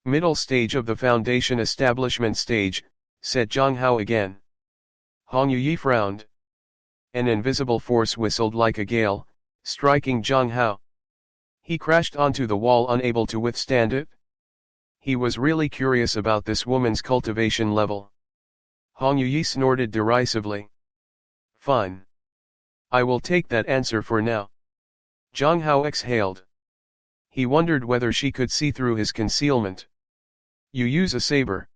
Middle stage of the foundation establishment stage, said Jiang Hao again. Hong Yue frowned. An invisible force whistled like a gale, striking Jiang Hao. He crashed onto the wall, unable to withstand it. He was really curious about this woman's cultivation level. Hong Yue snorted derisively. Fine. I will take that answer for now. Jiang Hao exhaled. He wondered whether she could see through his concealment. You use a saber.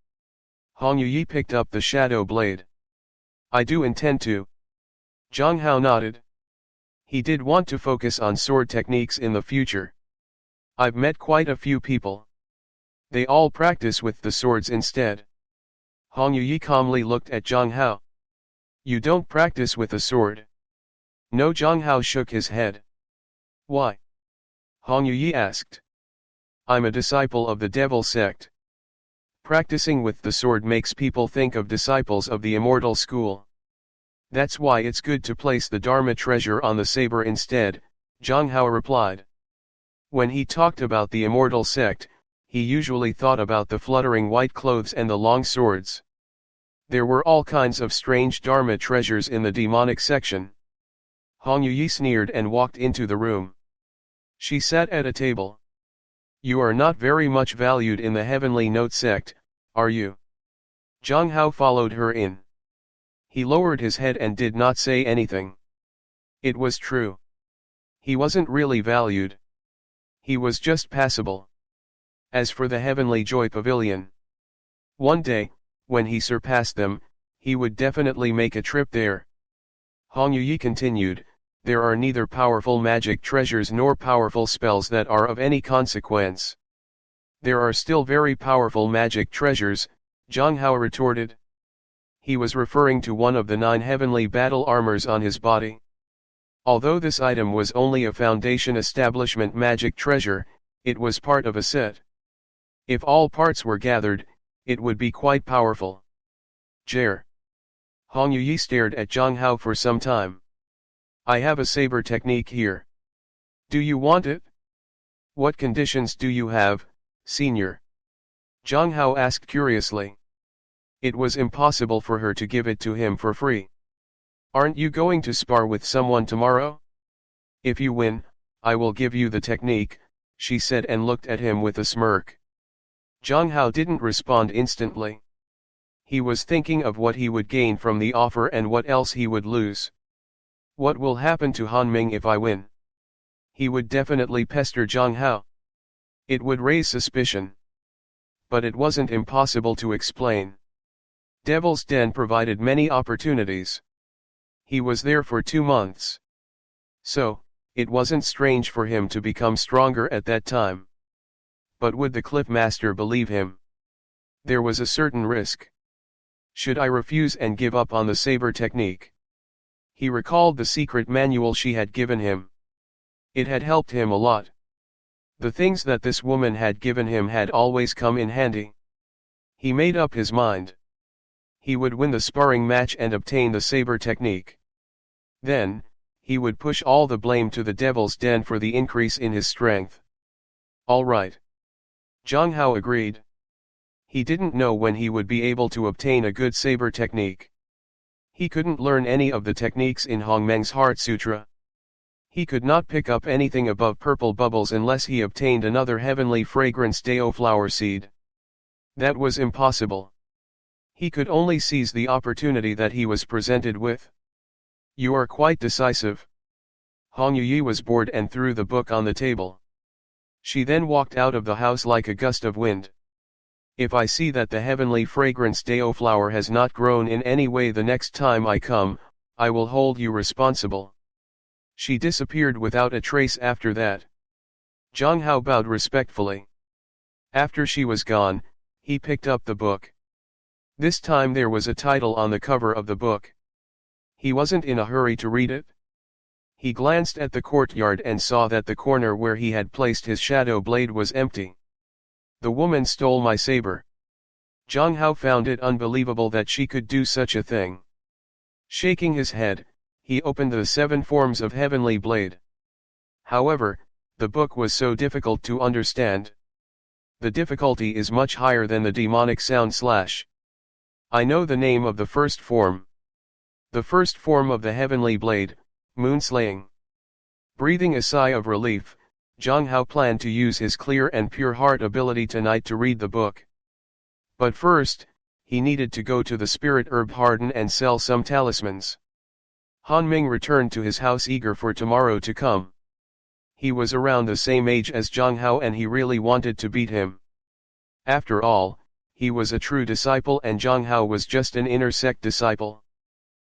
Hong Yue picked up the shadow blade. I do intend to. Jiang Hao nodded. He did want to focus on sword techniques in the future. I've met quite a few people. They all practice with the swords instead. Hong Yue calmly looked at Jiang Hao. You don't practice with a sword? No. Jiang Hao shook his head. Why? Hong Yue asked. I'm a disciple of the Devil Sect. Practicing with the sword makes people think of disciples of the immortal school. That's why it's good to place the Dharma treasure on the saber instead, Jiang Hao replied. When he talked about the immortal sect, he usually thought about the fluttering white clothes and the long swords. There were all kinds of strange Dharma treasures in the demonic section. Hong Yue sneered and walked into the room. She sat at a table. You are not very much valued in the Heavenly Note sect, are you? Jiang Hao followed her in. He lowered his head and did not say anything. It was true. He wasn't really valued. He was just passable. As for the Heavenly Joy Pavilion, one day, when he surpassed them, he would definitely make a trip there. Hong Yue continued, there are neither powerful magic treasures nor powerful spells that are of any consequence. There are still very powerful magic treasures, Jiang Hao retorted. He was referring to one of the 9 heavenly battle armors on his body. Although this item was only a foundation establishment magic treasure, it was part of a set. If all parts were gathered, it would be quite powerful. Jer. Hong Yue stared at Jiang Hao for some time. I have a saber technique here. Do you want it? What conditions do you have, senior? Jiang Hao asked curiously. It was impossible for her to give it to him for free. Aren't you going to spar with someone tomorrow? If you win, I will give you the technique, she said and looked at him with a smirk. Jiang Hao didn't respond instantly. He was thinking of what he would gain from the offer and what else he would lose. What will happen to Han Ming if I win? He would definitely pester Jiang Hao. It would raise suspicion. But it wasn't impossible to explain. Devil's Den provided many opportunities. He was there for 2 months. So, it wasn't strange for him to become stronger at that time. But would the Cliff Master believe him? There was a certain risk. Should I refuse and give up on the saber technique? He recalled the secret manual she had given him. It had helped him a lot. The things that this woman had given him had always come in handy. He made up his mind. He would win the sparring match and obtain the saber technique. Then, he would push all the blame to the Devil's Den for the increase in his strength. All right. Jiang Hao agreed. He didn't know when he would be able to obtain a good saber technique. He couldn't learn any of the techniques in Hong Meng's Heart Sutra. He could not pick up anything above purple bubbles unless he obtained another heavenly fragrance Dao flower seed. That was impossible. He could only seize the opportunity that he was presented with. You are quite decisive. Hong Yue was bored and threw the book on the table. She then walked out of the house like a gust of wind. If I see that the heavenly fragrance Dao flower has not grown in any way the next time I come, I will hold you responsible. She disappeared without a trace after that. Jiang Hao bowed respectfully. After she was gone, he picked up the book. This time there was a title on the cover of the book. He wasn't in a hurry to read it. He glanced at the courtyard and saw that the corner where he had placed his shadow blade was empty. The woman stole my saber. Jiang Hao found it unbelievable that she could do such a thing. Shaking his head, he opened the 7 forms of Heavenly Blade. However, the book was so difficult to understand. The difficulty is much higher than the demonic sound slash. I know the name of the first form. The first form of the Heavenly Blade, Moonslaying. Breathing a sigh of relief, Jiang Hao planned to use his clear and pure heart ability tonight to read the book. But first, he needed to go to the spirit herb garden and sell some talismans. Han Ming returned to his house eager for tomorrow to come. He was around the same age as Jiang Hao and he really wanted to beat him. After all, he was a true disciple and Jiang Hao was just an inner sect disciple.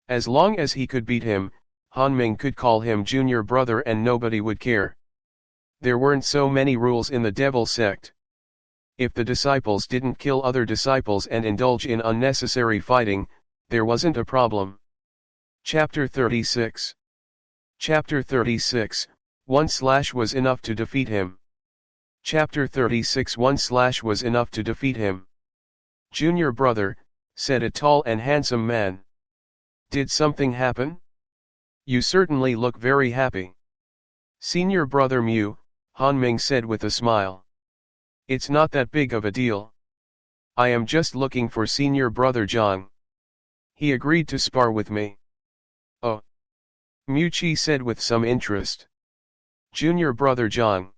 As long as he could beat him, Han Ming could call him junior brother and nobody would care. There weren't so many rules in the devil sect. If the disciples didn't kill other disciples and indulge in unnecessary fighting, there wasn't a problem. Chapter 36. Chapter 36, 1/ was enough to defeat him. Chapter 36 1/ was enough to defeat him. Junior brother, said a tall and handsome man. Did something happen? You certainly look very happy. Senior brother Mu, Han Ming said with a smile. It's not that big of a deal. I am just looking for senior brother Jiang. He agreed to spar with me. Oh. Mu Chi said with some interest. Junior brother Jiang.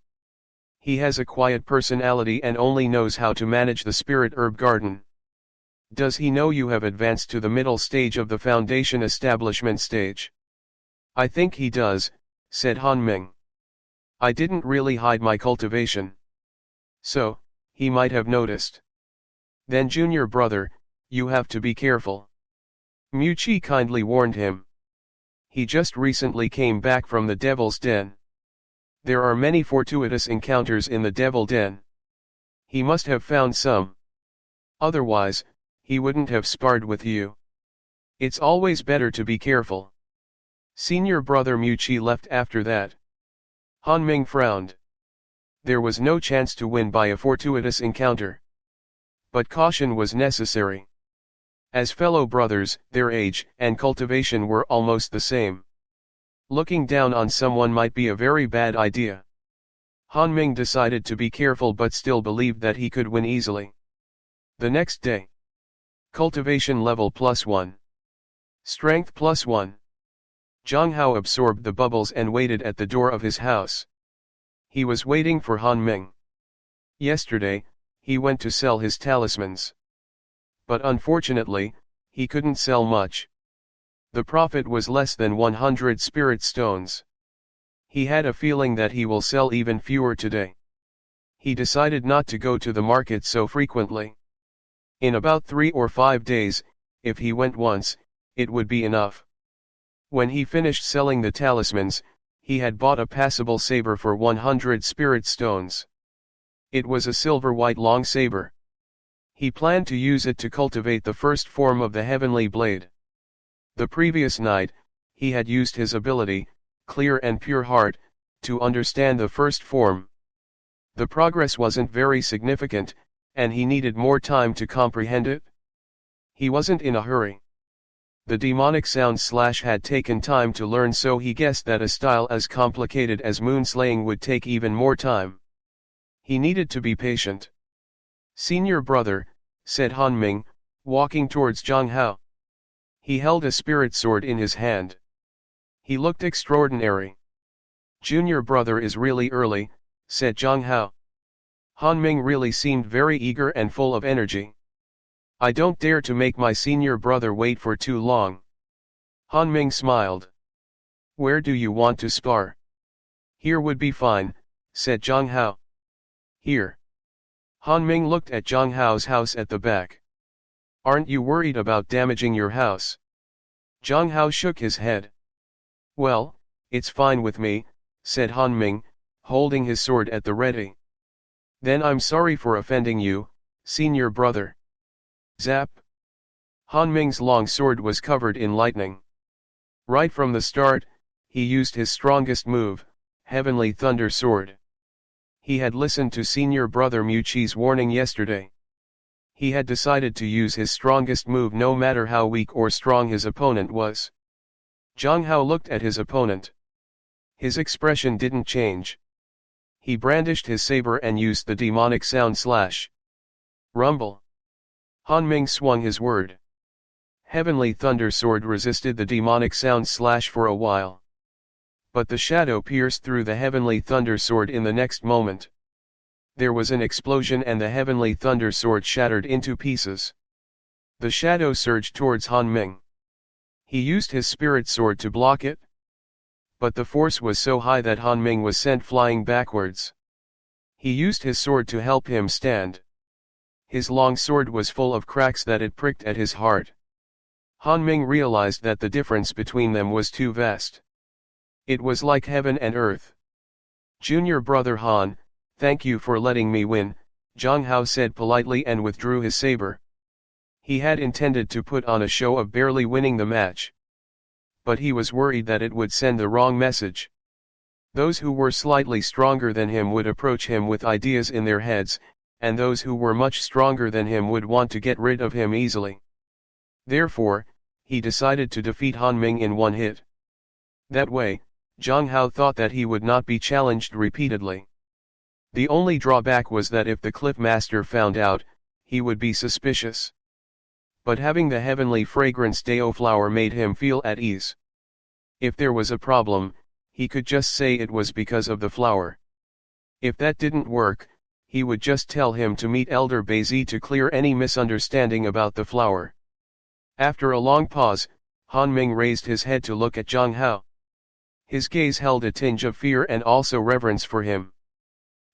He has a quiet personality and only knows how to manage the spirit herb garden. Does he know you have advanced to the middle stage of the foundation establishment stage? I think he does, said Han Ming. I didn't really hide my cultivation. So, he might have noticed. Then junior brother, you have to be careful. Mu Chi kindly warned him. He just recently came back from the Devil's Den. There are many fortuitous encounters in the Devil Den. He must have found some. Otherwise, he wouldn't have sparred with you. It's always better to be careful. Senior brother Mu Chi left after that. Han Ming frowned. There was no chance to win by a fortuitous encounter. But caution was necessary. As fellow brothers, their age and cultivation were almost the same. Looking down on someone might be a very bad idea. Han Ming decided to be careful but still believed that he could win easily. The next day. Cultivation level +1. Strength +1. Jiang Hao absorbed the bubbles and waited at the door of his house. He was waiting for Han Ming. Yesterday, he went to sell his talismans. But unfortunately, he couldn't sell much. The profit was less than 100 spirit stones. He had a feeling that he will sell even fewer today. He decided not to go to the market so frequently. In about 3 or 5 days, if he went once, it would be enough. When he finished selling the talismans, he had bought a passable saber for 100 spirit stones. It was a silver-white long saber. He planned to use it to cultivate the first form of the Heavenly Blade. The previous night, he had used his ability, Clear and Pure Heart, to understand the first form. The progress wasn't very significant, and he needed more time to comprehend it. He wasn't in a hurry. The demonic sound slash had taken time to learn, so he guessed that a style as complicated as moonslaying would take even more time. He needed to be patient. Senior brother, said Han Ming, walking towards Jiang Hao. He held a spirit sword in his hand. He looked extraordinary. Junior brother is really early, said Jiang Hao. Han Ming really seemed very eager and full of energy. I don't dare to make my senior brother wait for too long. Han Ming smiled. Where do you want to spar? Here would be fine, said Jiang Hao. Here. Han Ming looked at Jiang Hao's house at the back. Aren't you worried about damaging your house? Jiang Hao shook his head. Well, it's fine with me, said Han Ming, holding his sword at the ready. Then I'm sorry for offending you, senior brother. Zap. Han Ming's long sword was covered in lightning. Right from the start, he used his strongest move, Heavenly Thunder Sword. He had listened to senior brother Mu Chi's warning yesterday. He had decided to use his strongest move no matter how weak or strong his opponent was. Jiang Hao looked at his opponent. His expression didn't change. He brandished his saber and used the demonic sound slash. Rumble. Han Ming swung his word. Heavenly Thunder Sword resisted the demonic sound slash for a while. But the shadow pierced through the Heavenly Thunder Sword in the next moment. There was an explosion and the Heavenly Thunder Sword shattered into pieces. The shadow surged towards Han Ming. He used his spirit sword to block it. But the force was so high that Han Ming was sent flying backwards. He used his sword to help him stand. His long sword was full of cracks that it pricked at his heart. Han Ming realized that the difference between them was too vast. It was like heaven and earth. Junior brother Han, thank you for letting me win, Jiang Hao said politely and withdrew his saber. He had intended to put on a show of barely winning the match. But he was worried that it would send the wrong message. Those who were slightly stronger than him would approach him with ideas in their heads, and those who were much stronger than him would want to get rid of him easily. Therefore, he decided to defeat Han Ming in one hit. That way, Jiang Hao thought that he would not be challenged repeatedly. The only drawback was that if the Cliff Master found out, he would be suspicious. But having the heavenly fragrance Dao flower made him feel at ease. If there was a problem, he could just say it was because of the flower. If that didn't work, he would just tell him to meet Elder Beizi to clear any misunderstanding about the flower. After a long pause, Han Ming raised his head to look at Jiang Hao. His gaze held a tinge of fear and also reverence for him.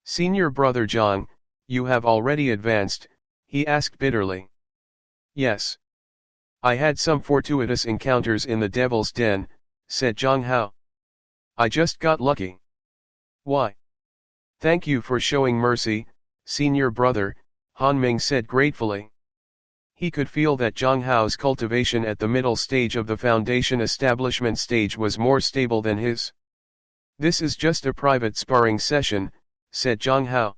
Senior brother Jiang, you have already advanced, he asked bitterly. Yes. I had some fortuitous encounters in the Devil's Den, said Jiang Hao. I just got lucky. Why? Thank you for showing mercy, senior brother, Han Ming said gratefully. He could feel that Jiang Hao's cultivation at the middle stage of the foundation establishment stage was more stable than his. This is just a private sparring session, said Jiang Hao.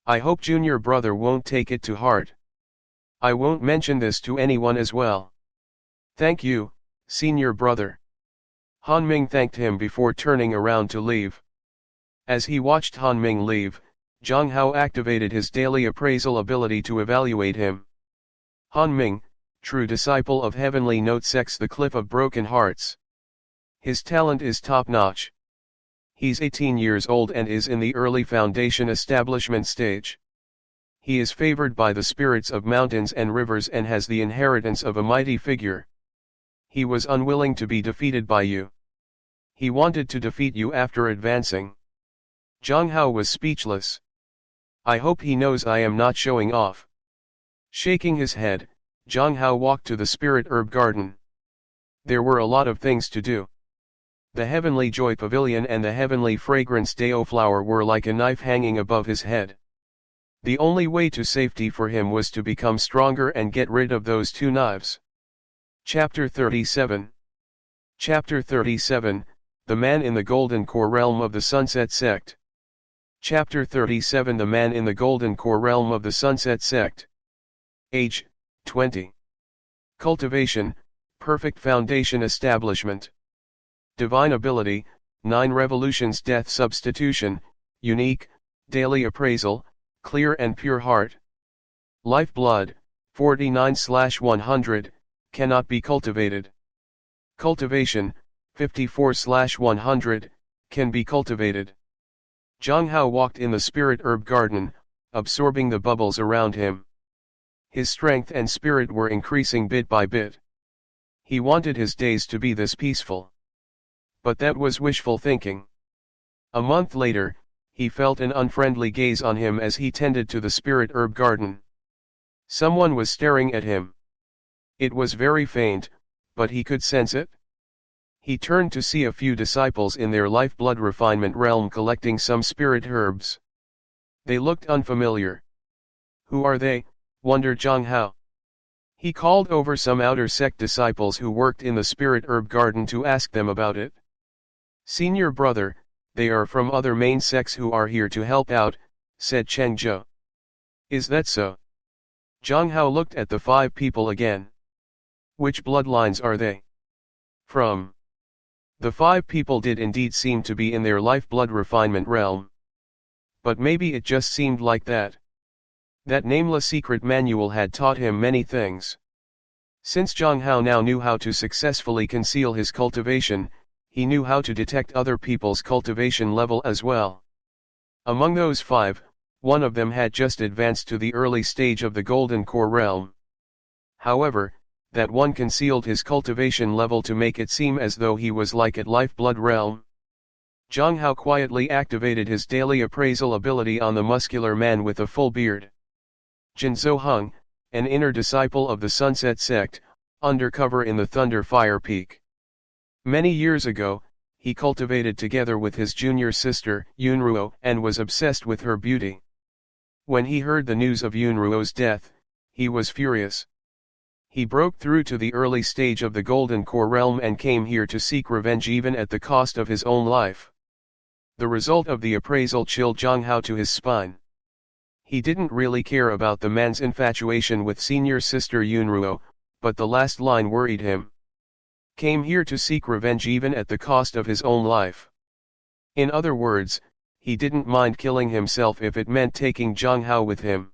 I hope junior brother won't take it to heart. I won't mention this to anyone as well. Thank you, senior brother. Han Ming thanked him before turning around to leave. As he watched Han Ming leave, Jiang Hao activated his daily appraisal ability to evaluate him. Han Ming, true disciple of Heavenly Sound Sect's The Cliff of Broken Hearts. His talent is top-notch. He's 18 years old and is in the early foundation establishment stage. He is favored by the spirits of mountains and rivers and has the inheritance of a mighty figure. He was unwilling to be defeated by you. He wanted to defeat you after advancing. Jiang Hao was speechless. I hope he knows I am not showing off. Shaking his head, Jiang Hao walked to the spirit herb garden. There were a lot of things to do. The Heavenly Joy Pavilion and the Heavenly Fragrance Dao flower were like a knife hanging above his head. The only way to safety for him was to become stronger and get rid of those two knives. Chapter 37. Chapter 37, The Man in the Golden Core Realm of the Sunset Sect. Chapter 37 The Man in the Golden Core Realm of the Sunset Sect. Age, 20. Cultivation, Perfect Foundation Establishment. Divine Ability, 9 Revolutions Death Substitution, Unique, Daily Appraisal, Clear and Pure Heart. Lifeblood, 49/100, cannot be cultivated. Cultivation, 54/100, can be cultivated. Jiang Hao walked in the spirit herb garden, absorbing the bubbles around him. His strength and spirit were increasing bit by bit. He wanted his days to be this peaceful. But that was wishful thinking. A month later, he felt an unfriendly gaze on him as he tended to the spirit herb garden. Someone was staring at him. It was very faint, but he could sense it. He turned to see a few disciples in their lifeblood refinement realm collecting some spirit herbs. They looked unfamiliar. Who are they? Wondered Jiang Hao. He called over some outer sect disciples who worked in the spirit herb garden to ask them about it. Senior brother, they are from other main sects who are here to help out, said Cheng Zhou. Is that so? Jiang Hao looked at the 5 people again. Which bloodlines are they from? The 5 people did indeed seem to be in their lifeblood refinement realm. But maybe it just seemed like that. That nameless secret manual had taught him many things. Since Jiang Hao now knew how to successfully conceal his cultivation, he knew how to detect other people's cultivation level as well. Among those 5, one of them had just advanced to the early stage of the Golden Core realm. However, that one concealed his cultivation level to make it seem as though he was like at Lifeblood realm. Jiang Hao quietly activated his daily appraisal ability on the muscular man with a full beard. Jin Zhou, an inner disciple of the Sunset Sect, undercover in the Thunder Fire Peak. Many years ago, he cultivated together with his junior sister, Yunruo, and was obsessed with her beauty. When he heard the news of Yunruo's death, he was furious. He broke through to the early stage of the Golden Core realm and came here to seek revenge even at the cost of his own life. The result of the appraisal chilled Jiang Hao to his spine. He didn't really care about the man's infatuation with senior sister Yunruo, but the last line worried him. Came here to seek revenge even at the cost of his own life. In other words, he didn't mind killing himself if it meant taking Jiang Hao with him.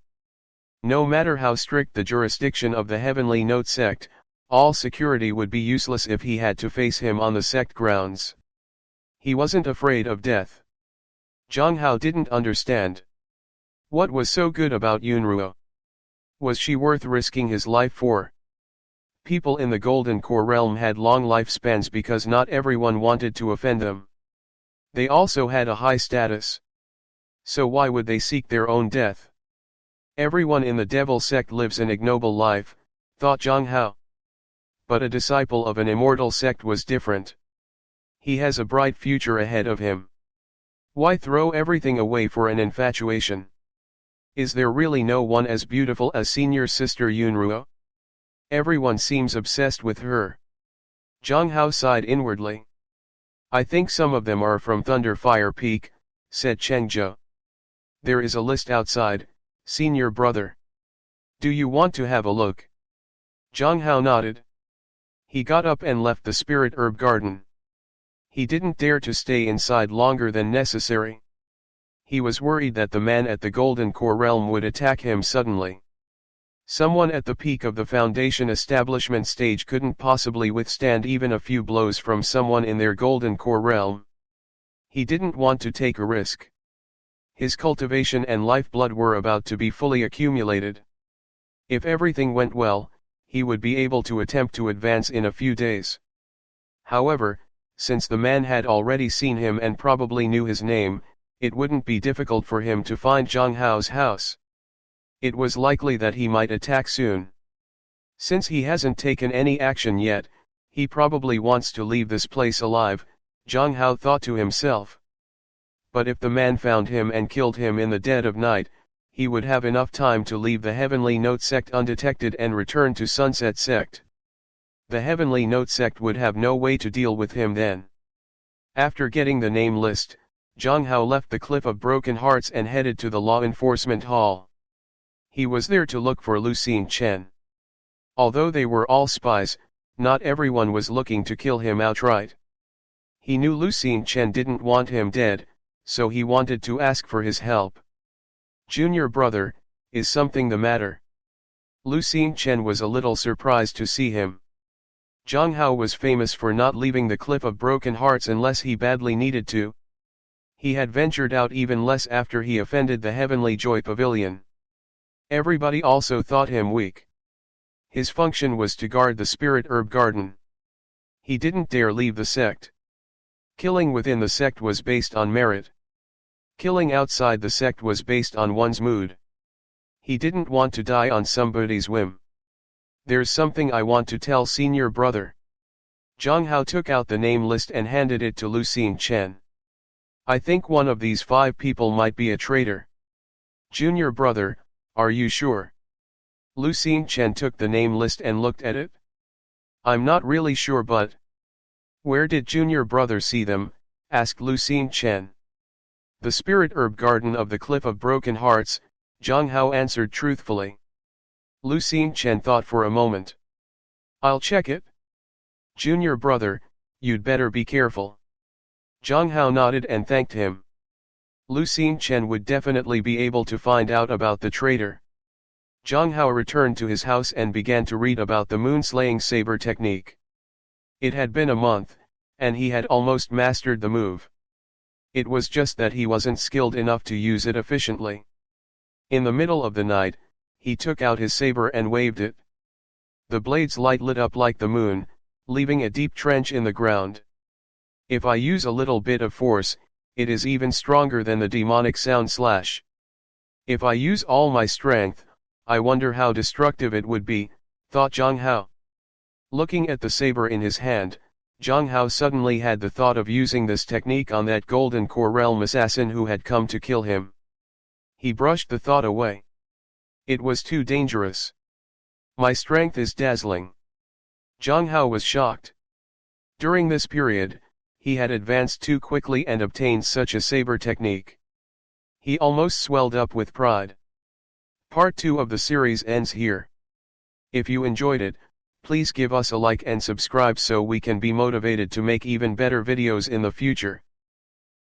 No matter how strict the jurisdiction of the Heavenly Note sect, all security would be useless if he had to face him on the sect grounds. He wasn't afraid of death. Jiang Hao didn't understand. What was so good about Yunruo? Was she worth risking his life for? People in the Golden Core realm had long lifespans because not everyone wanted to offend them. They also had a high status. So why would they seek their own death? Everyone in the Devil sect lives an ignoble life, thought Jiang Hao. But a disciple of an immortal sect was different. He has a bright future ahead of him. Why throw everything away for an infatuation? Is there really no one as beautiful as senior sister Yunruo? Everyone seems obsessed with her. Jiang Hao sighed inwardly. I think some of them are from Thunder Fire Peak, said Cheng Zhou. There is a list outside, senior brother. Do you want to have a look? Jiang Hao nodded. He got up and left the spirit herb garden. He didn't dare to stay inside longer than necessary. He was worried that the man at the Golden Core realm would attack him suddenly. Someone at the peak of the Foundation establishment stage couldn't possibly withstand even a few blows from someone in their Golden Core realm. He didn't want to take a risk. His cultivation and lifeblood were about to be fully accumulated. If everything went well, he would be able to attempt to advance in a few days. However, since the man had already seen him and probably knew his name, it wouldn't be difficult for him to find Jiang Hao's house. It was likely that he might attack soon. Since he hasn't taken any action yet, he probably wants to leave this place alive, Jiang Hao thought to himself. But if the man found him and killed him in the dead of night, he would have enough time to leave the Heavenly Note sect undetected and return to Sunset Sect. The Heavenly Note sect would have no way to deal with him then. After getting the name list, Jiang Hao left the Cliff of Broken Hearts and headed to the Law Enforcement Hall. He was there to look for Lu Xingchen. Although they were all spies, not everyone was looking to kill him outright. He knew Lu Xingchen didn't want him dead, so he wanted to ask for his help. Junior brother, is something the matter? Lu Xingchen was a little surprised to see him. Jiang Hao was famous for not leaving the Cliff of Broken Hearts unless he badly needed to. He had ventured out even less after he offended the Heavenly Joy Pavilion. Everybody also thought him weak. His function was to guard the Spirit Herb Garden. He didn't dare leave the sect. Killing within the sect was based on merit. Killing outside the sect was based on one's mood. He didn't want to die on somebody's whim. There's something I want to tell senior brother. Jiang Hao took out the name list and handed it to Lu Xingchen. I think one of these 5 people might be a traitor. Junior brother, are you sure? Lu Xingchen took the name list and looked at it. I'm not really sure, but... Where did junior brother see them? Asked Lu Xingchen. The spirit herb garden of the Cliff of Broken Hearts, Jiang Hao answered truthfully. Lu Xingchen thought for a moment. I'll check it. Junior brother, you'd better be careful. Jiang Hao nodded and thanked him. Lu Xingchen would definitely be able to find out about the traitor. Jiang Hao returned to his house and began to read about the moon-slaying saber technique. It had been a month, and he had almost mastered the move. It was just that he wasn't skilled enough to use it efficiently. In the middle of the night, he took out his saber and waved it. The blade's light lit up like the moon, leaving a deep trench in the ground. If I use a little bit of force, it is even stronger than the demonic sound slash. If I use all my strength, I wonder how destructive it would be, thought Jiang Hao. Looking at the saber in his hand, Jiang Hao suddenly had the thought of using this technique on that golden core realm assassin who had come to kill him. He brushed the thought away. It was too dangerous. My strength is dazzling. Jiang Hao was shocked. During this period, he had advanced too quickly and obtained such a saber technique. He almost swelled up with pride. Part 2 of the series ends here. If you enjoyed it, please give us a like and subscribe so we can be motivated to make even better videos in the future.